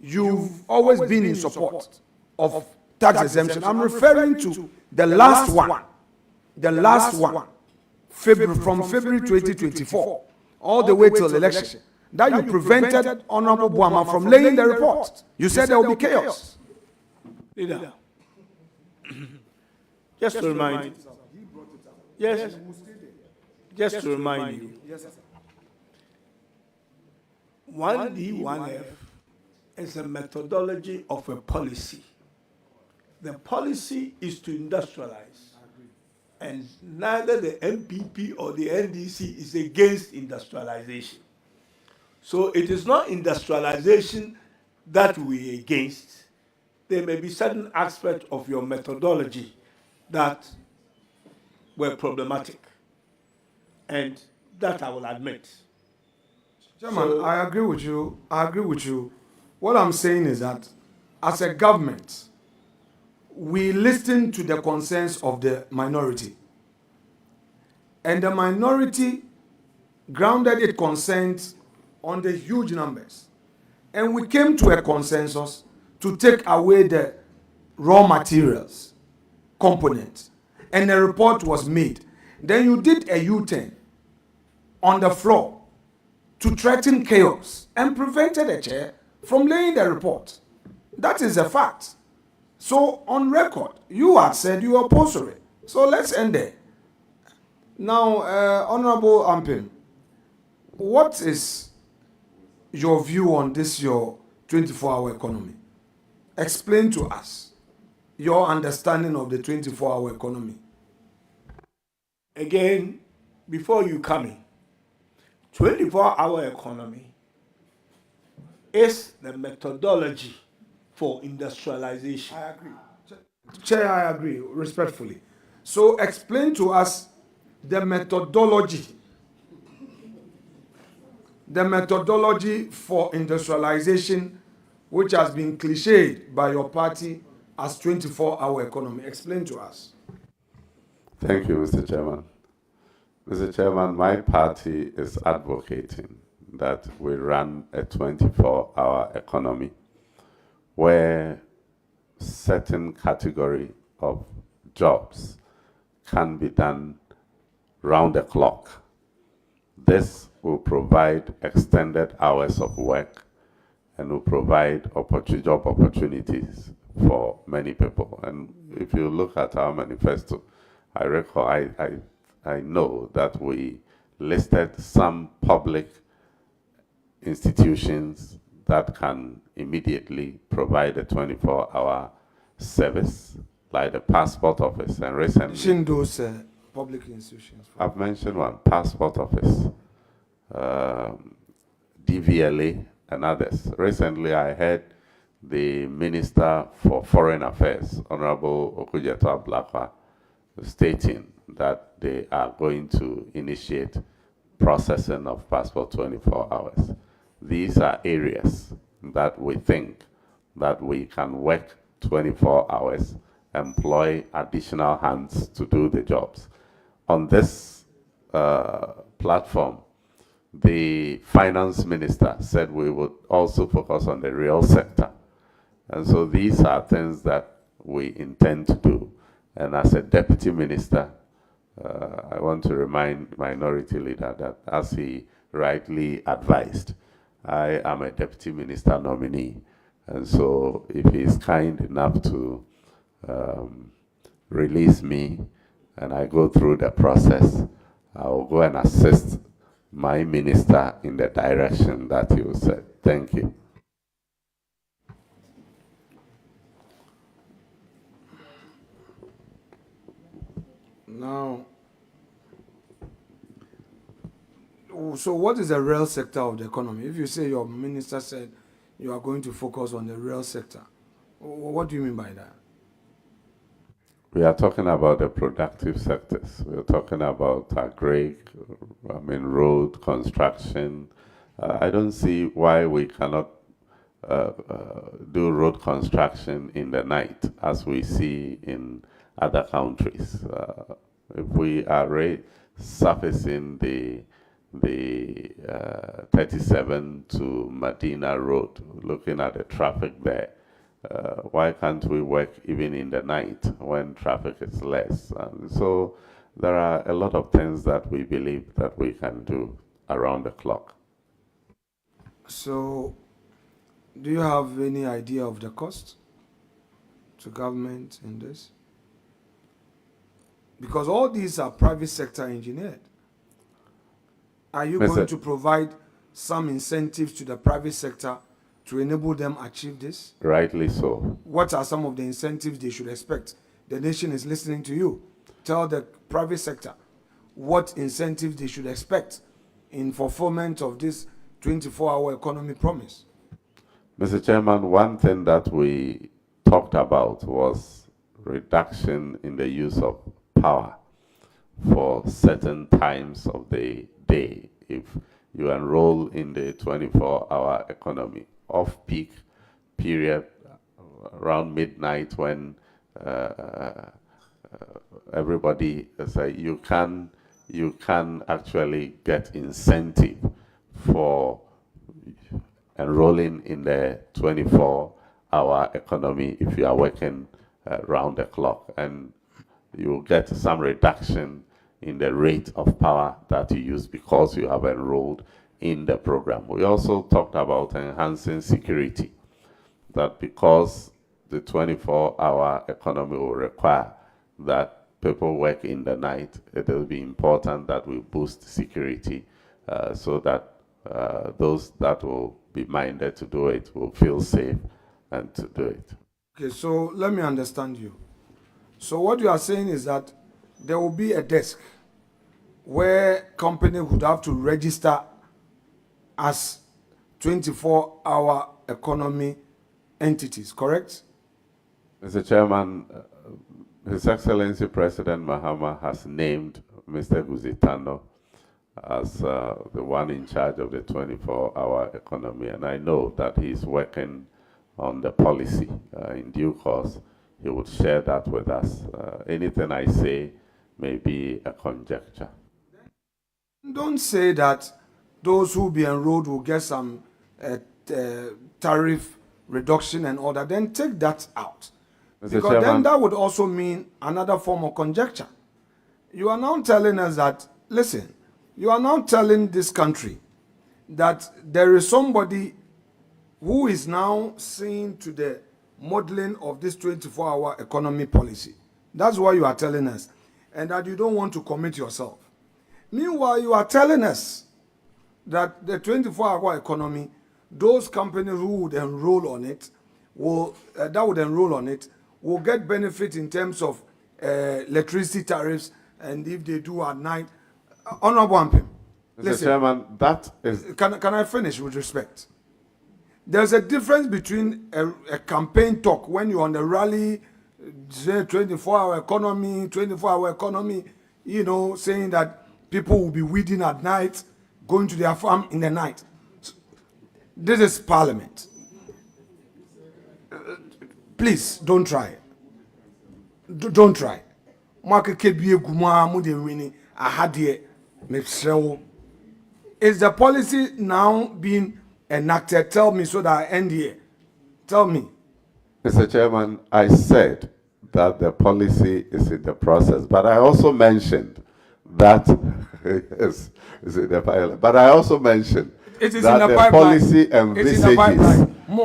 [SPEAKER 8] you've always been in support of tax exemption. I'm referring to the last one. The last one. From February 2024 all the way till election. That you prevented Honorable Boama from laying the report. You said there will be chaos.
[SPEAKER 1] Leader, just to remind you, yes, just to remind you, 1D, 1F is a methodology of a policy. The policy is to industrialize, and neither the MPP or the NDC is against industrialization. So it is not industrialization that we are against. There may be certain aspects of your methodology that were problematic, and that I will admit.
[SPEAKER 8] Chairman, I agree with you. I agree with you. What I'm saying is that as a government, we listen to the concerns of the minority. And the minority grounded its concerns on the huge numbers. And we came to a consensus to take away the raw materials component. And a report was made. Then you did a U-turn on the floor to threaten chaos and prevented the chair from laying the report. That is a fact. So on record, you have said you oppose to it. So let's end there. Now, Honorable Ampim, what is your view on this, your 24-hour economy? Explain to us your understanding of the 24-hour economy.
[SPEAKER 1] Again, before you come in, 24-hour economy is the methodology for industrialization.
[SPEAKER 8] I agree. Chair, I agree, respectfully. So explain to us the methodology for industrialization, which has been cliched by your party as 24-hour economy. Explain to us.
[SPEAKER 3] Thank you, Mr. Chairman. Mr. Chairman, my party is advocating that we run a 24-hour economy where certain category of jobs can be done round the clock. This will provide extended hours of work and will provide job opportunities for many people. And if you look at our manifesto, I know that we listed some public institutions that can immediately provide a 24-hour service, like the passport office. And recently,
[SPEAKER 8] Mention those public institutions.
[SPEAKER 3] I've mentioned one, passport office, DVLA, and others. Recently, I heard the Minister for Foreign Affairs, Honorable Okujeto Ablakwa, stating that they are going to initiate processing of passport 24 hours. These are areas that we think that we can work 24 hours, employ additional hands to do the jobs. On this platform, the finance minister said we would also focus on the real sector. And so these are things that we intend to do. And as a deputy minister, I want to remind Minority Leader that, as he rightly advised, I am a deputy minister nominee. And so if he is kind enough to release me and I go through the process, I will go and assist my minister in the direction that you said. Thank you.
[SPEAKER 8] Now, so what is the real sector of the economy? If you say your minister said you are going to focus on the real sector, what do you mean by that?
[SPEAKER 3] We are talking about the productive sectors. We are talking about road construction. I don't see why we cannot do road construction in the night, as we see in other countries. If we are surfacing the 37 to Medina Road, looking at the traffic there, why can't we work even in the night when traffic is less? So there are a lot of things that we believe that we can do around the clock.
[SPEAKER 8] So, do you have any idea of the cost to government in this? Because all these are private sector engineered. Are you going to provide some incentives to the private sector to enable them achieve this?
[SPEAKER 3] Rightly so.
[SPEAKER 8] What are some of the incentives they should expect? The nation is listening to you. Tell the private sector what incentives they should expect in fulfillment of this 24-hour economy promise.
[SPEAKER 3] Mr. Chairman, one thing that we talked about was reduction in the use of power for certain times of the day. If you enroll in the 24-hour economy, off-peak period around midnight when everybody you can actually get incentive for enrolling in the 24-hour economy if you are working round the clock, and you get some reduction in the rate of power that you use because you have enrolled in the program. We also talked about enhancing security, that because the 24-hour economy will require that people work in the night, it will be important that we boost security so that those that will be minded to do it will feel safe and to do it.
[SPEAKER 8] Okay, so let me understand you. So what you are saying is that there will be a desk where company would have to register as 24-hour economy entities, correct?
[SPEAKER 3] Mr. Chairman, His Excellency President Mahama has named Mr. Guzitano as the one in charge of the 24-hour economy, and I know that he's working on the policy. In due course, he would share that with us. Anything I say may be a conjecture.
[SPEAKER 8] Don't say that those who be enrolled will get some tariff reduction and all that. Then take that out.
[SPEAKER 3] Mr.
[SPEAKER 8] Because
[SPEAKER 3] Chairman,
[SPEAKER 8] then that would also mean another form of conjecture. You are now telling us that, listen, you are now telling this country that there is somebody who is now seeing to the modeling of this 24-hour economy policy. That's what you are telling us. And that you don't want to commit yourself. Meanwhile, you are telling us that the 24-hour economy, those companies who would enroll on it, will get benefit in terms of electricity tariffs, and if they do at night. Honorable Ampim,
[SPEAKER 3] Mr. Chairman, that is...
[SPEAKER 8] Can I finish with respect? There's a difference between a campaign talk when you're on the rally, say 24-hour economy, you know, saying that people will be weeding at night, going to their farm in the night. This is Parliament. Please, don't try. Don't try. Is the policy now being enacted? Tell me so that I end here. Tell me.
[SPEAKER 3] Mr. Chairman, I said that the policy is in the process, but I also mentioned that yes, it's in the pipeline. But I also mentioned
[SPEAKER 8] it is
[SPEAKER 3] that
[SPEAKER 8] in the
[SPEAKER 3] the policy envisages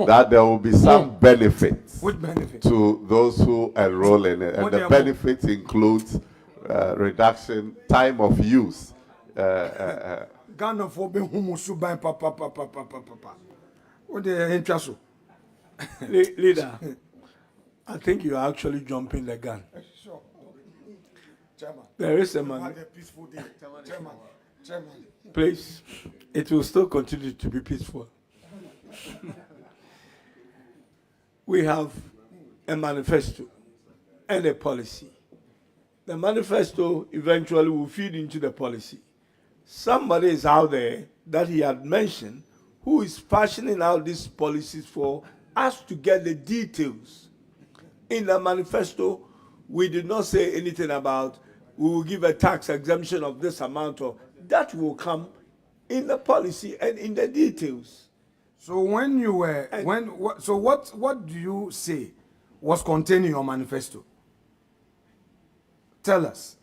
[SPEAKER 3] that there will be some benefits to those who enroll in it, and the benefits includes reduction, time of use.
[SPEAKER 8] Ghana for being humusu by papa. What the interest?
[SPEAKER 1] Leader, I think you are actually jumping the gun.
[SPEAKER 8] Sure. Chairman.
[SPEAKER 1] There is a man.
[SPEAKER 8] Have a peaceful day. Chairman.
[SPEAKER 1] Please, it will still continue to be peaceful. We have a manifesto and a policy. The manifesto eventually will feed into the policy. Somebody is out there that he had mentioned who is fashioning out these policies for us to get the details. In the manifesto, we did not say anything about we will give a tax exemption of this amount, or that will come in the policy and in the details.
[SPEAKER 8] So when you were what do you say was contained in your manifesto? Tell us.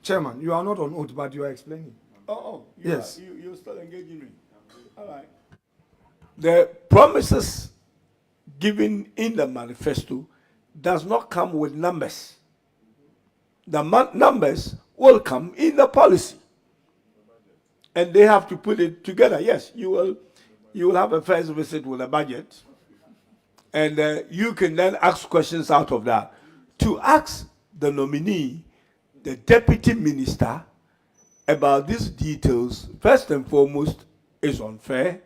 [SPEAKER 8] Chairman, you are not on oath, but you are explaining. Yes.
[SPEAKER 1] You're still engaging me. All right. The promises given in the manifesto does not come with numbers. The numbers will come in the policy. And they have to put it together. Yes, you will have a first visit with a budget. And you can then ask questions out of that. To ask the nominee, the deputy minister, about these details, first and foremost, is unfair.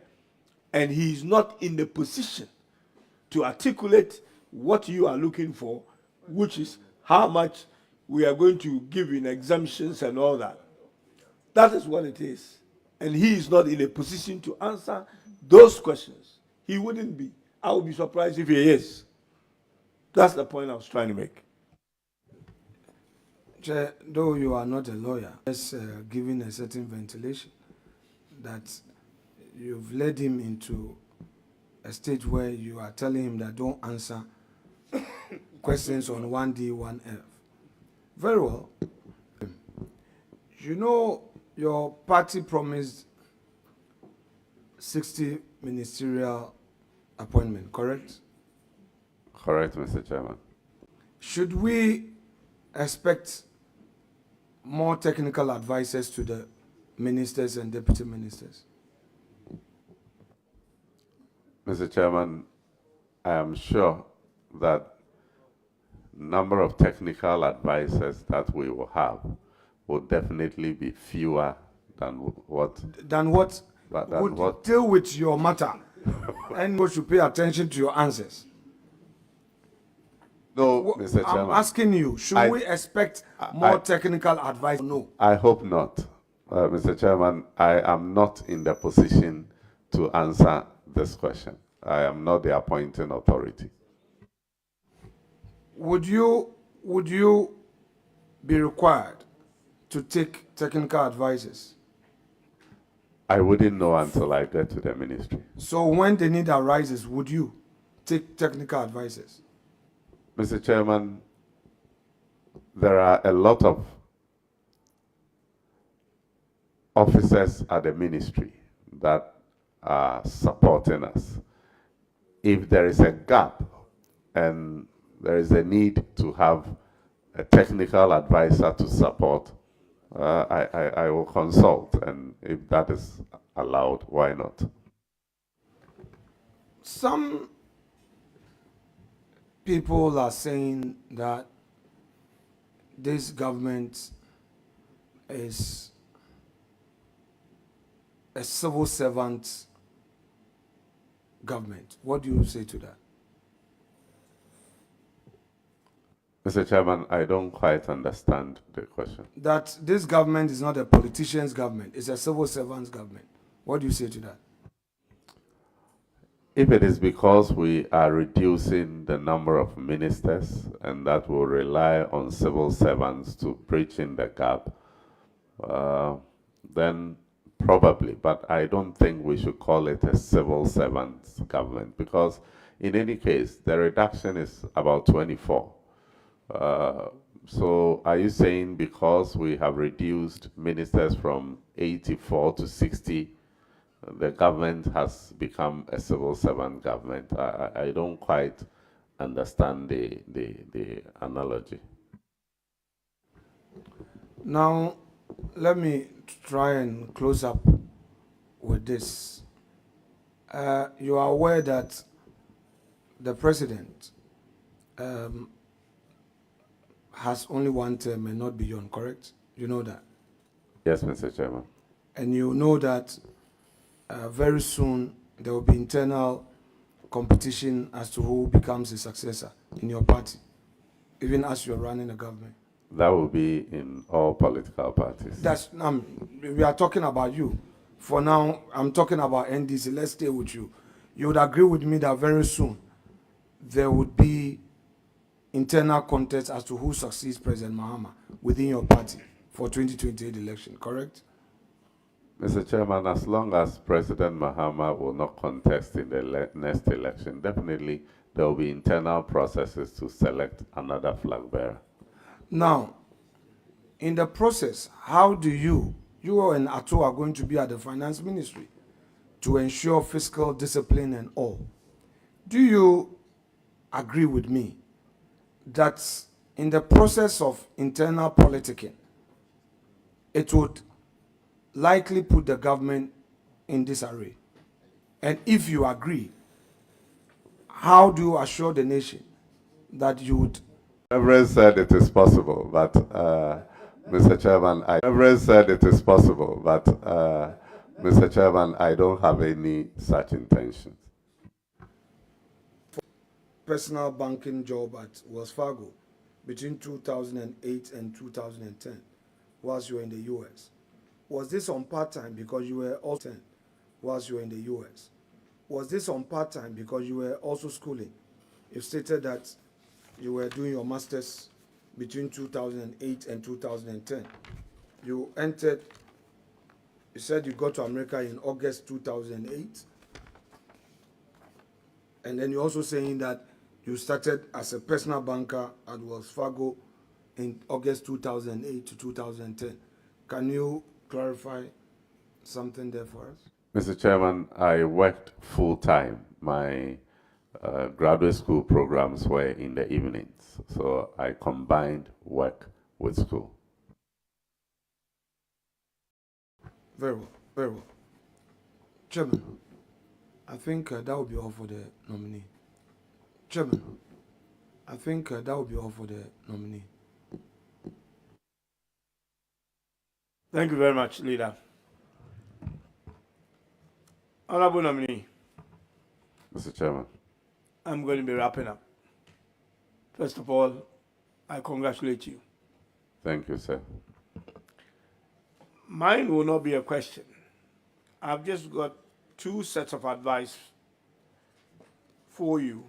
[SPEAKER 1] And he is not in the position to articulate what you are looking for, which is how much we are going to give in exemptions and all that. That is what it is. And he is not in a position to answer those questions. He wouldn't be. I would be surprised if he is. That's the point I was trying to make.
[SPEAKER 8] Chair, though you are not a lawyer, just giving a certain ventilation that you've led him into a stage where you are telling him that don't answer questions on 1D, 1F. Very well. You know, your party promised 60 ministerial appointment, correct?
[SPEAKER 3] Correct, Mr. Chairman.
[SPEAKER 8] Should we expect more technical advisors to the ministers and deputy ministers?
[SPEAKER 3] Mr. Chairman, I am sure that number of technical advisors that we will have will definitely be fewer than what
[SPEAKER 8] would deal with your matter and we should pay attention to your answers.
[SPEAKER 3] No, Mr. Chairman.
[SPEAKER 8] I'm asking you, should we expect more technical advice? No.
[SPEAKER 3] I hope not. Mr. Chairman, I am not in the position to answer this question. I am not the appointing authority.
[SPEAKER 8] Would you be required to take technical advices?
[SPEAKER 3] I wouldn't know until I get to the ministry.
[SPEAKER 8] So when the need arises, would you take technical advices?
[SPEAKER 3] Mr. Chairman, there are a lot of officers at the ministry that are supporting us. If there is a gap and there is a need to have a technical advisor to support, I will consult, and if that is allowed, why not?
[SPEAKER 8] Some people are saying that this government is a civil servant government. What do you say to that?
[SPEAKER 3] Mr. Chairman, I don't quite understand the question.
[SPEAKER 8] That this government is not a politician's government, it's a civil servant's government. What do you say to that?
[SPEAKER 3] If it is because we are reducing the number of ministers and that will rely on civil servants to bridge in the gap, then probably, but I don't think we should call it a civil servants government, because in any case, the reduction is about 24. So are you saying because we have reduced ministers from 84 to 60, the government has become a civil servant government? I don't quite understand the analogy.
[SPEAKER 8] Now, let me try and close up with this. You are aware that the president has only one term and not beyond, correct? You know that?
[SPEAKER 3] Yes, Mr. Chairman.
[SPEAKER 8] And you know that very soon there will be internal competition as to who becomes the successor in your party, even as you're running a government.
[SPEAKER 3] That will be in all political parties.
[SPEAKER 8] That's we are talking about you. For now, I'm talking about NDC. Let's stay with you. You would agree with me that very soon there would be internal contest as to who succeeds President Mahama within your party for 2028 election, correct?
[SPEAKER 3] Mr. Chairman, as long as President Mahama will not contest in the next election, definitely there will be internal processes to select another flag bearer.
[SPEAKER 8] Now, in the process, how do you and Ato are going to be at the finance ministry to ensure fiscal discipline and all? Do you agree with me that in the process of internal politicking, it would likely put the government in disarray? And if you agree, how do you assure the nation that you would?
[SPEAKER 3] Reverend said it is possible, but Mr. Chairman, Reverend said it is possible, but Mr. Chairman, I don't have any such intentions.
[SPEAKER 8] Personal banking job at Wells Fargo between 2008 and 2010, whilst you were in the U.S. Was this on part-time because you were also whilst you were in the U.S.? Was this on part-time because you were also schooling? You stated that you were doing your master's between 2008 and 2010. You said you got to America in August 2008. And then you're also saying that you started as a personal banker at Wells Fargo in August 2008 to 2010. Can you clarify something there for us?
[SPEAKER 3] Mr. Chairman, I worked full-time. My graduate school programs were in the evenings, so I combined work with school.
[SPEAKER 8] Very well, very well. Chairman, I think that will be all for the nominee. Chairman, I think that will be all for the nominee.
[SPEAKER 1] Thank you very much, Leader. Honorable nominee.
[SPEAKER 3] Mr. Chairman.
[SPEAKER 1] I'm going to be wrapping up. First of all, I congratulate you.
[SPEAKER 3] Thank you, sir.
[SPEAKER 1] Mine will not be a question. I've just got two sets of advice for you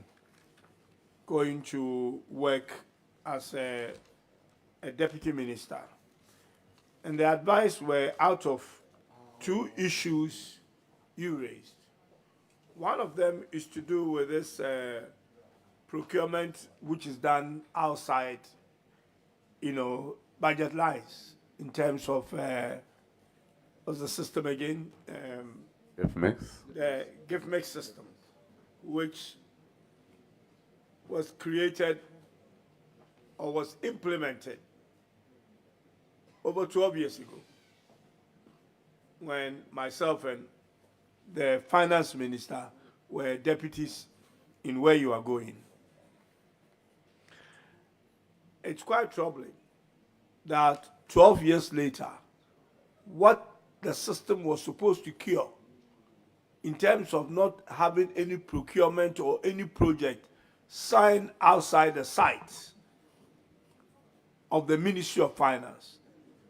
[SPEAKER 1] going to work as a a deputy minister. And the advice were out of two issues you raised. One of them is to do with this procurement, which is done outside, budget lines in terms of what's the system again?
[SPEAKER 3] If mix.
[SPEAKER 1] The gift mix system, which was created or was implemented over 12 years ago, when myself and the finance minister were deputies in where you are going. It's quite troubling that 12 years later, what the system was supposed to cure in terms of not having any procurement or any project signed outside the sites of the Ministry of Finance,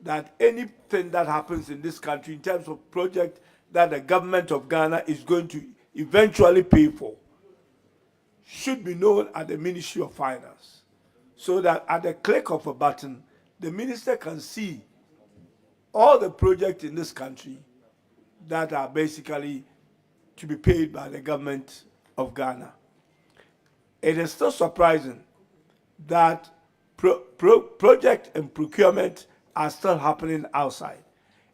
[SPEAKER 1] that anything that happens in this country in terms of project that the government of Ghana is going to eventually pay for should be known at the Ministry of Finance, so that at the click of a button, the minister can see all the projects in this country that are basically to be paid by the government of Ghana. It is still surprising that project and procurement are still happening outside.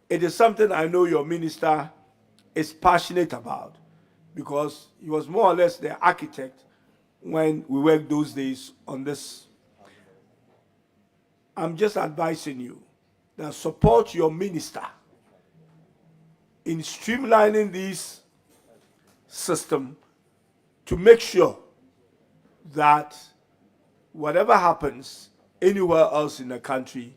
[SPEAKER 1] It is something I know your minister is passionate about, because he was more or less the architect when we worked those days on this. I'm just advising you that support your minister in streamlining this system to make sure that whatever happens anywhere else in the country,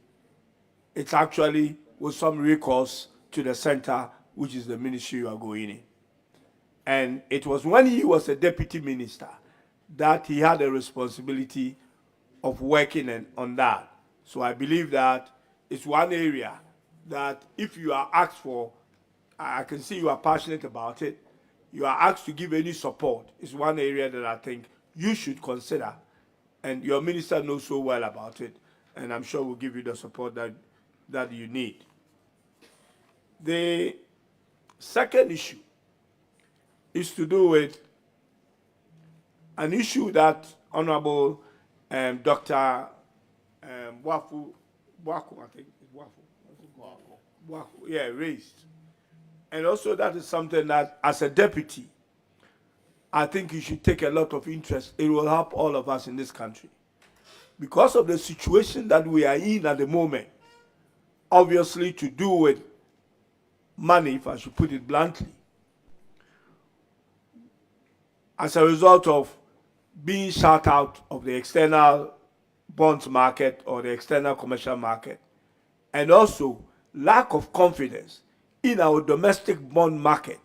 [SPEAKER 1] it's actually with some recourse to the center, which is the ministry you are going in. And it was when he was a deputy minister that he had a responsibility of working on that. So I believe that it's one area that if you are asked for, I can see you are passionate about it, you are asked to give any support, it's one area that I think you should consider. And your minister knows so well about it, and I'm sure will give you the support that you need. The second issue is to do with an issue that Honorable Dr. Bwaku, I think it's Bwaku, yeah, raised. And also that is something that as a deputy, I think you should take a lot of interest. It will help all of us in this country. Because of the situation that we are in at the moment, obviously to do with money, if I should put it bluntly, as a result of being shut out of the external bonds market or the external commercial market, and also lack of confidence in our domestic bond market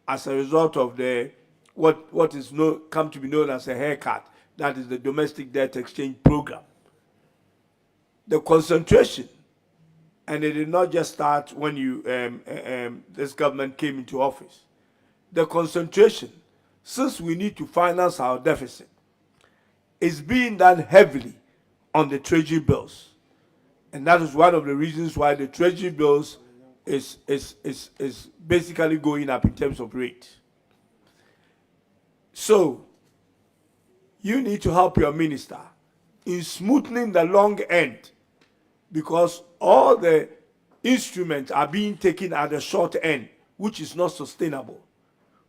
[SPEAKER 1] as a result of the what is come to be known as a haircut, that is the domestic debt exchange program. The concentration, and it did not just start when this government came into office. The concentration, since we need to finance our deficit, is being done heavily on the treasury bills. And that is one of the reasons why the treasury bills is basically going up in terms of rate. So, you need to help your minister in smoothing the long end, because all the instruments are being taken at the short end, which is not sustainable.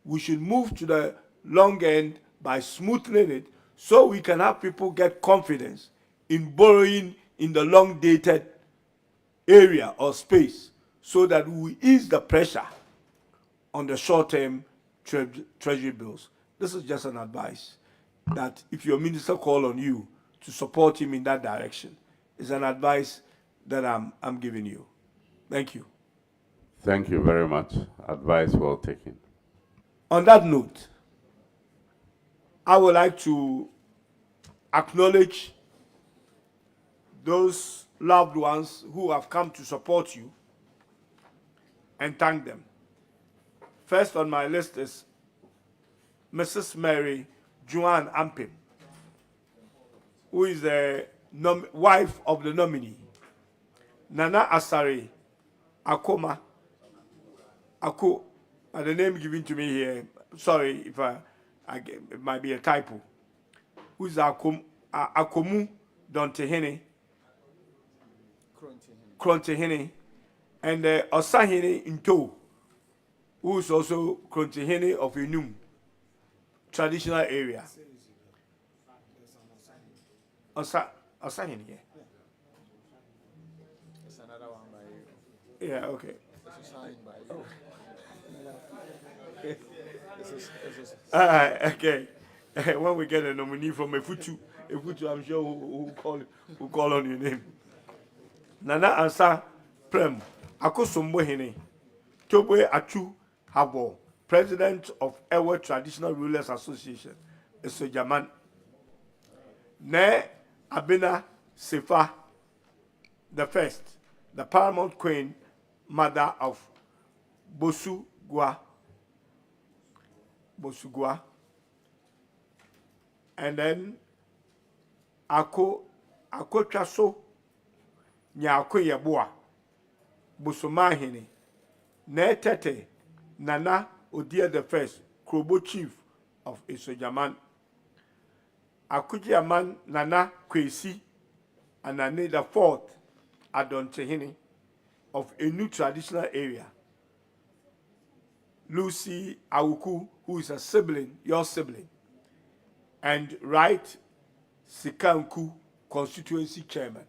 [SPEAKER 1] We should move to the long end by smoothing it, so we can have people get confidence in borrowing in the long-dated area or space, so that we ease the pressure on the short-term treasury bills. This is just an advice that if your minister call on you to support him in that direction, it's an advice that I'm giving you. Thank you.
[SPEAKER 3] Thank you very much. Advice well taken.
[SPEAKER 1] On that note, I would like to acknowledge those loved ones who have come to support you and thank them. First on my list is Mrs. Mary Joanne Ampim, who is the wife of the nominee Nana Asare Akoma Ako, the name given to me here. Sorry if it might be a typo. Who's Akomu Dontehene Krontehene and Osahene Into, who's also Krontehene of Enum traditional area. Osahene, yeah.
[SPEAKER 15] It's another one by you.
[SPEAKER 1] Yeah, okay.
[SPEAKER 15] It's signed by you.
[SPEAKER 1] Okay. When we get a nominee from a Futu, I'm sure who call on your name. Nana Ansa Prem Akosombo Hene Togwe Achu Habo, President of Ewe Traditional Rulers Association, Esojaman. Ne Abena Sefa the first, the Paramount Queen, mother of Bosugwa. And then Ako Chaso Nyako Yabua Bosomahini Ne Tete Nana Odia the first, Krobo chief of Isojaman. Akujiaman Nana Kwesi and Nane the fourth Adontehini of a new traditional area. Lucy Awuku, who is a sibling, your sibling, and Right Sikanku, constituency chairman.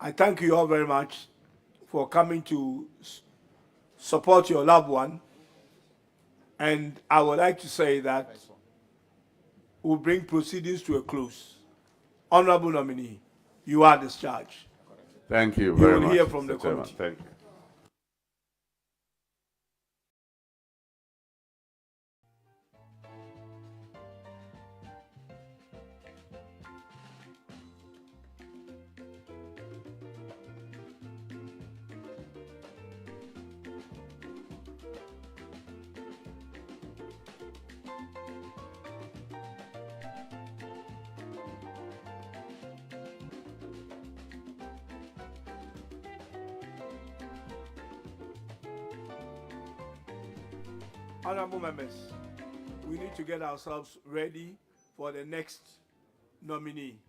[SPEAKER 1] I thank you all very much for coming to support your loved one, and I would like to say that we'll bring proceedings to a close. Honorable nominee, you are discharged.
[SPEAKER 3] Thank you very much.
[SPEAKER 1] You will hear from the
[SPEAKER 3] Mr. Chairman.
[SPEAKER 1] committee.
[SPEAKER 3] Thank you.
[SPEAKER 1] Honorable members, we need to get ourselves ready for the next nominee.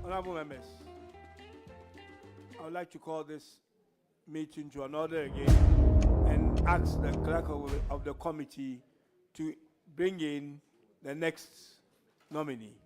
[SPEAKER 1] Honorable members, I would like to call this meeting to an order again and ask the clerk of the committee to bring in the next nominee.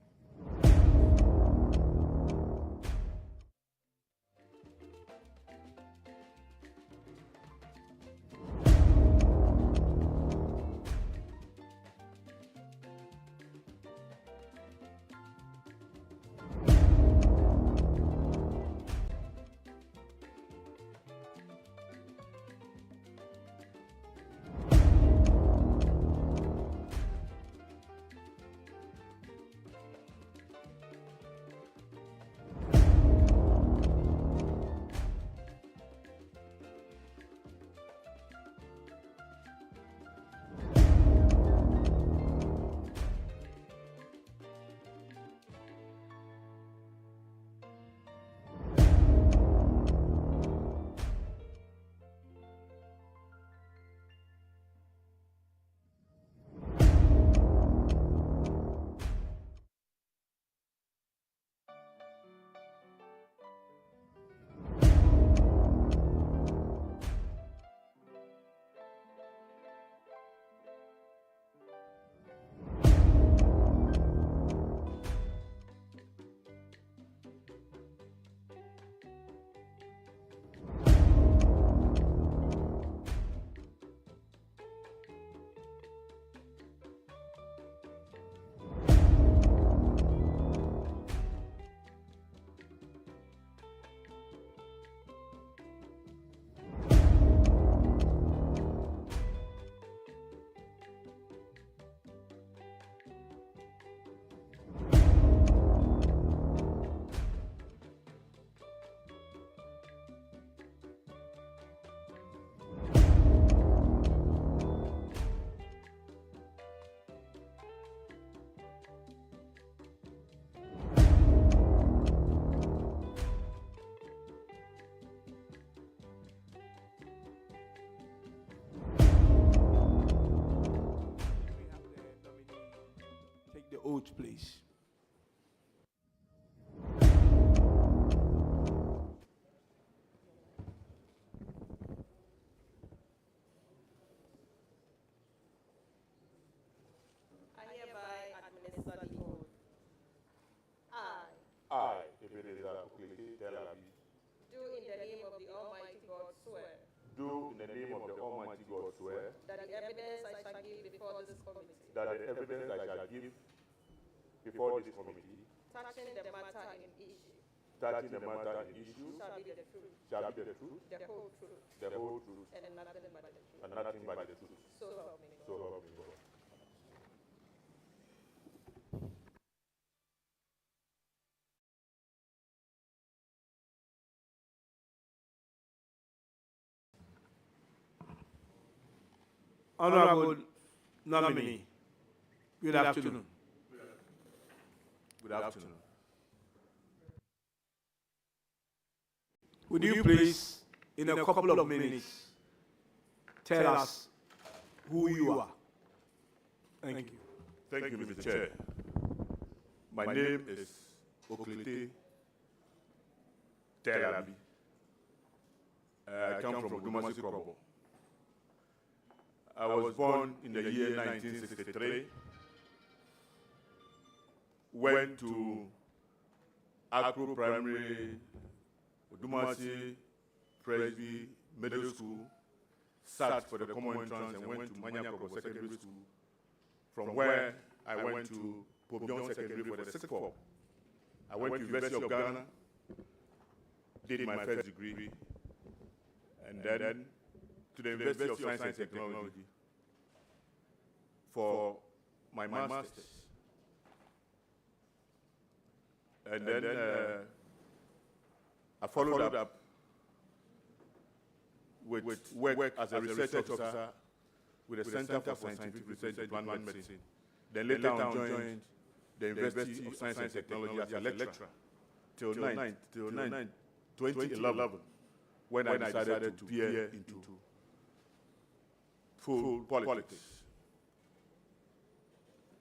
[SPEAKER 1] the oath, please.
[SPEAKER 2] I hereby administer the oath.
[SPEAKER 16] I, Ebenezer Okleke Telabi,
[SPEAKER 2] Do in the name of the Almighty God swear
[SPEAKER 16] do in the name of the Almighty God swear
[SPEAKER 2] that the evidence I shall give before this committee
[SPEAKER 16] that the evidence I shall give before this committee
[SPEAKER 2] touching the matter in issue
[SPEAKER 16] touching the matter in issue
[SPEAKER 2] shall be the truth,
[SPEAKER 16] shall be the truth,
[SPEAKER 2] the whole truth,
[SPEAKER 16] the whole truth,
[SPEAKER 2] and nothing but the truth.
[SPEAKER 16] and nothing but the truth.
[SPEAKER 2] So help me God.
[SPEAKER 16] So help me God.
[SPEAKER 1] Honorable nominee, good afternoon.
[SPEAKER 16] Good afternoon.
[SPEAKER 1] Would you please, in a couple of minutes, tell us who you are? Thank you.
[SPEAKER 16] Thank you, Mr. Chair. My name is Okleke Telabi. I come from Odumasi Krobo. I was born in the year 1963, went to Akro Primary, Odumasi Presby Middle School, sat for the common entrance and went to Manya Krobo Secondary School, from where I went to Pobion Secondary for the sixth form. I went to University of Ghana, did my first degree, and then to the University of Science and Technology for my master's. And then I followed up with work as a research officer with the Center for Scientific Research and Plant Medicine. Then later on joined the University of Science and Technology as a lecturer till 2011, when I decided to peer into full politics.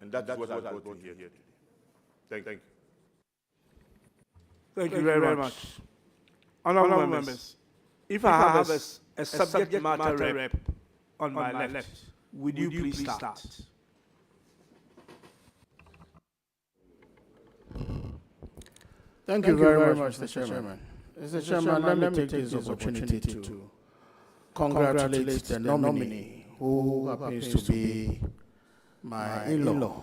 [SPEAKER 16] And that's what I brought here today. Thank you.
[SPEAKER 1] Thank you very much. Honorable members, if I have a subject matter rep on my left, would you please start?
[SPEAKER 5] Thank you very much, Mr. Chairman. Mr. Chairman, let me take this opportunity to congratulate the nominee who happens to be my in-law.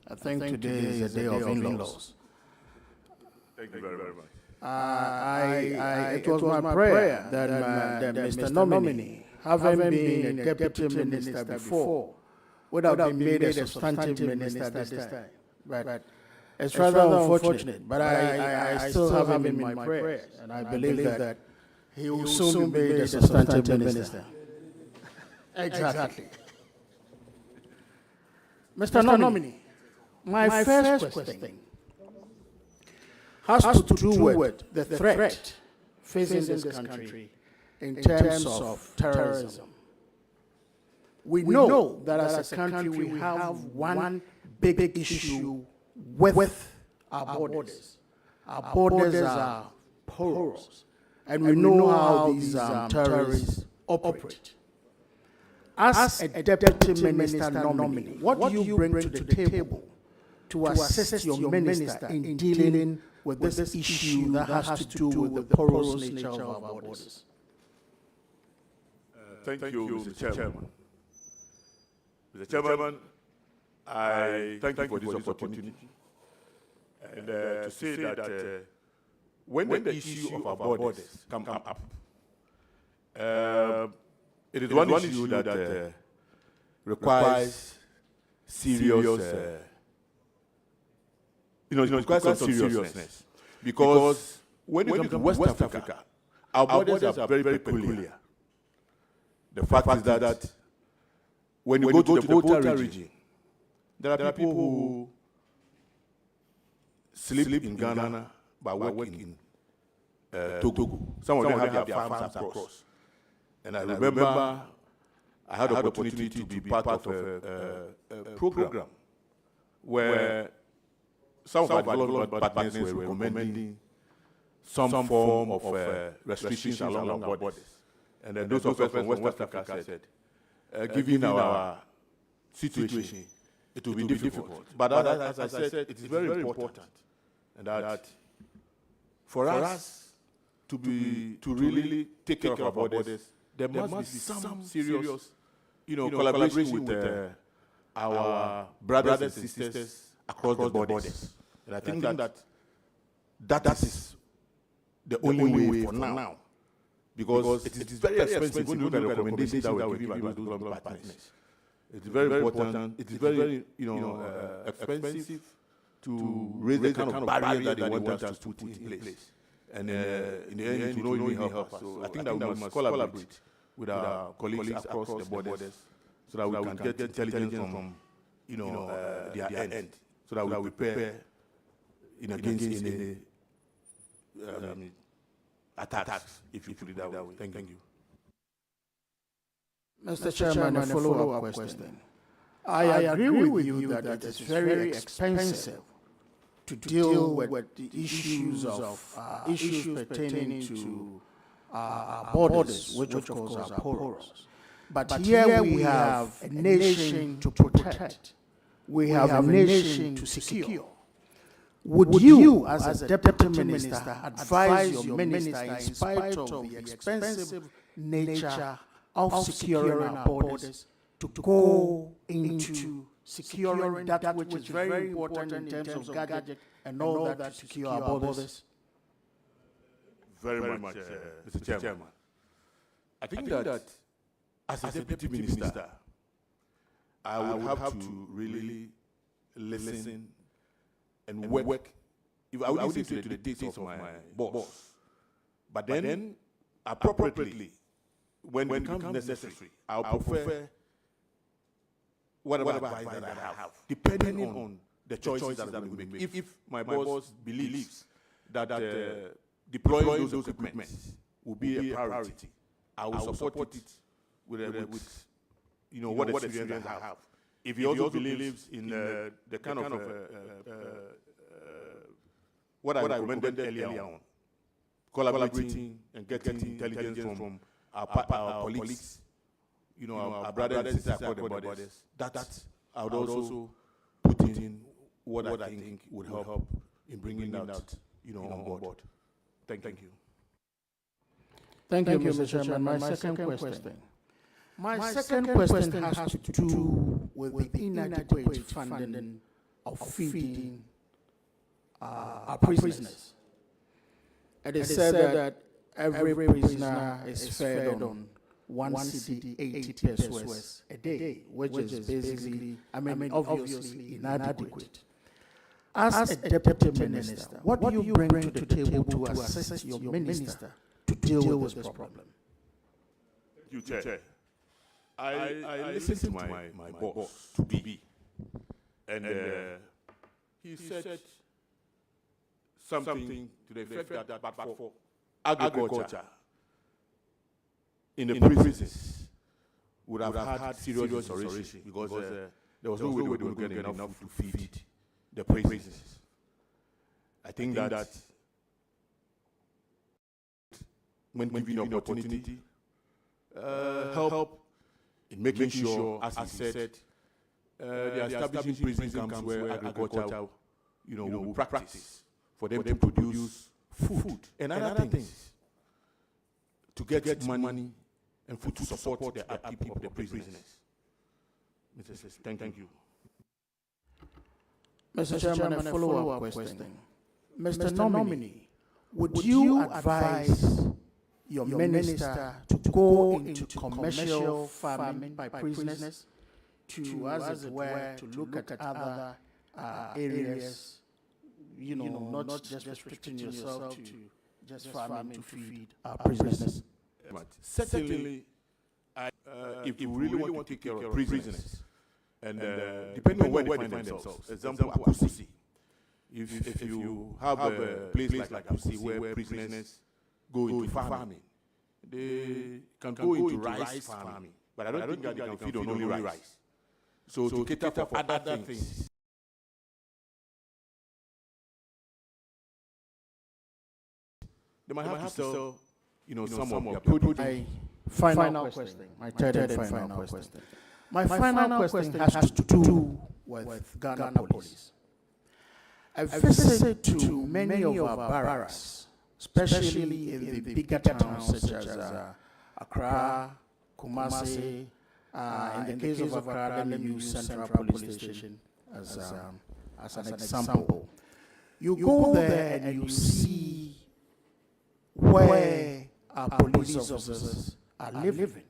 [SPEAKER 5] I think today is a day of in-laws.
[SPEAKER 16] Thank you very much.
[SPEAKER 5] It was my prayer that Mr. Nominee, having been a deputy minister before, would have been made a substantive minister this time. But it's rather unfortunate, but I still have him in my prayers, and I believe that he will soon be made a substantive minister. Exactly. Mr. Nominee, my first question has to do with the threat facing this country in terms of terrorism. We know that as a country we have one big issue with our borders. Our borders are porous, and we know how these terrorists operate. As a deputy minister nominee, what do you bring to the table to assist your minister in dealing with this issue that has to do with the porous nature of our borders?
[SPEAKER 16] Thank you, Mr. Chairman. Mr. Chairman, I thank you for this opportunity. And to say that when the issue of our borders come up, it is one issue that requires serious, it requires some seriousness. Because when you come to West Africa, our borders are very, very peculiar. The fact is that when you go to the Volta region, there are people who sleep in Ghana but work in Togo. Some of them have their farms across. And I remember I had the opportunity to be part of a program where some of our development partners were recommending some form of restrictions along our borders. And then those of us from West Africa said, given our situation, it will be difficult. But as I said, it is very important and that for us to really take care of our borders, there must be some serious, collaboration with our brothers and sisters across the borders. And I think that is the only way for now. Because it is very expensive when you look at the recommendations that were given by those development partners. It's very important. It is very, expensive to raise the kind of barrier that they want us to put in place. And in the end, it will not even help us. So I think that we must collaborate with our colleagues across the borders so that we can get intelligence from, their end, so that we prepare against any attacks, if you put it that way. Thank you.
[SPEAKER 17] Mr. Chairman, a follow-up question. I agree with you that it is very expensive to deal with the issues pertaining to our borders, which of course are porous. But here we have a nation to protect. We have a nation to secure. Would you, as a deputy minister, advise your minister, in spite of the expensive nature of securing our borders, to go into securing that which is very important in terms of gadget and all that to secure our borders?
[SPEAKER 16] Very much, Mr. Chairman. I think that as a deputy minister, I would have to really listen and work. If I would listen to the dictates of my boss, but then appropriately, when it becomes necessary, I'll prefer whatever advice that I have, depending on the choices that we make. If my boss believes that deploying those equipment will be a priority, I will support it with what experience I have. If he also believes in the kind of what I recommended earlier on, collaborating and getting intelligence from our colleagues, our brothers and sisters across the borders, that I would also put in what I think would help in bringing that on board. Thank you.
[SPEAKER 17] Thank you, Mr. Chairman. My second question. My second question has to do with the inadequate funding of feeding our prisoners. It is said that every prisoner is fed on 1 cedi 80 pesos a day, which is basically, obviously inadequate. As a deputy minister, what do you bring to the table to assist your minister to deal with this problem?
[SPEAKER 16] You, Chair. I listened to my boss, to be, and he said something to the effect that but for agriculture in the prisons would have had serious restoration because there was no way they were getting enough to feed the prisons. I think that when given the opportunity, help in making sure, as he said, they are establishing prison camps where agriculture, will practice for them to produce food and other things to get money and food to support the upkeep of the prisoners. Mr. Secretary, thank you.
[SPEAKER 17] Mr. Chairman, a follow-up question. Mr. Nominee, would you advise your minister to go into commercial farming by prisoners to, as it were, to look at other areas, not just restricting yourself to just farming to feed our prisoners?
[SPEAKER 16] Certainly, if you really want to take care of prisoners, and depending on where they find themselves, example, Akusi, if you have a place like Akusi where prisoners go into farming, they can go into rice farming, but I don't think that they can feed on only rice. So to cater for other things, they might have to sell, some of their produce.
[SPEAKER 17] My final question, my third and final question. My final question has to do with Ghana police. I visited to many of our barracks, especially in the bigger towns such as Accra, Kumasi. In the case of Accra, let me use Central Police Station as an example. You go there and you see where our police officers are living.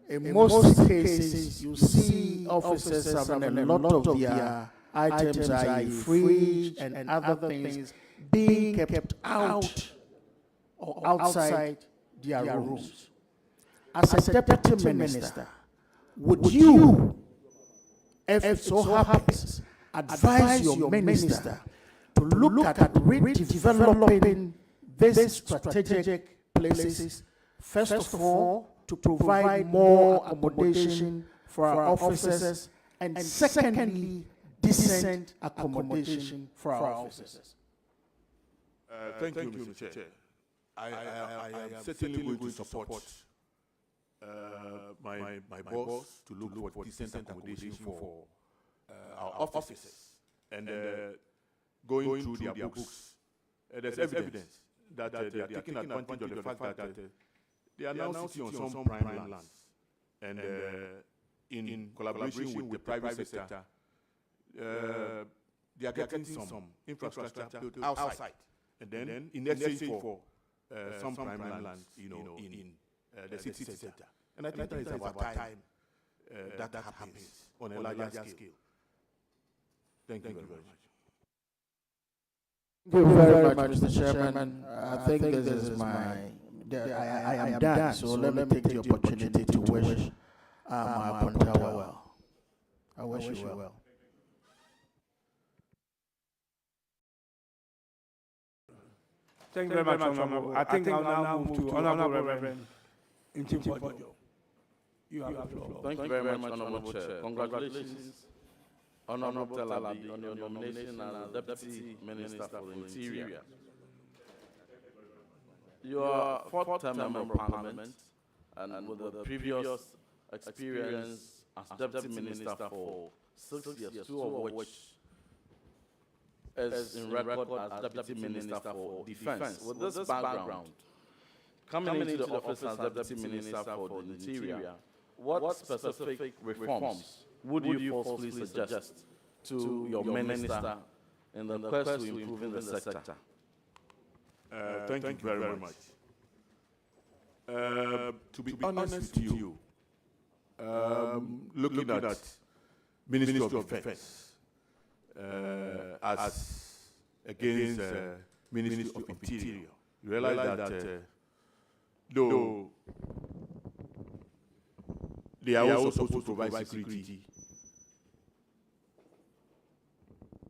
[SPEAKER 17] In most cases, you see officers having a lot of their items, i.e. fridge and other things, being kept out or outside their rooms. As a deputy minister, would you, if it so happens, advise your minister to look at redeveloping these strategic places, first of all, to provide more accommodation for our officers, and secondly, decent accommodation for our officers?
[SPEAKER 16] Thank you, Mr. Chair. I am certainly going to support my boss to look for decent accommodation for our officers. And going through their books, there's evidence that they are taking advantage of the fact that they are now sitting on some prime lands. And in collaboration with the private sector, they are getting some infrastructure built outside. And then in exchange for some prime lands, in the city center. And I think that is about time that happens on a larger scale. Thank you very much.
[SPEAKER 17] Thank you very much, Mr. Chairman. I think this is I am done, so let me take the opportunity to wish my appointee well. I wish you well.
[SPEAKER 1] Thank you very much, Honorable. I think I'll now move to Honorable Reverend Intimpojo. You have the floor.
[SPEAKER 18] Thank you very much, Honorable Chair. Congratulations, Honorable Talabi, on your nomination as Deputy Minister for the Interior. You are a fourth-term member of Parliament, and with the previous experience as Deputy Minister for 6 years, 2 of which is in record as Deputy Minister for Defense. With this background, coming into the office as Deputy Minister for the Interior, what specific reforms would you forcefully suggest to your minister in the quest to improving the sector?
[SPEAKER 16] Thank you very much. To be honest with you, looking at Ministry of Defense as against Ministry of Interior, you realize that though they are also supposed to provide security,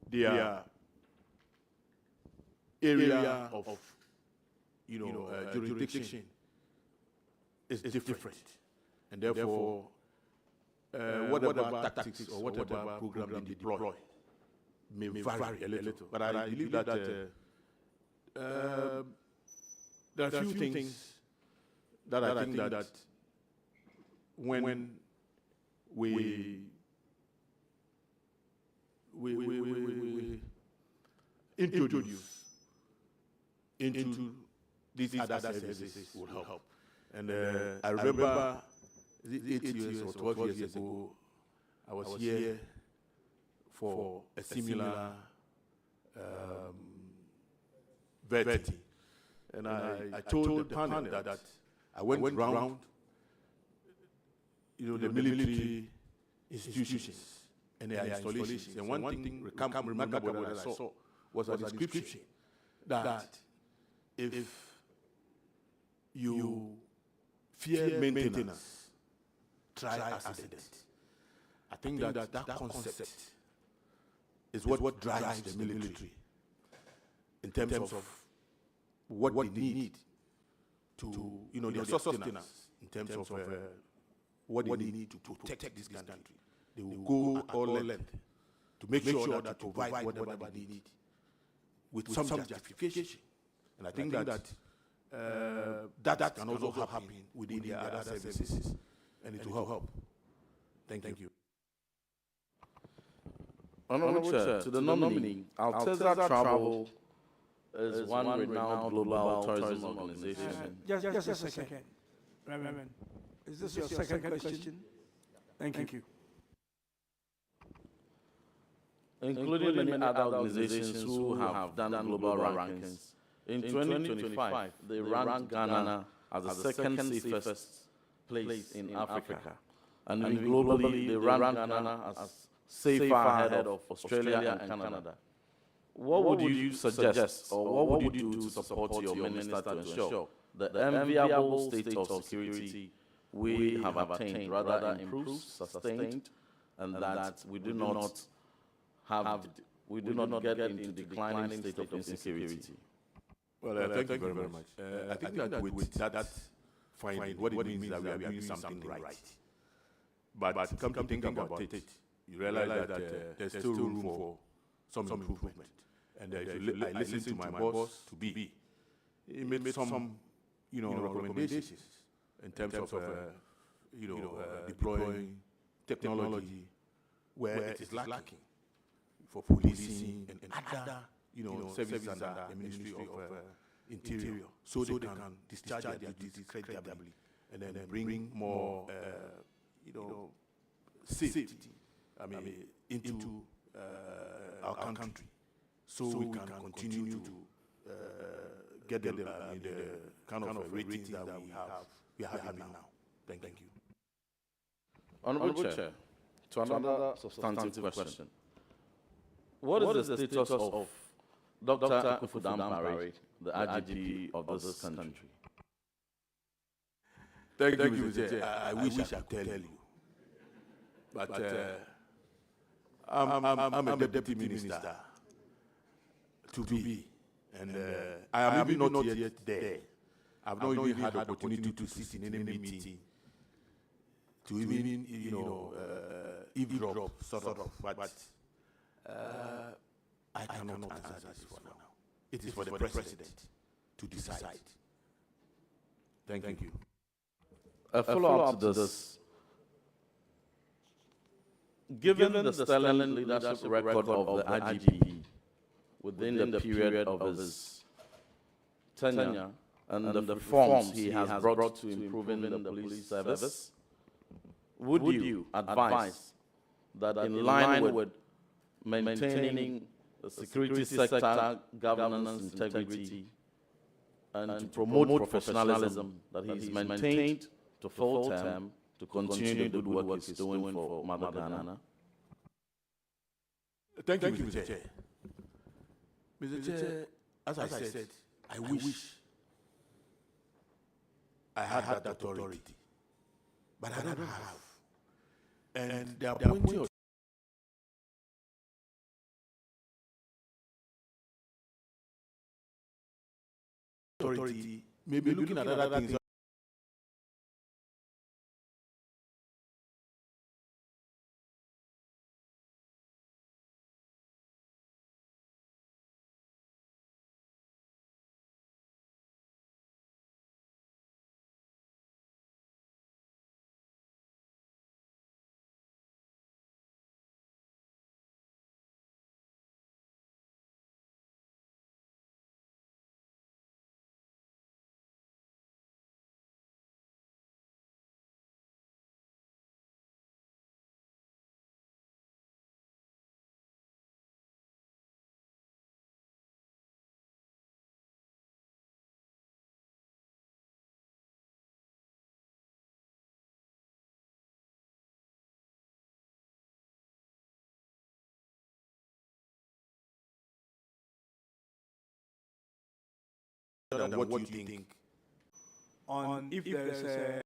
[SPEAKER 16] their area of jurisdiction is different, and therefore whatever tactics or whatever program they deploy may vary a little. But I believe that there are a few things that I think that when we introduce into these other services will help. And I remember 8 years or 12 years ago, I was here for a similar vetting. And I told the panel that I went around the military institutions and their installations. And one thing remarkable that I saw was a description that if you fear maintenance, try accident. I think that concept is what drives the military in terms of what they need to, their sustenance, in terms of what they need to protect this country. They will go at all length to make sure that to provide whatever they need with some justification. And I think that can also happen within the other services, and it will help. Thank you.
[SPEAKER 18] Honorable Chair, to the nominee, Alteza Travel is one renowned global tourism organization.
[SPEAKER 1] Just a second. Reverend, is this your second question? Thank you.
[SPEAKER 18] Including many other organizations who have done global rankings. In 2025, they ranked Ghana as the second safest place in Africa. And globally, they ranked Ghana as safer ahead of Australia and Canada. What would you suggest, or what would you do to support your minister to ensure the enviable state of security we have attained rather improves, sustained, and that we do not get into declining state of insecurity?
[SPEAKER 16] Well, thank you very much. I think that with that finding, what it means is that we are doing something right. But come to think about it, you realize that there's still room for some improvement. And I listened to my boss, to be. He made some, recommendations in terms of, deploying technology where it is lacking for policing and other, services under the Ministry of Interior, so they can discharge their duties creditably and then bring more, safety, into our country, so we can continue to get the kind of ratings that we are having now. Thank you.
[SPEAKER 18] Honorable Chair, to another substantive question. What is the status of Dr. Akufo-Addo, the IGP of this country?
[SPEAKER 16] Thank you, Mr. Chair. I wish I could tell you. But I'm a deputy minister to be, and I am even not yet there. I've not even had the opportunity to sit in any meeting, to even, eavesdrop, sort of. But I cannot answer this for now. It is for the president to decide. Thank you.
[SPEAKER 18] A follow-up to this. Given the sterling leadership record of the IGP within the period of his tenure and the reforms he has brought to improving the police service, would you advise that in line with maintaining the security sector governance integrity and to promote professionalism, that he is maintained to full term to continue the good work he's doing for Mother Ghana?
[SPEAKER 16] Thank you, Mr. Chair. Mr. Chair, as I said, I wish I had that authority, but I don't have. And the appointing authority may be looking at other things than what you think on if there's a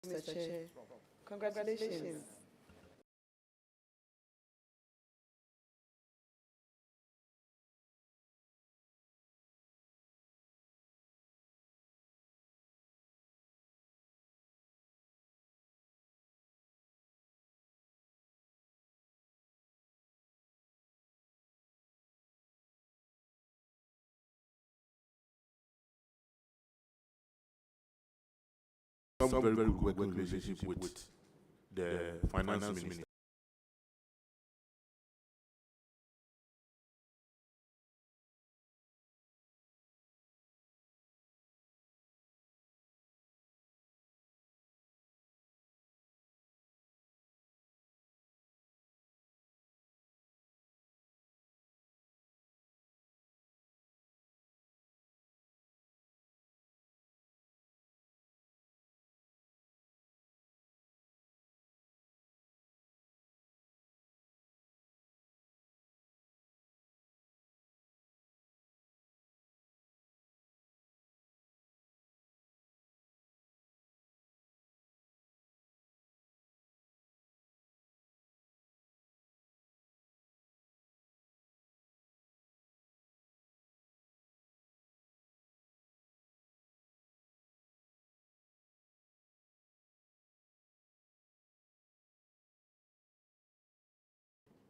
[SPEAKER 2] Mr. Chair. Congratulations.
[SPEAKER 16] Some very good working relationship with the finance minister.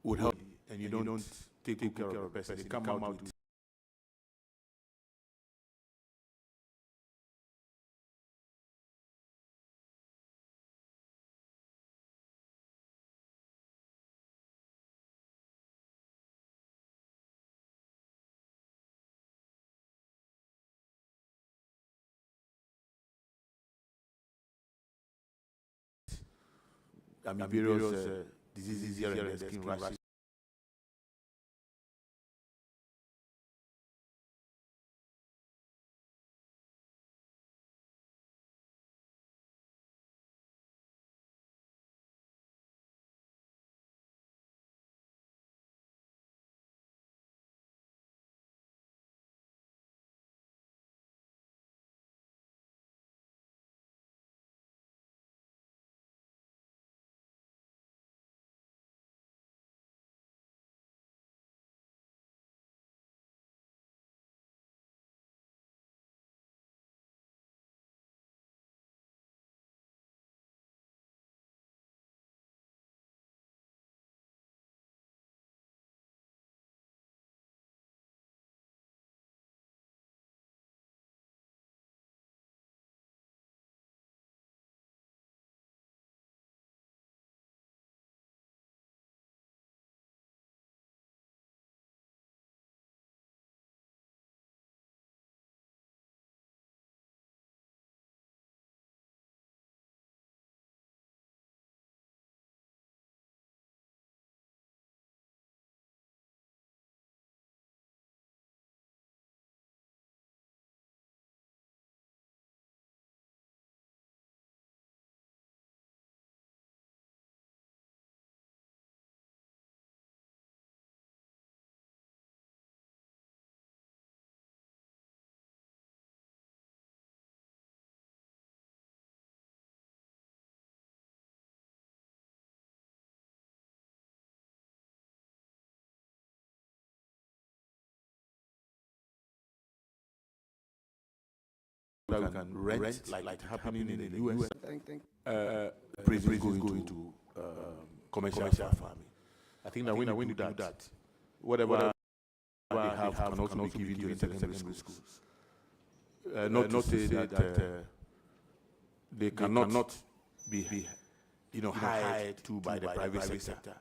[SPEAKER 16] Would help, and you don't take good care of the person. They come out with various diseases here and the skin rashes. That we can rent, like happening in the US. Prison going to commercial farming. I think that when you do that, whatever they have can also be given to the secondary schools. Not to say that they cannot be hired to by the private sector.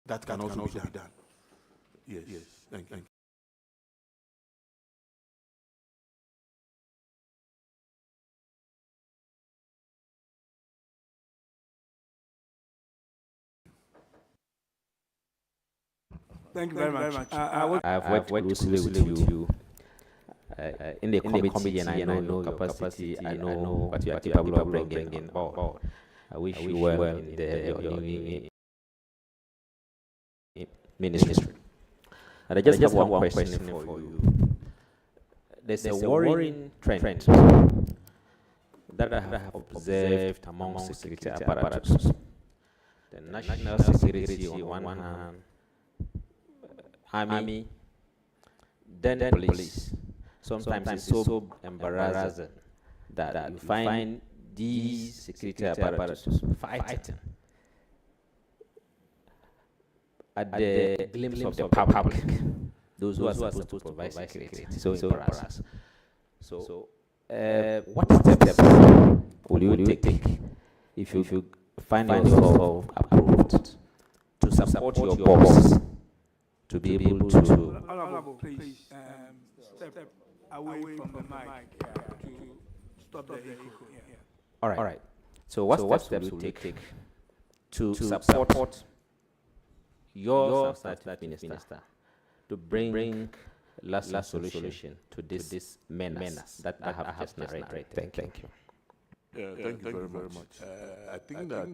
[SPEAKER 16] That can also be done. Yes. Thank you.
[SPEAKER 1] Thank you very much.
[SPEAKER 19] I've worked closely with you in the committee, and I know your capacity. I know what you are capable of bringing about. I wish you well in your new ministry. And I just have one question for you. there's a worrying trend that I have observed among security apparatus. The national security on one hand, army, then police. Sometimes it's so embarrassing that you find these security apparatus fighting at the glimpse of the public, those who are supposed to provide security. So embarrassing. So, what steps will you take if you find yourself approved to support your boss to be able to...
[SPEAKER 1] Honorable, please step away from the mic to stop the echo.
[SPEAKER 19] All right. So what steps will you take to support your substantive minister to bring lasting solution to this menace that I have just narrated? Thank you.
[SPEAKER 16] Yeah, thank you very much. I think that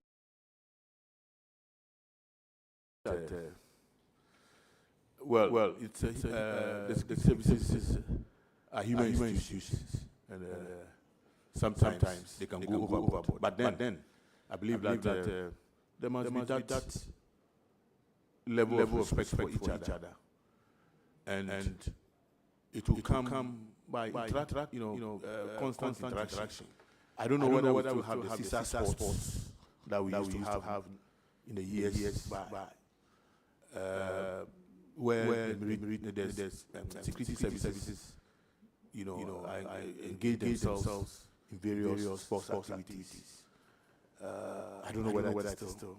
[SPEAKER 16] well, it's the services are human institutions, and sometimes they can go overboard. But then I believe that there must be that level of respect for each other, and it will come by constant interaction. I don't know whether we will have the CISA sports that we used to have in the years by. Where there's security services, I engage themselves in various sports activities. I don't know whether that's still.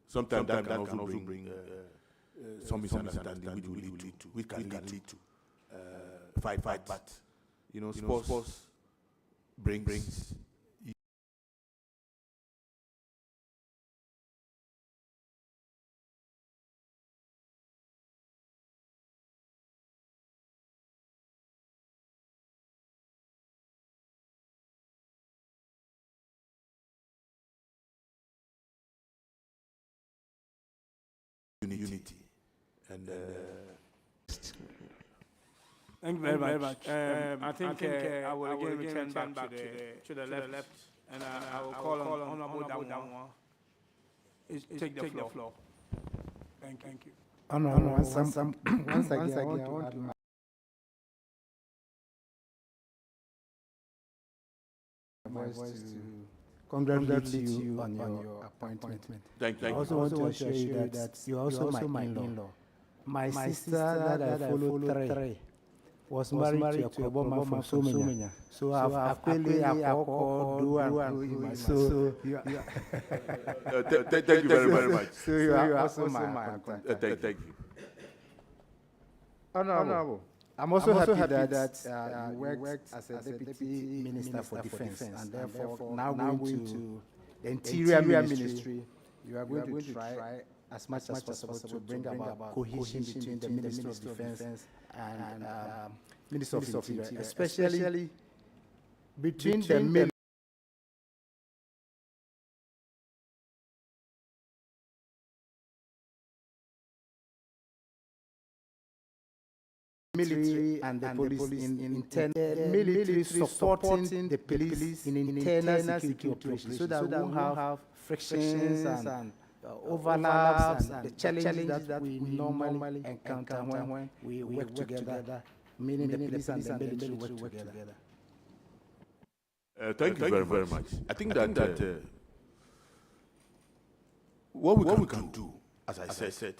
[SPEAKER 16] Sometimes that can also bring some misunderstanding which can lead to fight. But sports brings unity. And
[SPEAKER 1] thank you very much. I think I will again return back to the left, and I will call on Honorable Damwa. Take the floor. Thank you.
[SPEAKER 5] Honorable, once again, I want to my voice to congratulate you on your appointment.
[SPEAKER 16] Thank you.
[SPEAKER 5] I also want to assure you that you're also my in-law. My sister that I followed three was married to a woman from Somenya. So I've clearly so
[SPEAKER 16] thank you very much.
[SPEAKER 5] So you are also my contact.
[SPEAKER 16] Thank you.
[SPEAKER 5] Honorable. I'm also happy that you worked as a deputy minister for defense, and therefore now going to the Interior Ministry. You are going to try as much as possible to bring about cohesion between the Ministry of Defense and Ministry of Interior, especially between the military and the police in military supporting the police in internal security operations, so that we won't have frictions and overlaps and the challenges that we normally encounter when we work together, meaning the police and the military work together.
[SPEAKER 16] Thank you very much. I think that what we can do, as I said,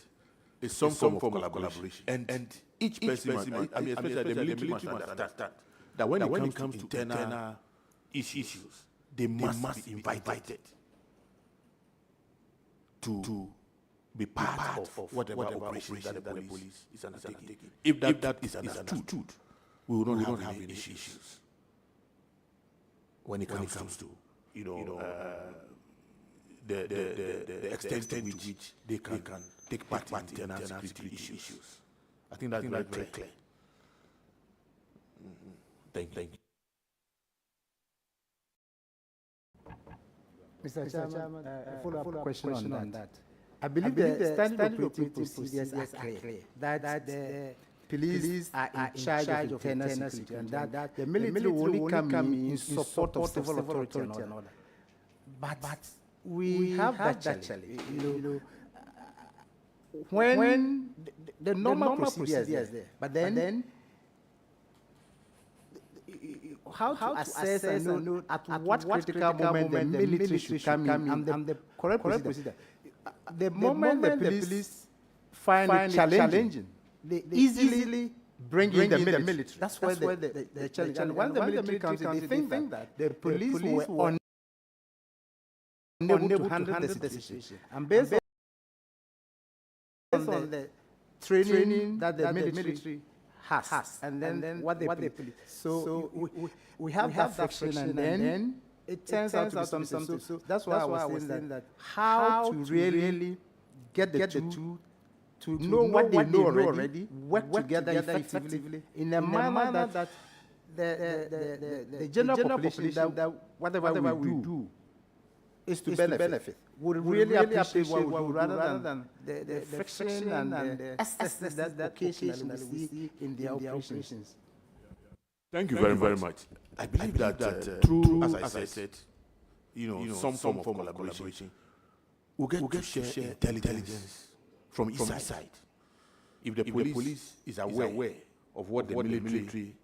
[SPEAKER 16] is some form of collaboration. And each person, especially the military must understand that when it comes to internal issues, they must be invited to be part of whatever operations that the police is undertaking. If that is understood, we will not have any issues when it comes to the extent to which they can take part in internal security issues. I think that's very clear. Thank you.
[SPEAKER 5] Mr. Chairman, a follow-up question on that. I believe the standard operating procedures are clear, that the
[SPEAKER 17] police are in charge of internal security, and that the military will only come in support of civil authority and all that. But we have that challenge. When the normal procedure is there, but then how to assess and know at what critical moment the military should come in and the correct procedure. The moment the police find it challenging, they easily bring in the military. That's where the challenge. And when the military comes in, they think that the police were unable to handle the situation. And based on the training that the military has, and then what they police. So we have that friction, and then it turns out to be something. So that's why I was saying that how to really get the two to know what they know already, work together effectively in a manner that the general population, that whatever we do is to benefit. Would really appreciate what we do rather than the friction and the excesses that occasionally we see in their operations.
[SPEAKER 16] Thank you very much. I believe that through, as I said, some form of collaboration, we'll get to share intelligence from each side. If the police is aware of what the military